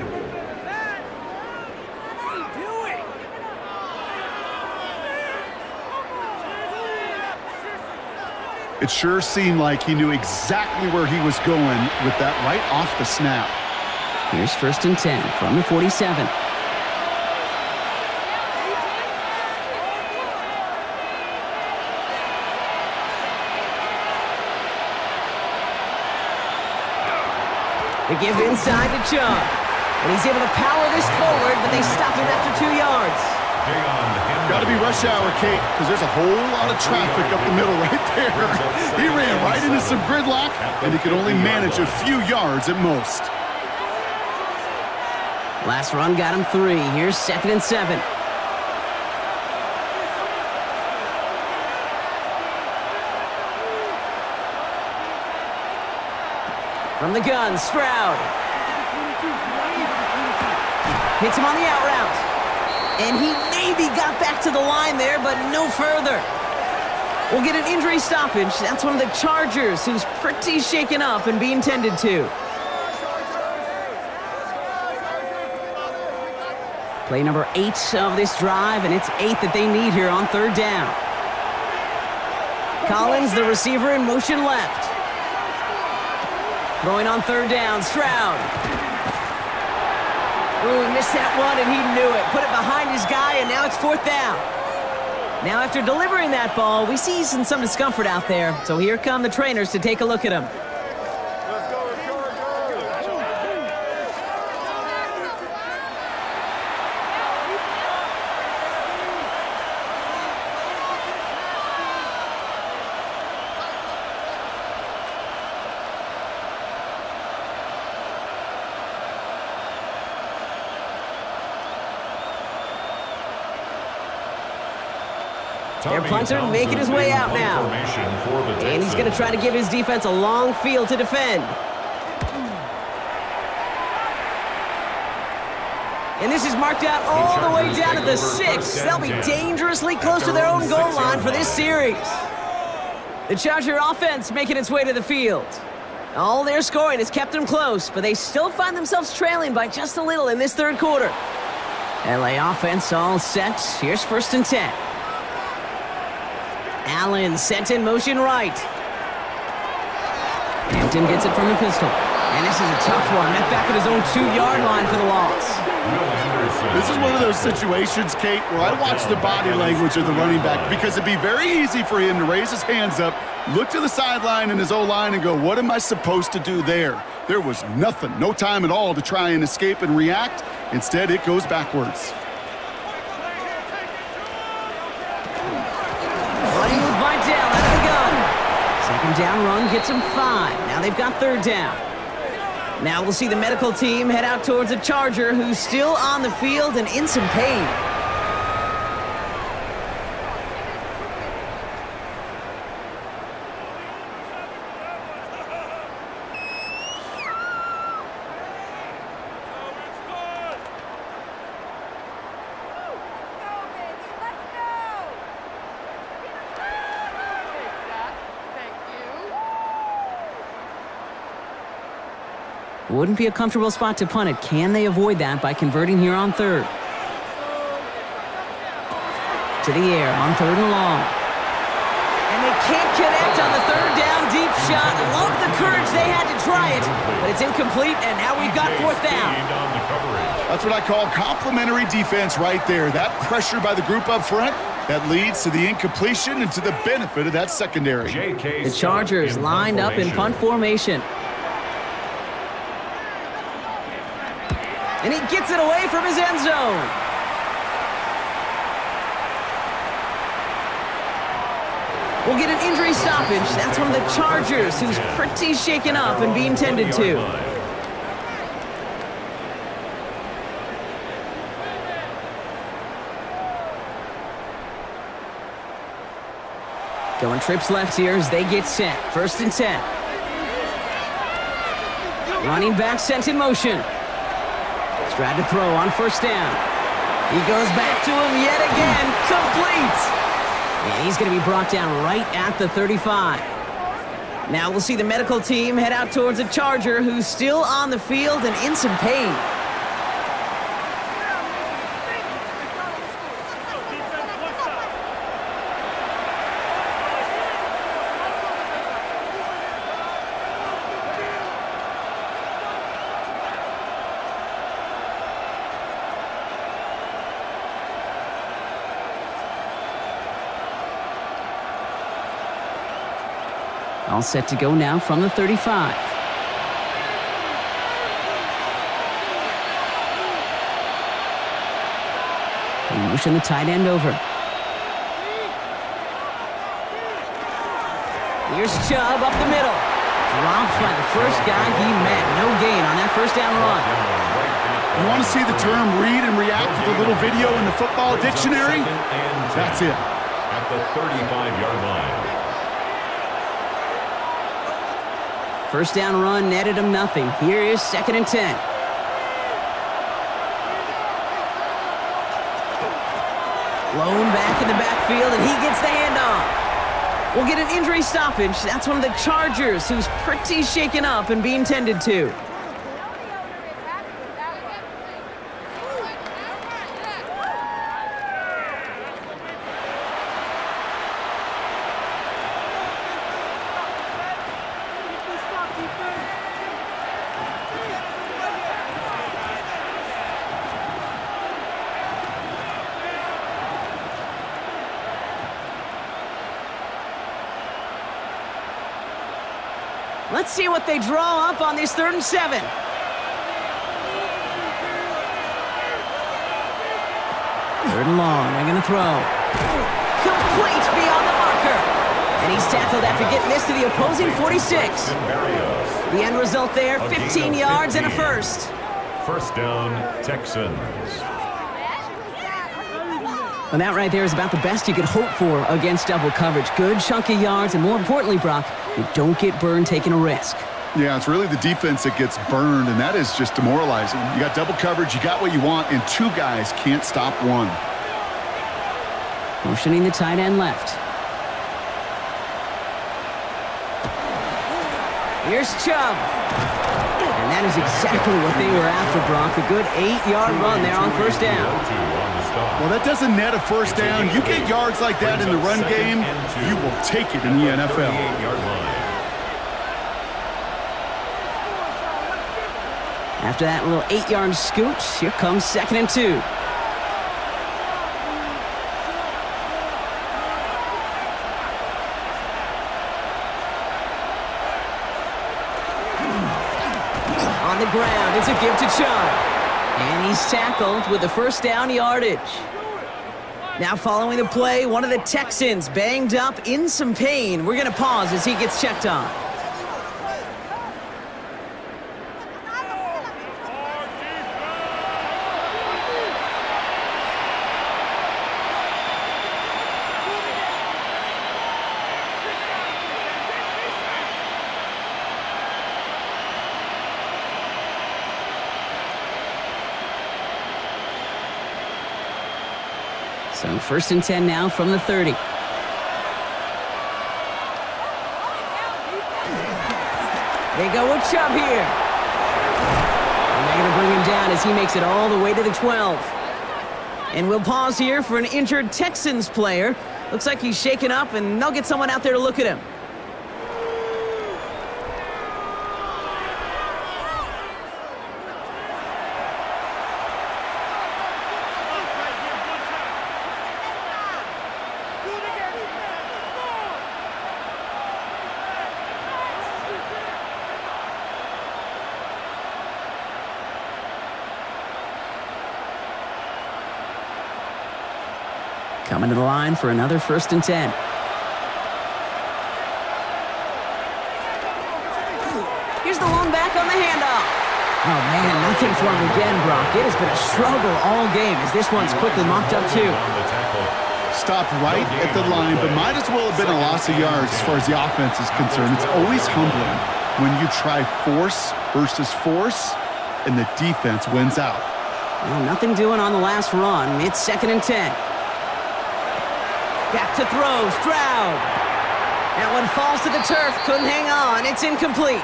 It sure seemed like he knew exactly where he was going with that right off the snap. Here's 1st and 10 from the 47. They give inside to Chubb. And he's able to power this forward, but they stop him after 2 yards. Got to be rush hour, Kate, because there's a whole lot of traffic up the middle right there. He ran right into some gridlock, and he could only manage a few yards at most. Last run got him 3. Here's 2nd and 7. From the gun, Stroud. Hits him on the out route. And he maybe got back to the line there, but no further. We'll get an injury stoppage. That's one of the Chargers who's pretty shaken up and being tended to. Play number 8 of this drive, and it's 8 that they need here on 3rd down. Collins, the receiver, in motion left. Throwing on 3rd down, Stroud. Ooh, he missed that one, and he knew it. Put it behind his guy, and now it's 4th down. Now, after delivering that ball, we see he's in some discomfort out there. So here come the trainers to take a look at him. Their punter making his way out now. And he's going to try to give his defense a long field to defend. And this is marked out all the way down to the 6. They'll be dangerously close to their own goal line for this series. The Charger offense making its way to the field. All their scoring has kept them close, but they still find themselves trailing by just a little in this 3rd quarter. LA offense all set. Here's 1st and 10. Allen sent in motion right. Hampton gets it from the pistol. And this is a tough one. Met back at his own 2-yard line for the loss. This is one of those situations, Kate, where I watch the body language of the running back because it'd be very easy for him to raise his hands up, look to the sideline in his O-line and go, what am I supposed to do there? There was nothing, no time at all to try and escape and react. Instead, it goes backwards. Running with Vidal out of the gun. 2nd down run gets him 5. Now they've got 3rd down. Now we'll see the medical team head out towards a Charger who's still on the field and in some pain. Wouldn't be a comfortable spot to punt it. Can they avoid that by converting here on 3rd? To the air on 3rd and long. And they can't connect on the 3rd down deep shot. Love the courage they had to try it, but it's incomplete, and now we've got 4th down. That's what I call complimentary defense right there. That pressure by the group up front, that leads to the incompletion and to the benefit of that secondary. The Chargers lined up in punt formation. And he gets it away from his end zone. We'll get an injury stoppage. That's one of the Chargers who's pretty shaken up and being tended to. Going trips left here as they get set. 1st and 10. Running back sent in motion. Tried to throw on 1st down. He goes back to him yet again. Complete. And he's going to be brought down right at the 35. Now we'll see the medical team head out towards a Charger who's still on the field and in some pain. All set to go now from the 35. They motion the tight end over. Here's Chubb up the middle. Dropped by the first guy he met. No gain on that first down run. You want to see the term read and react with a little video in the football dictionary? That's it. At the 35-yard line. First down run netted him nothing. Here is 2nd and 10. Lone back in the backfield, and he gets the handoff. We'll get an injury stoppage. That's one of the Chargers, who's pretty shaken up and being tended to. Let's see what they draw up on this 3rd and 7. Third and long. They're going to throw. Complete beyond the marker. And he's tackled after getting this to the opposing 46. The end result there, 15 yards and a first. First down, Texans. And that right there is about the best you could hope for against double coverage. Good chunk of yards, and more importantly, Brock, you don't get burned taking a risk. Yeah, it's really the defense that gets burned, and that is just demoralizing. You got double coverage, you got what you want, and two guys can't stop one. Motioning the tight end left. Here's Chubb. And that is exactly what they were after, Brock. A good 8-yard run there on first down. Well, that doesn't net a first down. You get yards like that in the run game, you will take it in the NFL. After that little 8-yard scoot, here comes 2nd and 2. On the ground, it's a give to Chubb. And he's tackled with the first down yardage. Now following the play, one of the Texans banged up in some pain. We're going to pause as he gets checked on. So 1st and 10 now from the 30. They go with Chubb here. And they're going to bring him down as he makes it all the way to the 12. And we'll pause here for an injured Texans player. Looks like he's shaken up, and they'll get someone out there to look at him. Coming to the line for another 1st and 10. Here's the long back on the handoff. Oh, man, nothing for him again, Brock. It has been a struggle all game as this one's quickly mopped up, too. Stopped right at the line, but might as well have been a loss of yards as far as the offense is concerned. It's always humbling when you try force versus force, and the defense wins out. Well, nothing doing on the last run. It's 2nd and 10. Back to throw, Stroud. That one falls to the turf, couldn't hang on, it's incomplete.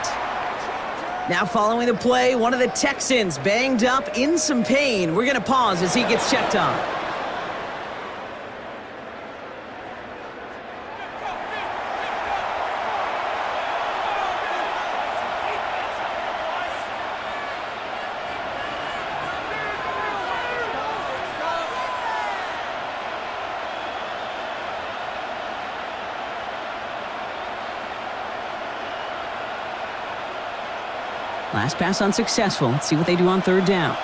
Now following the play, one of the Texans banged up in some pain. We're gonna pause as he gets checked on. Last pass unsuccessful. Let's see what they do on 3rd down.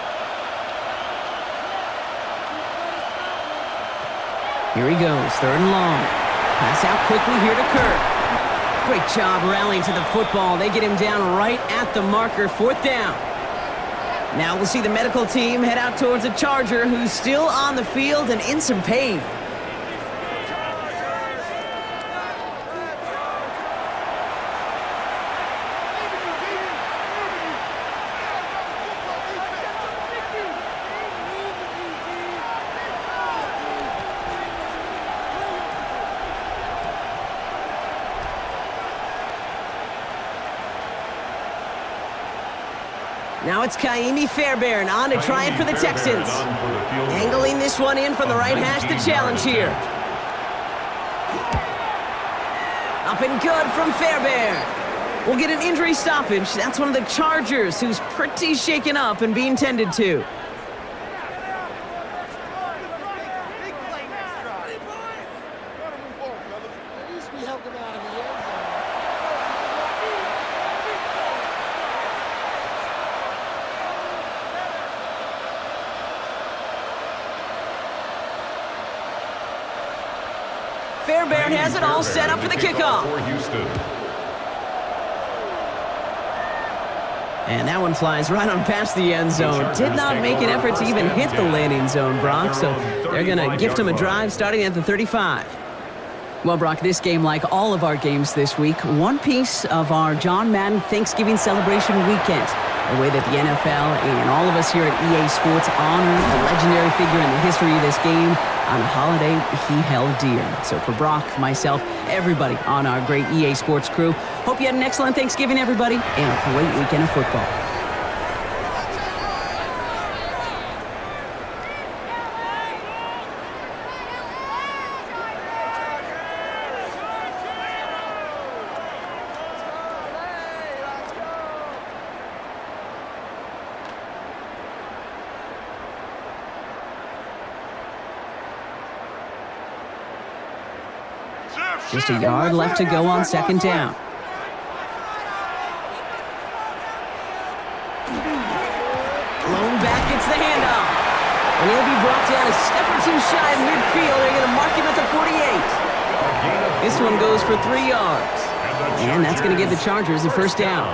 Here he goes, 3rd and long. Pass out quickly here to Kirk. Great job rallying to the football. They get him down right at the marker, 4th down. Now we'll see the medical team head out towards a Charger who's still on the field and in some pain. Now it's Kaimi Fairbairn on to try it for the Texans. Angling this one in from the right hash, the challenge here. Up and good from Fairbairn. We'll get an injury stoppage. That's one of the Chargers who's pretty shaken up and being tended to. Fairbairn has it all set up for the kickoff. And that one flies right on past the end zone. Did not make an effort to even hit the landing zone, Brock, so they're going to gift him a drive starting at the 35. Well, Brock, this game, like all of our games this week, one piece of our John Madden Thanksgiving celebration weekend. The way that the NFL and all of us here at EA Sports honor the legendary figure in the history of this game on a holiday he held dear. So for Brock, myself, everybody on our great EA Sports crew, hope you had an excellent Thanksgiving, everybody, and a great weekend of football. Just a yard left to go on 2nd down. Blown back, gets the handoff. And he'll be brought down a step or two shy of midfield. They're going to mark him at the 48. This one goes for 3 yards. And that's going to give the Chargers a 1st down.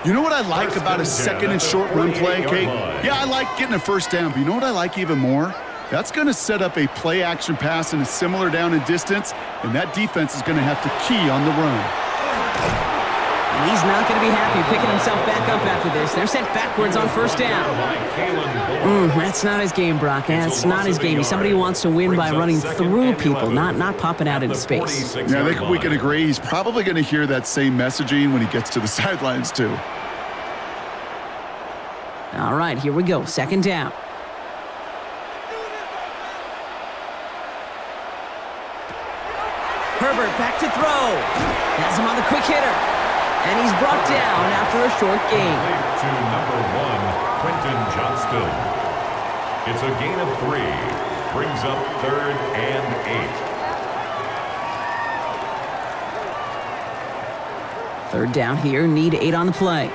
You know what I like about a 2nd and short run play, Kate? Yeah, I like getting a 1st down, but you know what I like even more? That's going to set up a play-action pass in a similar down and distance, and that defense is going to have to key on the run. And he's not going to be happy picking himself back up after this. They're sent backwards on 1st down. That's not his game, Brock. That's not his game. He's somebody who wants to win by running through people, not popping out into space. Yeah, I think we can agree. He's probably going to hear that same messaging when he gets to the sidelines, too. All right, here we go. 2nd down. Herbert back to throw. Has him on the quick hitter. And he's brought down after a short gain. To number 1, Quentin Johnston. It's a gain of 3. Brings up 3rd and 8. 3rd down here. Need 8 on the play.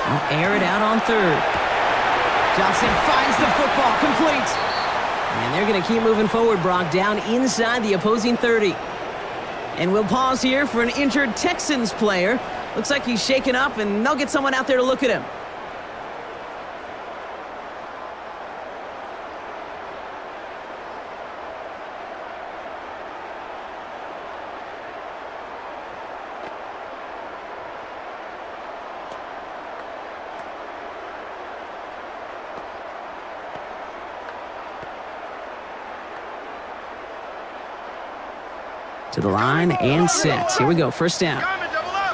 I'll air it out on 3rd. Johnson finds the football, complete. And they're going to keep moving forward, Brock, down inside the opposing 30. And we'll pause here for an injured Texans player. Looks like he's shaken up, and they'll get someone out there to look at him. To the line and set. Here we go, 1st down. Double up.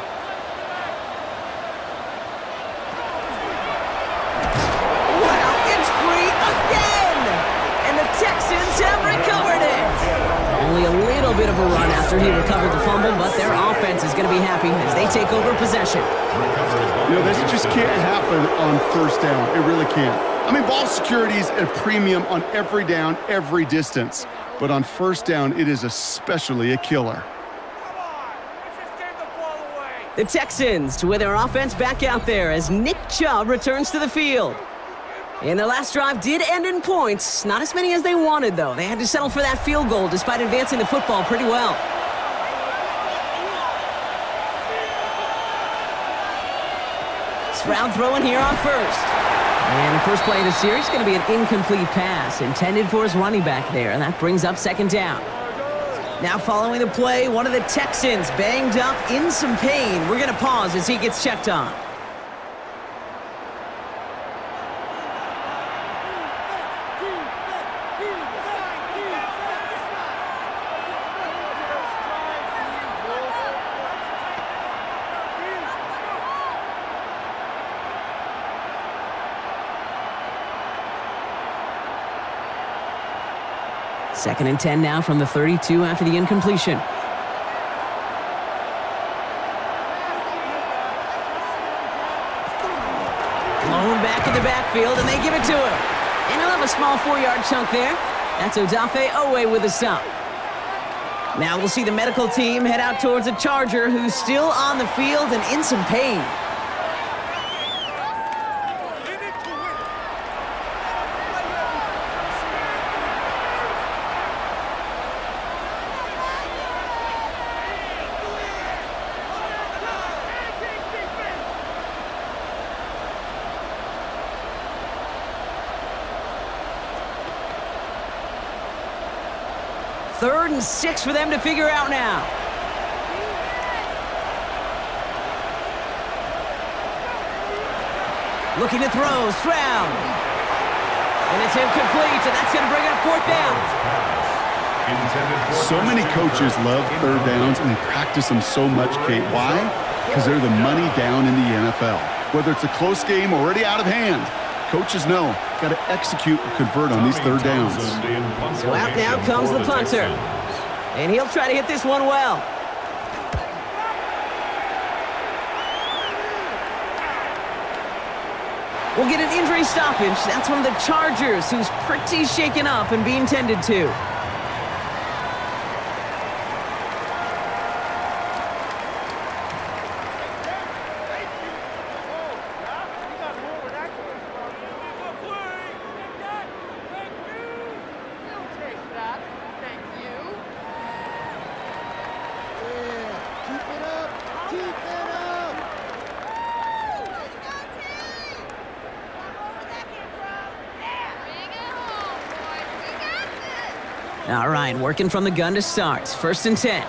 Wow, it's free again! And the Texans have recovered it! Only a little bit of a run after he recovered the fumble, but their offense is going to be happy as they take over possession. You know, this just can't happen on 1st down. It really can't. I mean, ball security is at a premium on every down, every distance. But on 1st down, it is especially a killer. Come on. Let's just take the ball away. The Texans with their offense back out there as Nick Chubb returns to the field. And their last drive did end in points. Not as many as they wanted, though. They had to settle for that field goal despite advancing the football pretty well. Stroud throwing here on first. And the first play of the series is going to be an incomplete pass intended for his running back there, and that brings up second down. Now following the play, one of the Texans banged up in some pain. We're going to pause as he gets checked on. Second and 10 now from the 32 after the incompletion. Blown back in the backfield, and they give it to him. And he'll have a small 4-yard chunk there. That's Odafe Owe with a stop. Now we'll see the medical team head out towards a Charger who's still on the field and in some pain. Third and 6 for them to figure out now. Looking to throw, Stroud. And it's incomplete, and that's going to bring up fourth down. So many coaches love third downs, and they practice them so much, Kate. Why? Because they're the money down in the NFL. Whether it's a close game already out of hand, coaches know, got to execute and convert on these third downs. So out now comes the punter. And he'll try to hit this one well. We'll get an injury stoppage. That's one of the Chargers who's pretty shaken up and being tended to. All right, working from the gun to start. First and 10.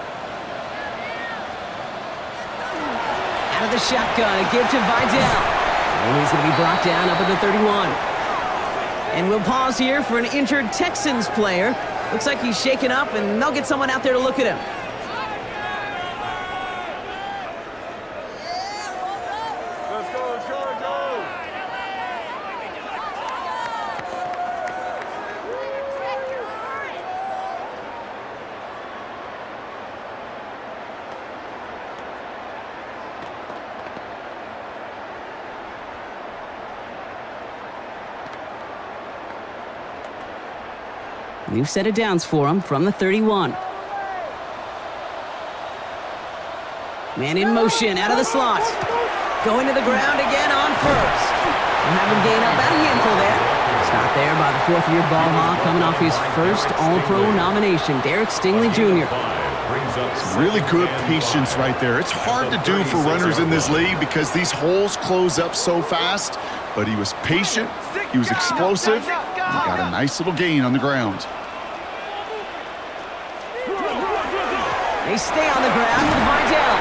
Out of the shotgun, a give to Vidal. And he's going to be brought down up at the 31. And we'll pause here for an injured Texans player. Looks like he's shaken up, and they'll get someone out there to look at him. New set of downs for him from the 31. Man in motion, out of the slot. Going to the ground again on first. And have him gain up about a handful there. Stopped there by the fourth-year ball hawk coming off his first All-Pro nomination, Derek Stingley Jr. Really good patience right there. It's hard to do for runners in this league because these holes close up so fast. But he was patient, he was explosive, and he got a nice little gain on the ground. They stay on the ground with Vidal.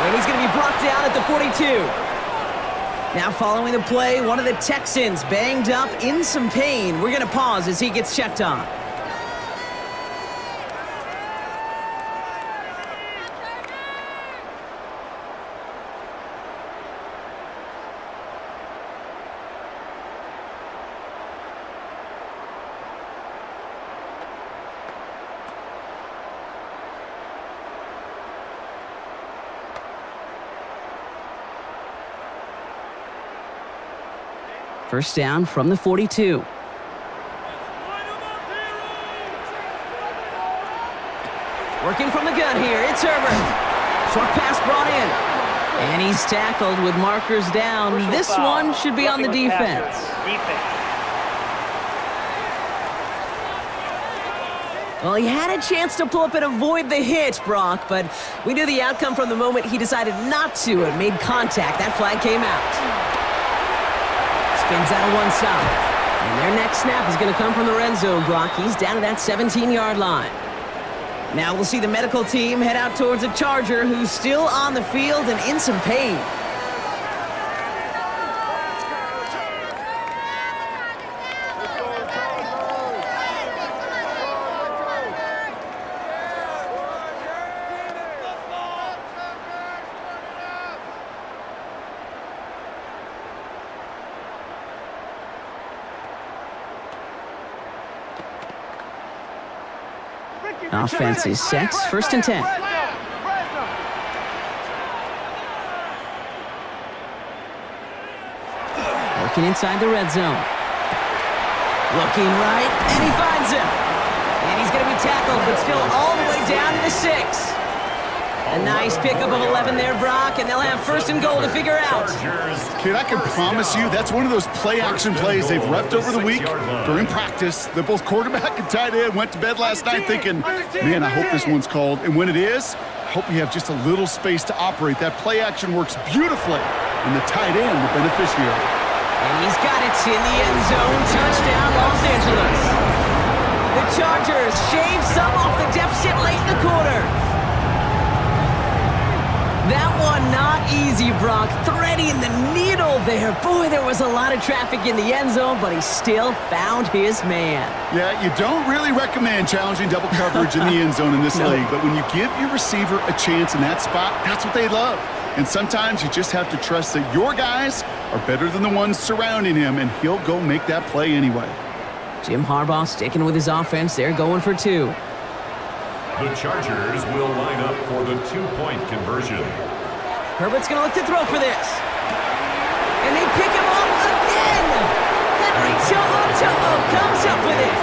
And he's going to be brought down at the 42. Now following the play, one of the Texans banged up in some pain. We're going to pause as he gets checked on. First down from the 42. Working from the gun here, it's Herbert. Short pass brought in. And he's tackled with markers down. This one should be on the defense. Well, he had a chance to pull up and avoid the hit, Brock, but we knew the outcome from the moment he decided not to and made contact. That flag came out. Spins out of one stop. And their next snap is going to come from the red zone, Brock. He's down to that 17-yard line. Now we'll see the medical team head out towards a Charger who's still on the field and in some pain. Offense is set. First and 10. Working inside the red zone. Looking right, and he finds him. And he's going to be tackled, but still all the way down to the 6. A nice pickup of 11 there, Brock, and they'll have first and goal to figure out. Kid, I can promise you that's one of those play-action plays they've repped over the week during practice. That both quarterback and tight end went to bed last night thinking, man, I hope this one's called. And when it is, I hope you have just a little space to operate. That play-action works beautifully, and the tight end, the beneficiary. And he's got it in the end zone. Touchdown, Los Angeles. The Chargers shave some off the deficit late in the quarter. That one not easy, Brock. Threading the needle there. Boy, there was a lot of traffic in the end zone, but he still found his man. Yeah, you don't really recommend challenging double coverage in the end zone in this league, but when you give your receiver a chance in that spot, that's what they love. And sometimes you just have to trust that your guys are better than the ones surrounding him, and he'll go make that play anyway. Jim Harbaugh sticking with his offense. They're going for 2. The Chargers will line up for the 2-point conversion. Herbert's going to look to throw for this. And they pick him off again. Henry To'o comes up with it.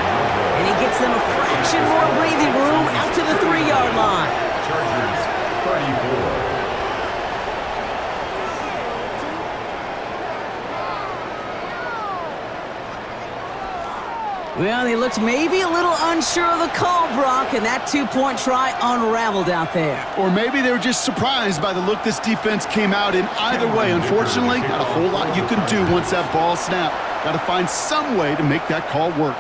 And he gets them a fraction more breathing room out to the 3-yard line. Chargers 34. Well, he looked maybe a little unsure of the call, Brock, and that 2-point try unraveled out there. Or maybe they were just surprised by the look this defense came out in. Either way, unfortunately, not a whole lot you can do once that ball snapped. Got to find some way to make that call work.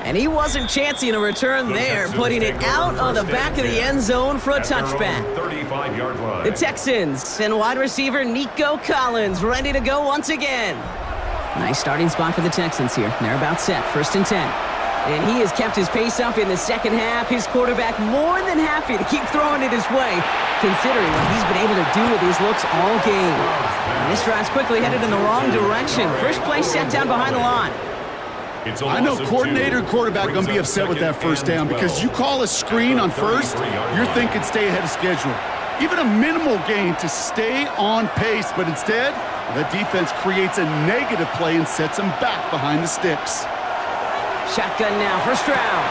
And he wasn't chancing a return there, putting it out on the back of the end zone for a touchback. 35-yard line. The Texans and wide receiver Nico Collins ready to go once again. Nice starting spot for the Texans here. They're about set. First and 10. And he has kept his pace up in the second half. His quarterback more than happy to keep throwing it his way, considering what he's been able to do with these looks all game. And this drive's quickly headed in the wrong direction. First play set down behind the line. I know coordinator and quarterback going to be upset with that first down because you call a screen on first, you're thinking stay ahead of schedule. Even a minimal gain to stay on pace, but instead, the defense creates a negative play and sets them back behind the sticks. Shotgun now, first round.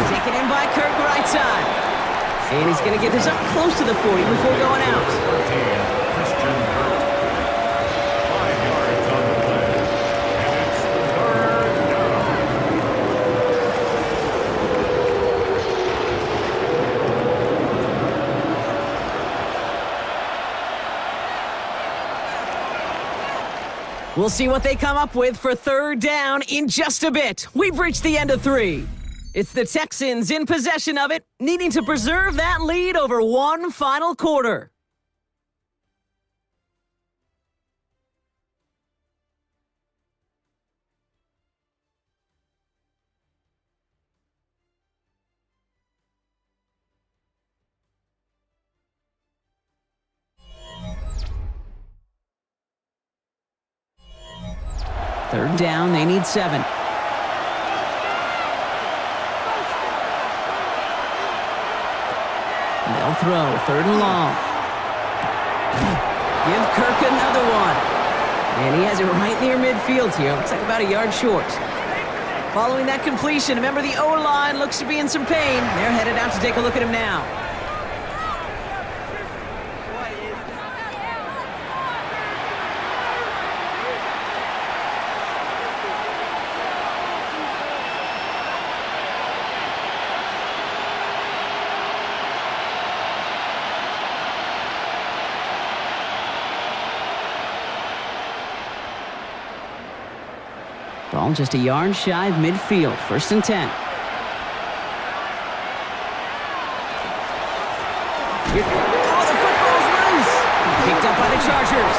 Taken in by Kirk right side. And he's going to get this up close to the 40 before going out. 5 yards on the play. And it's 3rd down. We'll see what they come up with for 3rd down in just a bit. We've reached the end of 3. It's the Texans in possession of it, needing to preserve that lead over one final quarter. Third down, they need 7. They'll throw, 3rd and long. Give Kirk another one. And he has it right near midfield here. Looks like about a yard short. Following that completion, remember the O-line looks to be in some pain. They're headed out to take a look at him now. Ball just a yard shy of midfield. 1st and 10. Oh, the football's loose. Picked up by the Chargers.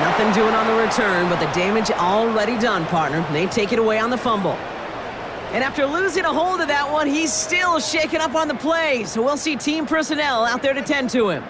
Nothing doing on the return, but the damage already done, partner. They take it away on the fumble. And after losing a hold of that one, he's still shaken up on the play. So we'll see team personnel out there to tend to him.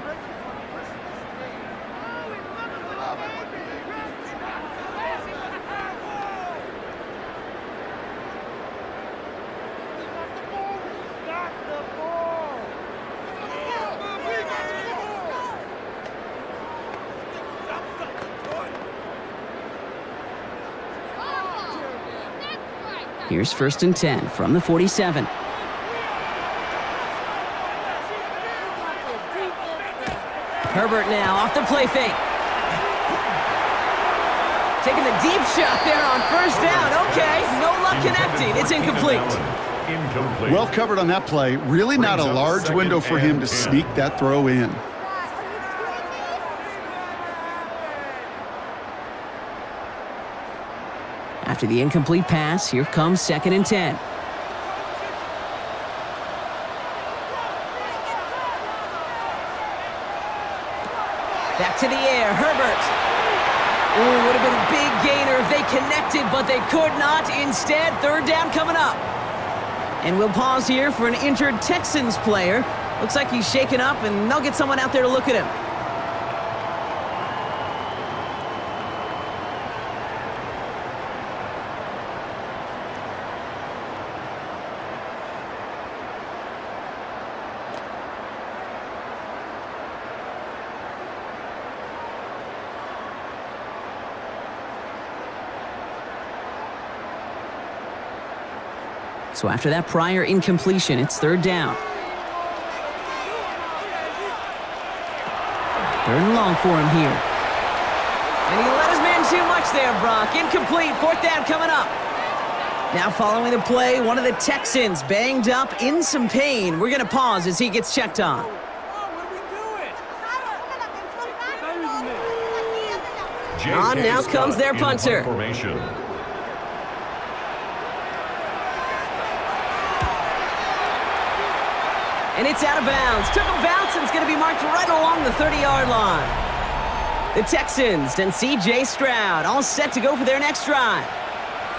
Here's 1st and 10 from the 47. Herbert now off the play fake. Taking the deep shot there on 1st down. Okay, no luck connecting. It's incomplete. Well covered on that play. Really not a large window for him to sneak that throw in. After the incomplete pass, here comes 2nd and 10. Back to the air, Herbert. Ooh, would have been a big gainer if they connected, but they could not. Instead, 3rd down coming up. And we'll pause here for an injured Texans player. Looks like he's shaken up, and they'll get someone out there to look at him. So after that prior incompletion, it's 3rd down. 3rd and long for him here. And he let his man too much there, Brock. Incomplete. 4th down coming up. Now following the play, one of the Texans banged up in some pain. We're going to pause as he gets checked on. On now comes their punter. And it's out of bounds. Took a bounce and it's going to be marked right along the 30-yard line. The Texans and C.J. Stroud all set to go for their next drive.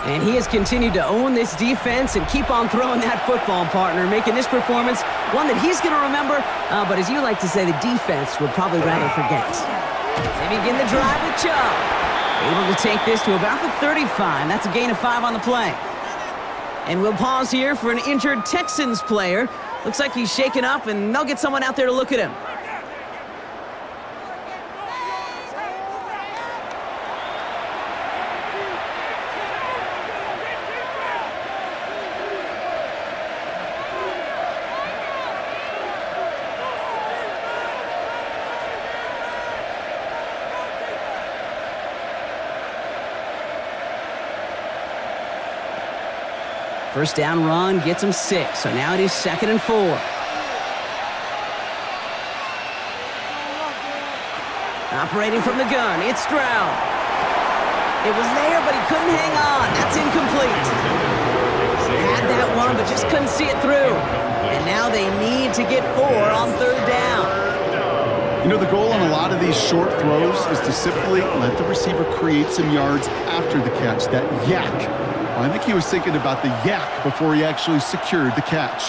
And he has continued to own this defense and keep on throwing that football, partner, making this performance one that he's going to remember, but as you like to say, the defense would probably rather forget. They begin the drive with Chubb. Able to take this to about the 35. That's a gain of 5 on the play. And we'll pause here for an injured Texans player. Looks like he's shaken up, and they'll get someone out there to look at him. First down run gets him 6, so now it is 2nd and 4. Operating from the gun, it's Stroud. It was there, but he couldn't hang on. That's incomplete. Had that one, but just couldn't see it through. And now they need to get 4 on 3rd down. You know, the goal on a lot of these short throws is to simply let the receiver create some yards after the catch, that yak. I think he was thinking about the yak before he actually secured the catch.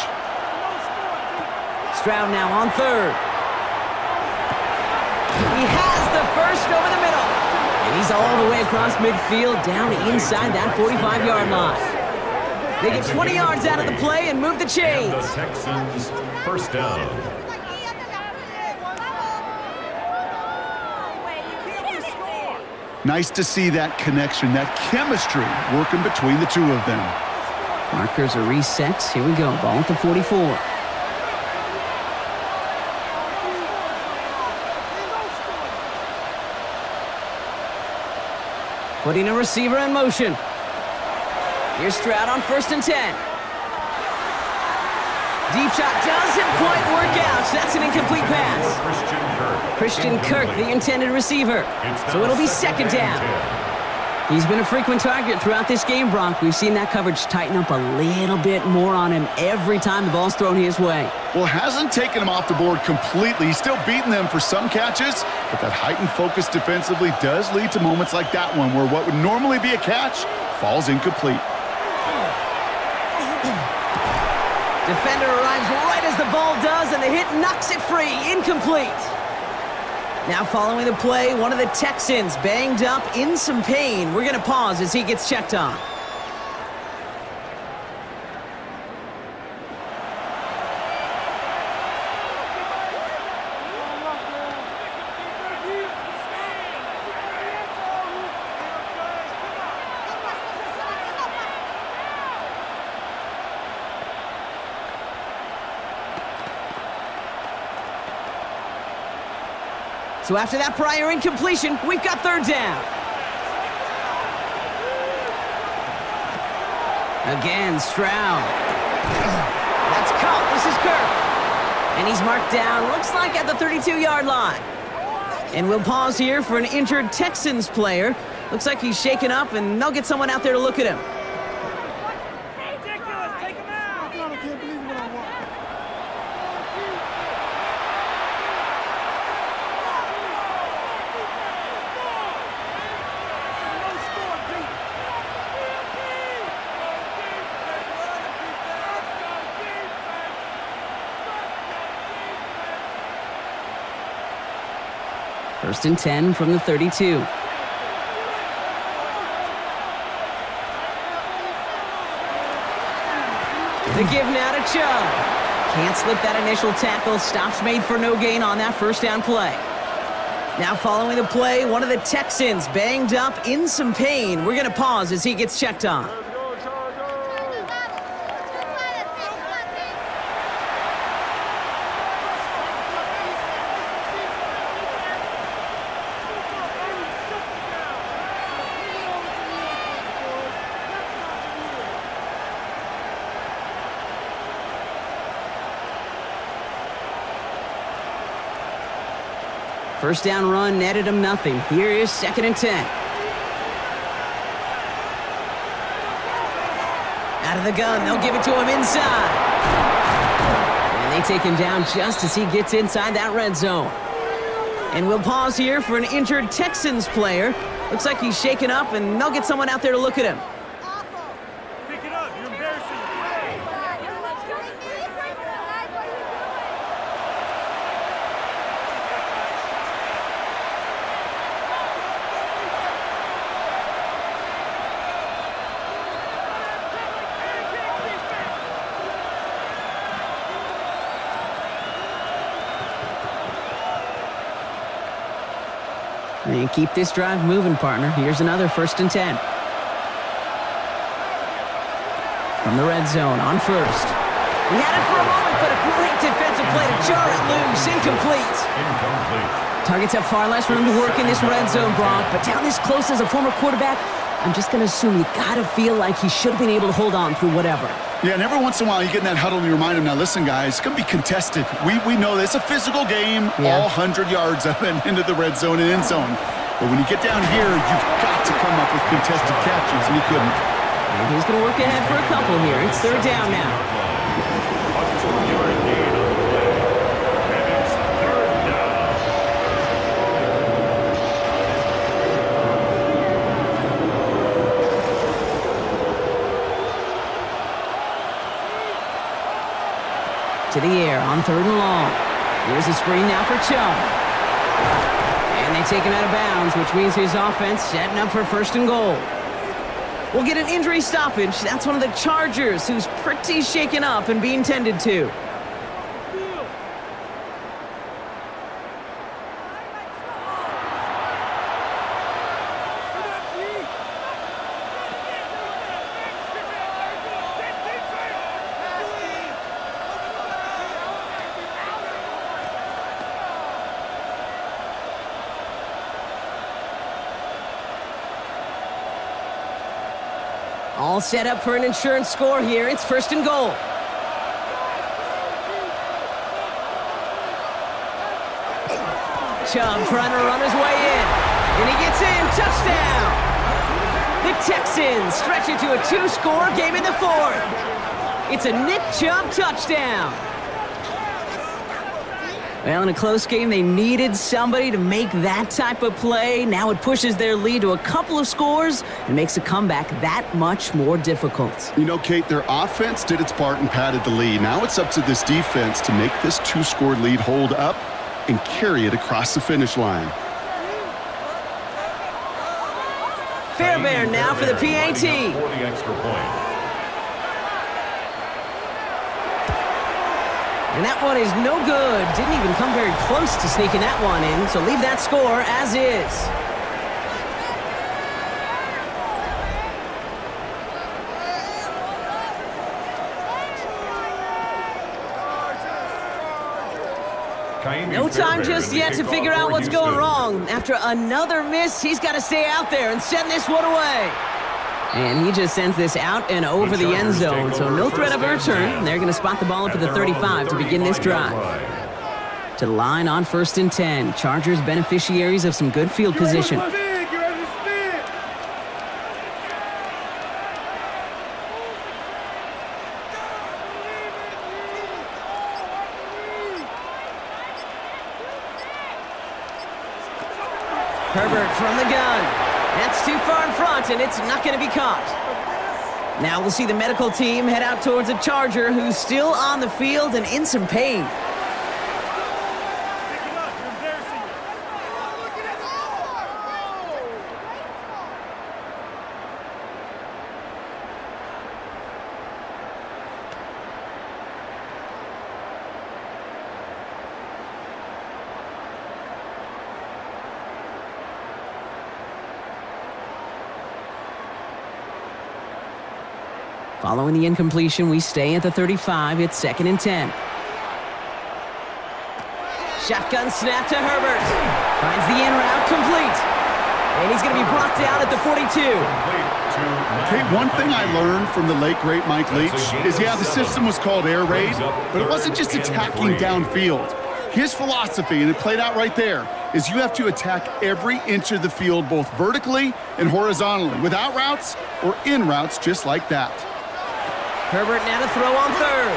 Stroud now on 3rd. He has the first over the middle. And he's all the way across midfield, down inside that 45-yard line. They get 20 yards out of the play and move the chains. And the Texans, first down. Nice to see that connection, that chemistry working between the two of them. Markers are reset. Here we go. Ball at the 44. Putting a receiver in motion. Here's Stroud on 1st and 10. Deep shot doesn't quite work out. That's an incomplete pass. Christian Kirk, the intended receiver. So it'll be 2nd down. He's been a frequent target throughout this game, Brock. We've seen that coverage tighten up a little bit more on him every time the ball's thrown his way. Well, hasn't taken him off the board completely. He's still beating them for some catches, but that heightened focus defensively does lead to moments like that one where what would normally be a catch falls incomplete. Defender arrives right as the ball does, and the hit knocks it free. Incomplete. Now following the play, one of the Texans banged up in some pain. We're going to pause as he gets checked on. So after that prior incompletion, we've got third down. Again, Stroud. That's caught. This is Kirk. And he's marked down, looks like at the 32-yard line. And we'll pause here for an injured Texans player. Looks like he's shaken up, and they'll get someone out there to look at him. Ridiculous. Take him out. I can't believe what I want. First and 10 from the 32. The give now to Chubb. Can't slip that initial tackle. Stops made for no gain on that first down play. Now following the play, one of the Texans banged up in some pain. We're going to pause as he gets checked on. First down run netted him nothing. Here is second and 10. Out of the gun, they'll give it to him inside. And they take him down just as he gets inside that red zone. And we'll pause here for an injured Texans player. Looks like he's shaken up, and they'll get someone out there to look at him. Pick it up. You're embarrassing. And keep this drive moving, partner. Here's another first and 10. From the red zone on first. He had it for a moment, but a great defensive play to jar it loose. Incomplete. Targets have far less room to work in this red zone, Brock, but down this close as a former quarterback, I'm just going to assume you got to feel like he should have been able to hold on through whatever. Yeah, and every once in a while you get in that huddle and you remind him, now listen, guys, it's going to be contested. We know this. It's a physical game, all 100 yards up and into the red zone and end zone. But when you get down here, you've got to come up with contested catches, and he couldn't. And he's going to work ahead for a couple here. It's third down now. A 2-yard gain on the play. And it's third down. To the air on third and long. Here's a screen now for Chubb. And they take him out of bounds, which means his offense setting up for first and goal. We'll get an injury stoppage. That's one of the Chargers who's pretty shaken up and being tended to. All set up for an insurance score here. It's first and goal. Chubb trying to run his way in. And he gets in. Touchdown! Texans stretch it to a 2-score game in the fourth. It's a Nick Chubb touchdown. Well, in a close game, they needed somebody to make that type of play. Now it pushes their lead to a couple of scores and makes a comeback that much more difficult. You know, Kate, their offense did its part and padded the lead. Now it's up to this defense to make this 2-score lead hold up and carry it across the finish line. Fairbairn now for the PAT. For the extra point. And that one is no good. Didn't even come very close to sneaking that one in, so leave that score as is. No time just yet to figure out what's going wrong. After another miss, he's got to stay out there and send this one away. And he just sends this out and over the end zone, so no threat of a return. They're going to spot the ball up at the 35 to begin this drive. To the line on 1st and 10. Chargers beneficiaries of some good field position. Herbert from the gun. That's too far in front, and it's not going to be caught. Now we'll see the medical team head out towards a Charger who's still on the field and in some pain. Following the incompletion, we stay at the 35. It's 2nd and 10. Shotgun snap to Herbert. Finds the in route complete. And he's going to be brought down at the 42. Okay, one thing I learned from the late, great Mike Leach is, yeah, the system was called air raid, but it wasn't just attacking downfield. His philosophy, and it played out right there, is you have to attack every inch of the field, both vertically and horizontally, without routes or in routes just like that. Herbert now to throw on 3rd.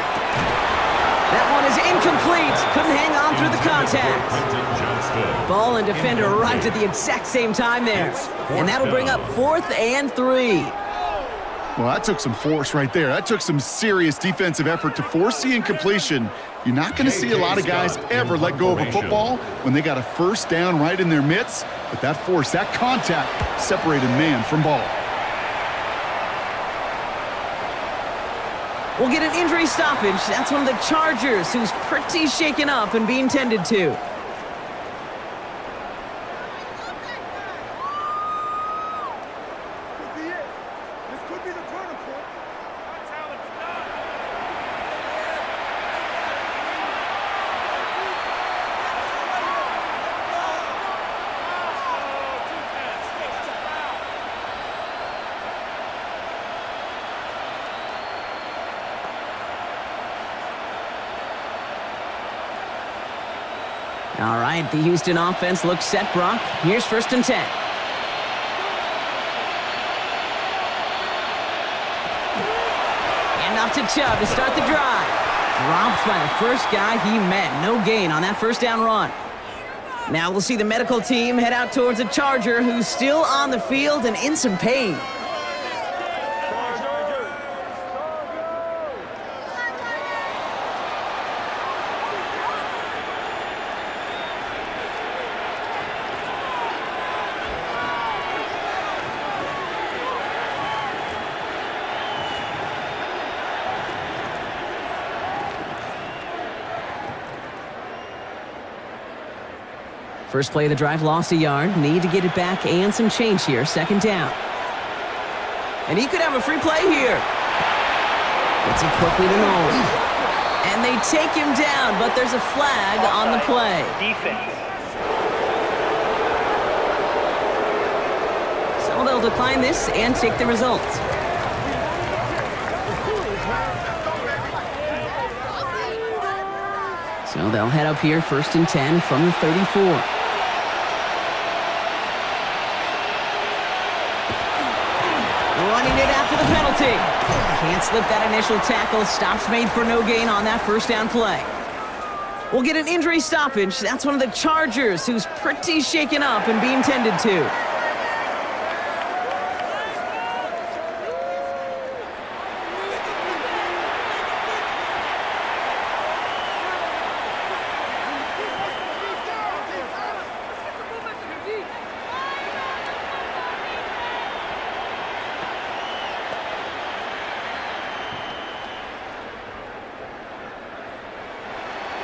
That one is incomplete. Couldn't hang on through the contact. Ball and defender arrived at the exact same time there. And that'll bring up 4th and 3. Well, that took some force right there. That took some serious defensive effort to force the incompletion. You're not going to see a lot of guys ever let go of a football when they got a first down right in their midst. But that force, that contact, separated man from ball. We'll get an injury stoppage. That's one of the Chargers, who's pretty shaken up and being tended to. All right, the Houston offense looks set, Brock. Here's 1st and 10. And off to Chubb to start the drive. Dropped by the first guy he met. No gain on that first down run. Now we'll see the medical team head out towards a Charger who's still on the field and in some pain. First play of the drive, lost a yard. Need to get it back and some change here. 2nd down. And he could have a free play here. Gets it quickly to Nolan. And they take him down, but there's a flag on the play. Defense. So they'll decline this and take the result. So they'll head up here, 1st and 10 from the 34. slip that initial tackle. Stops made for no gain on that first down play. We'll get an injury stoppage. That's one of the Chargers who's pretty shaken up and being tended to.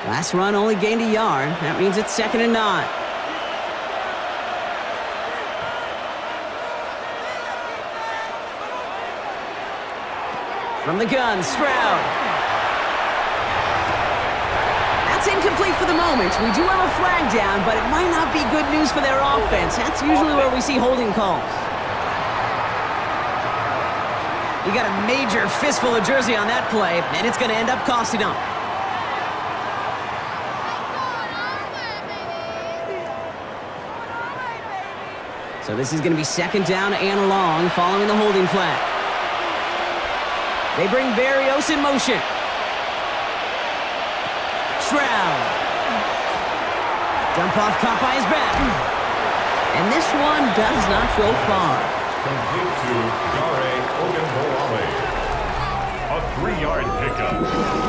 Last run only gained a yard. That means it's 2nd and 9. From the gun, Stroud. That's incomplete for the moment. We do have a flag down, but it might not be good news for their offense. That's usually where we see holding calls. You got a major fistful of jersey on that play, and it's going to end up costing them. So this is going to be 2nd down and long following the holding flag. They bring Berrios in motion. Stroud. Dump off caught by his back. And this one does not go far. Complete to Gare Ogunbowale. A 3-yard pickup.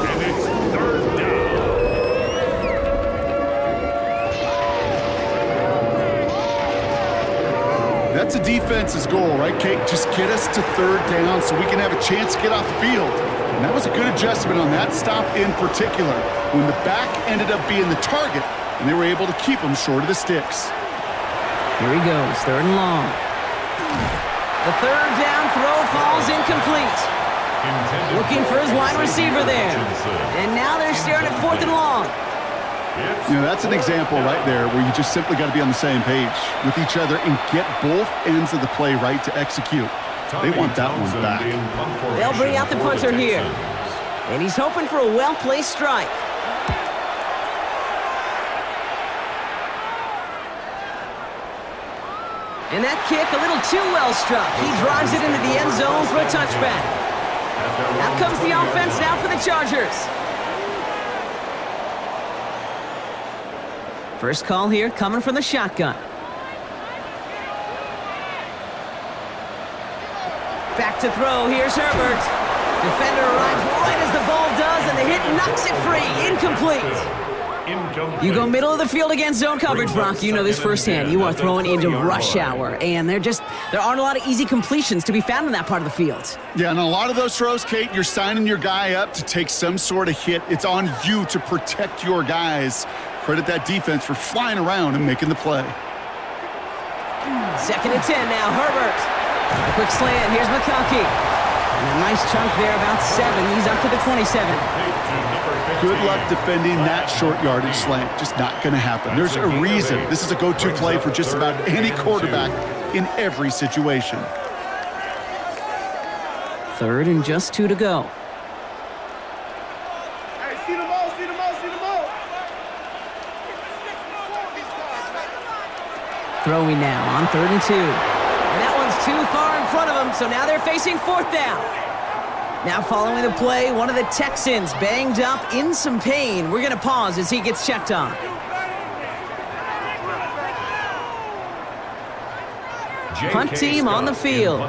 And it's 3rd down. That's a defense's goal, right, Kate? Just get us to 3rd down so we can have a chance to get off the field. And that was a good adjustment on that stop in particular, when the back ended up being the target, and they were able to keep him short of the sticks. Here he goes, 3rd and long. The 3rd down throw falls incomplete. Looking for his wide receiver there. And now they're staring at 4th and long. You know, that's an example right there where you just simply got to be on the same page with each other and get both ends of the play right to execute. They want that one back. They'll bring out the punter here. And he's hoping for a well-placed strike. And that kick a little too well struck. He drives it into the end zone for a touchback. Out comes the offense now for the Chargers. First call here coming from the shotgun. Back to throw. Here's Herbert. Defender arrives right as the ball does, and the hit knocks it free. Incomplete. You go middle of the field against zone coverage, Brock. You know this firsthand. You are throwing into rush hour, and there aren't a lot of easy completions to be found in that part of the field. Yeah, and a lot of those throws, Kate, you're signing your guy up to take some sort of hit. It's on you to protect your guys. Credit that defense for flying around and making the play. 2nd and 10 now. Herbert. A quick slant. Here's McConkey. And a nice chunk there, about 7. He's up to the 27. Good luck defending that short yardage slant. Just not going to happen. There's a reason. This is a go-to play for just about any quarterback in every situation. 3rd and just 2 to go. Hey, see the ball, see the ball, see the ball. Throwing now on 3rd and 2. And that one's too far in front of them, so now they're facing 4th down. Now following the play, one of the Texans banged up in some pain. We're going to pause as he gets checked on. Punt team on the field.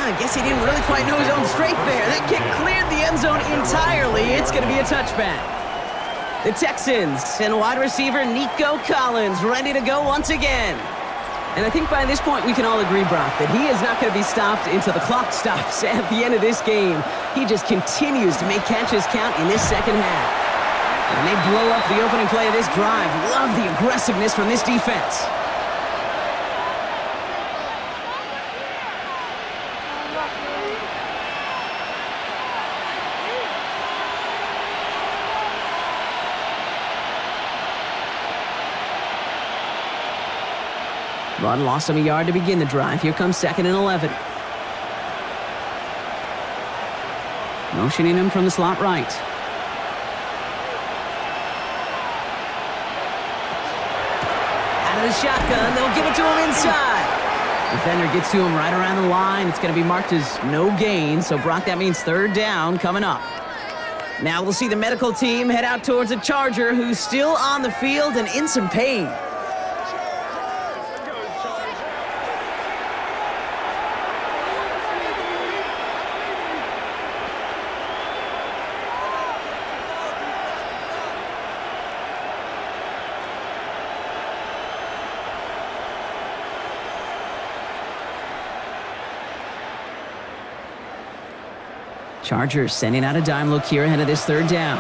I guess he didn't really quite know his own strength there. That kick cleared the end zone entirely. It's going to be a touchback. The Texans and wide receiver Nico Collins ready to go once again. And I think by this point we can all agree, Brock, that he is not going to be stopped until the clock stops at the end of this game. He just continues to make catches count in this 2nd half. And they blow up the opening play of this drive. Love the aggressiveness from this defense. Run lost him a yard to begin the drive. Here comes 2nd and 11. Motioning him from the slot right. out his shotgun. They'll give it to him inside. Defender gets to him right around the line. It's going to be marked as no gain. So, Brock, that means third down coming up. Now we'll see the medical team head out towards a Charger who's still on the field and in some pain. Chargers sending out a dime look here ahead of this third down.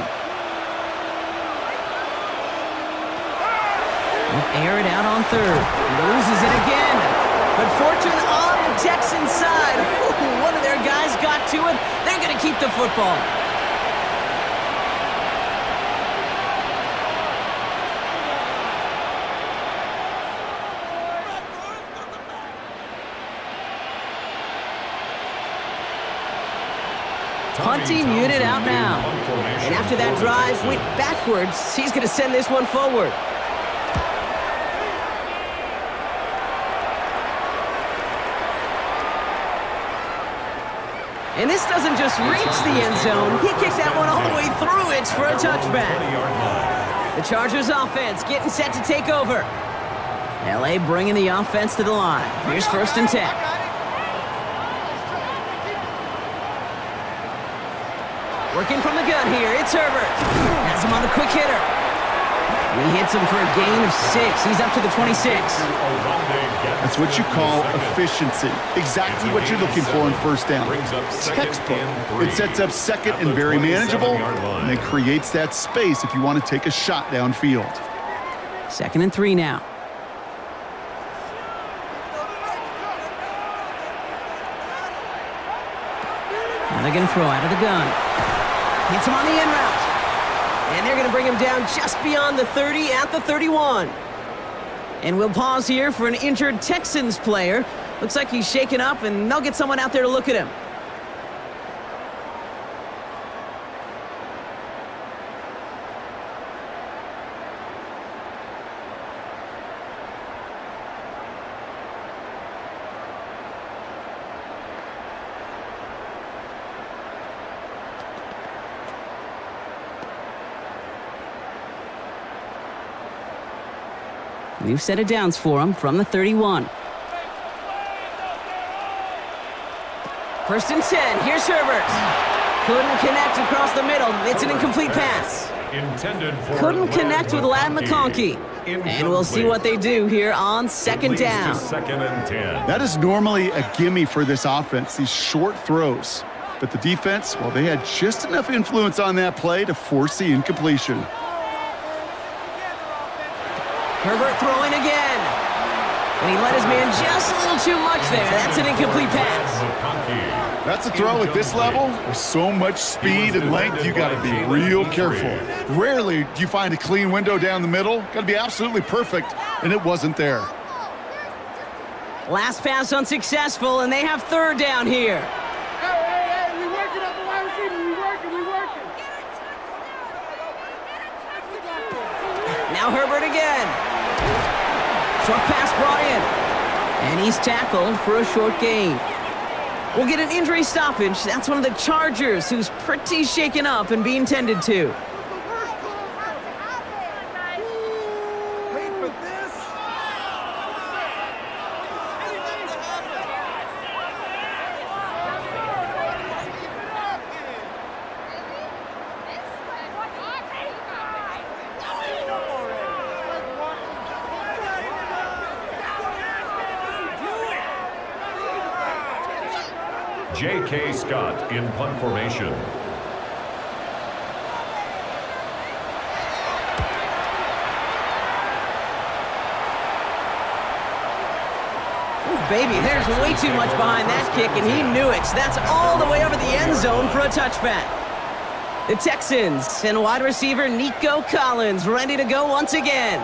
They'll air it out on third. Loses it again. But fortune on the Texans side. Ooh, one of their guys got to it. They're going to keep the football. Punting unit out now. And after that drive went backwards, he's going to send this one forward. And this doesn't just reach the end zone. He kicked that one all the way through it for a touchback. The Chargers offense getting set to take over. LA bringing the offense to the line. Here's 1st and 10. Working from the gun here, it's Herbert. Has him on the quick hitter. And he hits him for a gain of 6. He's up to the 26. That's what you call efficiency. Exactly what you're looking for in first down. Textbook. It sets up second and very manageable, and it creates that space if you want to take a shot downfield. 2nd and 3 now. Now they're going to throw out of the gun. Hits him on the in route. And they're going to bring him down just beyond the 30 at the 31. And we'll pause here for an injured Texans player. Looks like he's shaken up, and they'll get someone out there to look at him. New set of downs for him from the 31. 1st and 10. Here's Herbert. Couldn't connect across the middle. It's an incomplete pass. Couldn't connect with Ladd McConkey. And we'll see what they do here on 2nd down. 2nd and 10. That is normally a gimme for this offense, these short throws. But the defense, well, they had just enough influence on that play to force the incompletion. Herbert throwing again. And he let his man just a little too much there. That's an incomplete pass. That's a throw at this level. With so much speed and length, you got to be real careful. Rarely do you find a clean window down the middle. Got to be absolutely perfect, and it wasn't there. Last pass unsuccessful, and they have 3rd down here. Hey, we working up the wide receiver. We working. Now Herbert again. Short pass brought in. And he's tackled for a short gain. We'll get an injury stoppage. That's one of the Chargers who's pretty shaken up and being tended to. J.K. Scott in punt formation. Ooh, baby, there's way too much behind that kick, and he knew it. That's all the way over the end zone for a touchback. The Texans and wide receiver Nico Collins ready to go once again.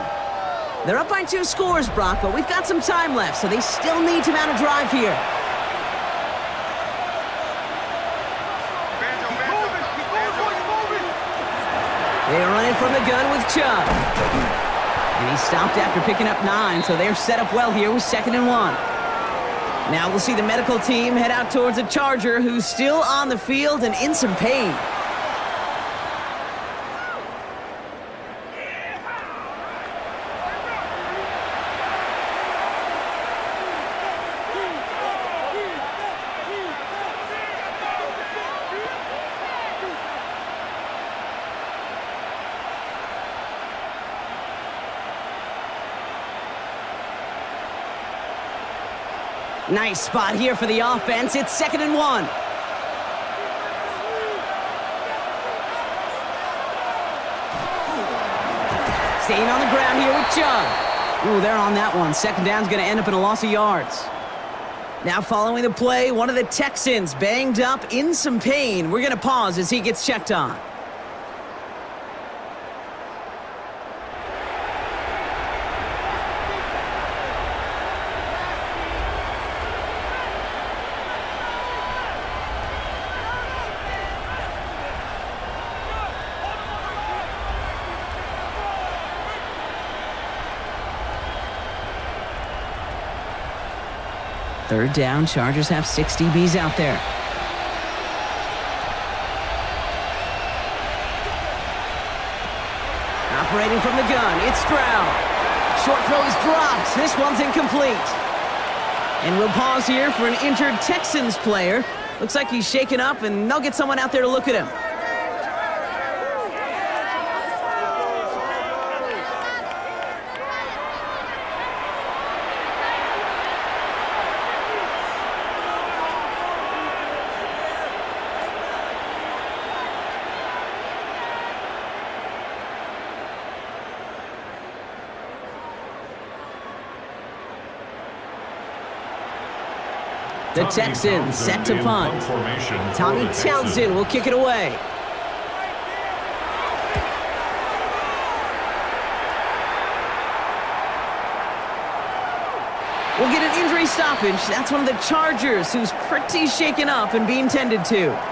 They're up by 2 scores, Brock, but we've got some time left, so they still need to mount a drive here. They are running from the gun with Chubb. And he stopped after picking up 9, so they're set up well here with 2nd and 1. Now we'll see the medical team head out towards a Charger who's still on the field and in some pain. Nice spot here for the offense. It's 2nd and 1. Staying on the ground here with Chubb. Ooh, they're on that one. 2nd down's going to end up in a loss of yards. Now following the play, one of the Texans banged up in some pain. We're going to pause as he gets checked on. Third down, Chargers have 6 DBs out there. Operating from the gun, it's Stroud. Short throw is dropped. This one's incomplete. And we'll pause here for an injured Texans player. Looks like he's shaken up, and they'll get someone out there to look at him. The Texans set to punt. Tommy Townsend will kick it away. We'll get an injury stoppage. That's one of the Chargers who's pretty shaken up and being tended to.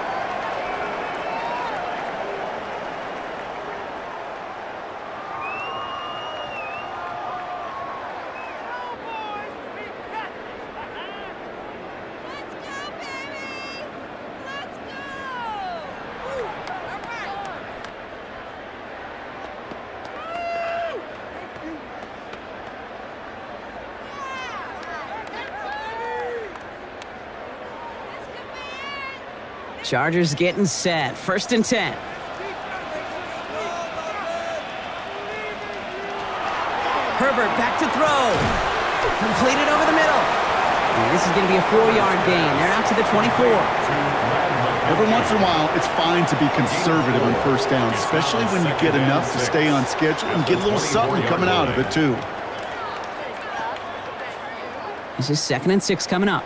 Chargers getting set. 1st and 10. Herbert back to throw. Completed over the middle. And this is going to be a 4-yard gain. They're out to the 24. Every once in a while, it's fine to be conservative on 1st down, especially when you get enough to stay on schedule and get a little something coming out of it, too. This is 2nd and 6 coming up.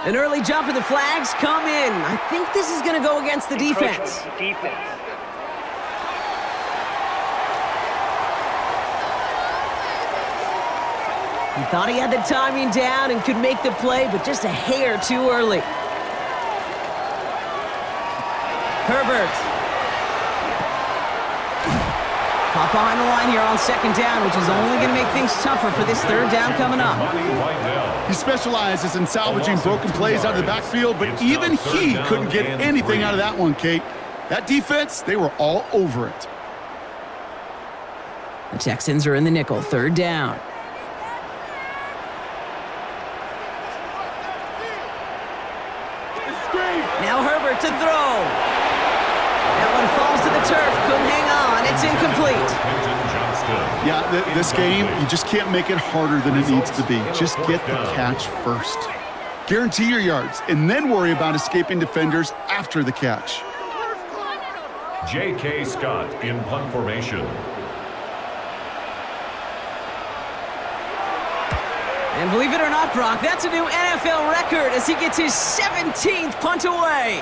An early jump and the flags come in. I think this is going to go against the defense. He thought he had the timing down and could make the play, but just a hair too early. Herbert. Pop behind the line here on 2nd down, which is only going to make things tougher for this 3rd down coming up. He specializes in salvaging broken plays out of the backfield, but even he couldn't get anything out of that one, Kate. That defense, they were all over it. The Texans are in the nickel, 3rd down. Now Herbert to throw. That one falls to the turf, couldn't hang on. It's incomplete. Yeah, this game, you just can't make it harder than it needs to be. Just get the catch first. Guarantee your yards, and then worry about escaping defenders after the catch. J.K. Scott in punt formation. And believe it or not, Brock, that's a new NFL record as he gets his 17th punt away.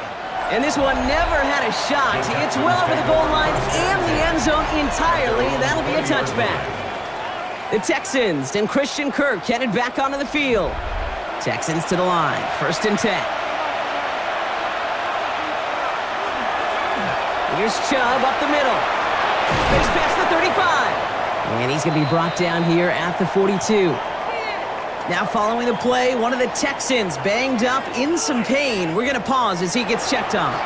And this one never had a shot. It's well over the goal line and the end zone entirely. That'll be a touchback. The Texans and Christian Kirk headed back onto the field. Texans to the line. 1st and 10. Here's Chubb up the middle. Space past the 35. And he's going to be brought down here at the 42. Now following the play, one of the Texans banged up in some pain. We're going to pause as he gets checked on.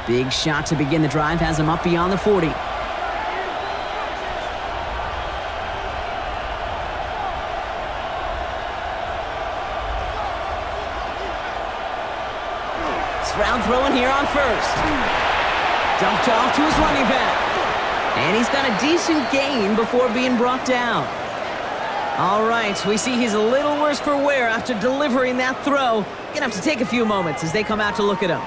Big shot to begin the drive, has him up beyond the 40. Round throwing here on 1st. Dumped off to his running back. And he's got a decent gain before being brought down. All right, we see he's a little worse for wear after delivering that throw. Gonna have to take a few moments as they come out to look at him.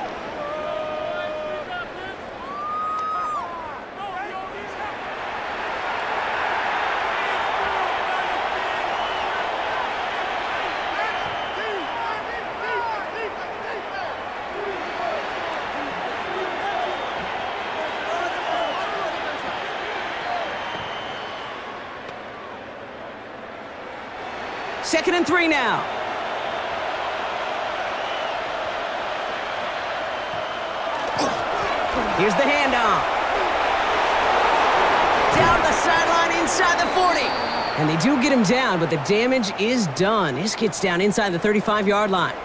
Second and 3 now. Here's the handoff. Down the sideline inside the 40. And they do get him down, but the damage is done. This gets down inside the 35-yard line.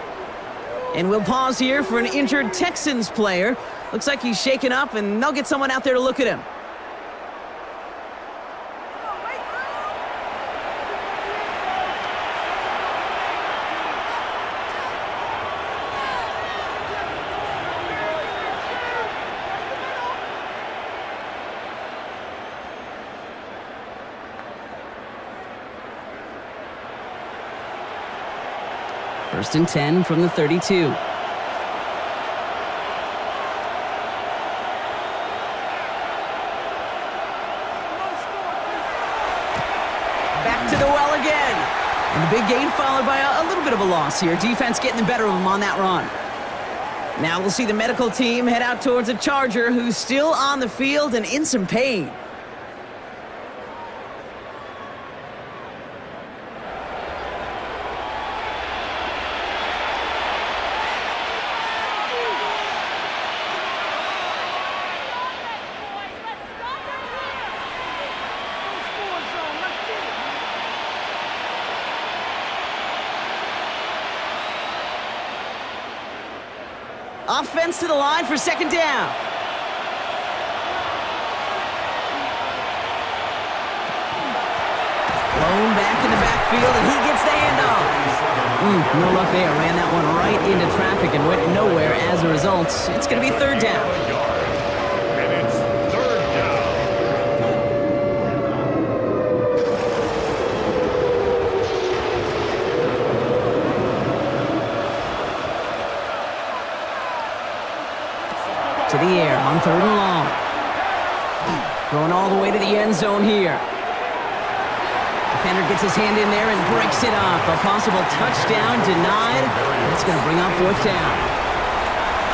And we'll pause here for an injured Texans player. Looks like he's shaken up, and they'll get someone out there to look at him. First and 10 from the 32. Back to the well again. And the big gain followed by a little bit of a loss here. Defense getting the better of him on that run. Now we'll see the medical team head out towards a Charger who's still on the field and in some pain. Offense to the line for 2nd down. Blown back in the backfield, and he gets the handoff. No luck there. Ran that one right into traffic and went nowhere as a result. It's going to be 3rd down. And it's 3rd down. To the air on 3rd and long. Going all the way to the end zone here. Defender gets his hand in there and breaks it up. A possible touchdown denied. That's going to bring up 4th down.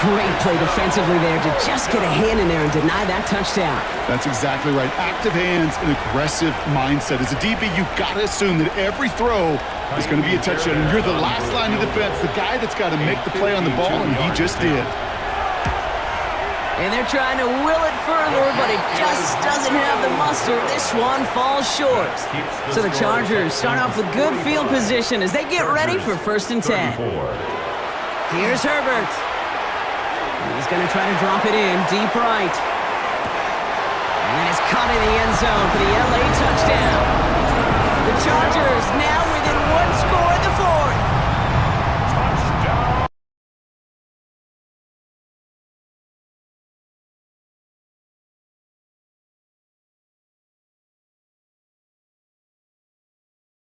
Great play defensively there to just get a hand in there and deny that touchdown. That's exactly right. Active hands and aggressive mindset. As a DB, you've got to assume that every throw is going to be a touchdown. And you're the last line of defense, the guy that's got to make the play on the ball, and he just did. And they're trying to will it further, but it just doesn't have the muster. This one falls short. So the Chargers start off with good field position as they get ready for 1st and 10. Here's Herbert. He's going to try to drop it in deep right. And then it's caught in the end zone for the LA touchdown. The Chargers now within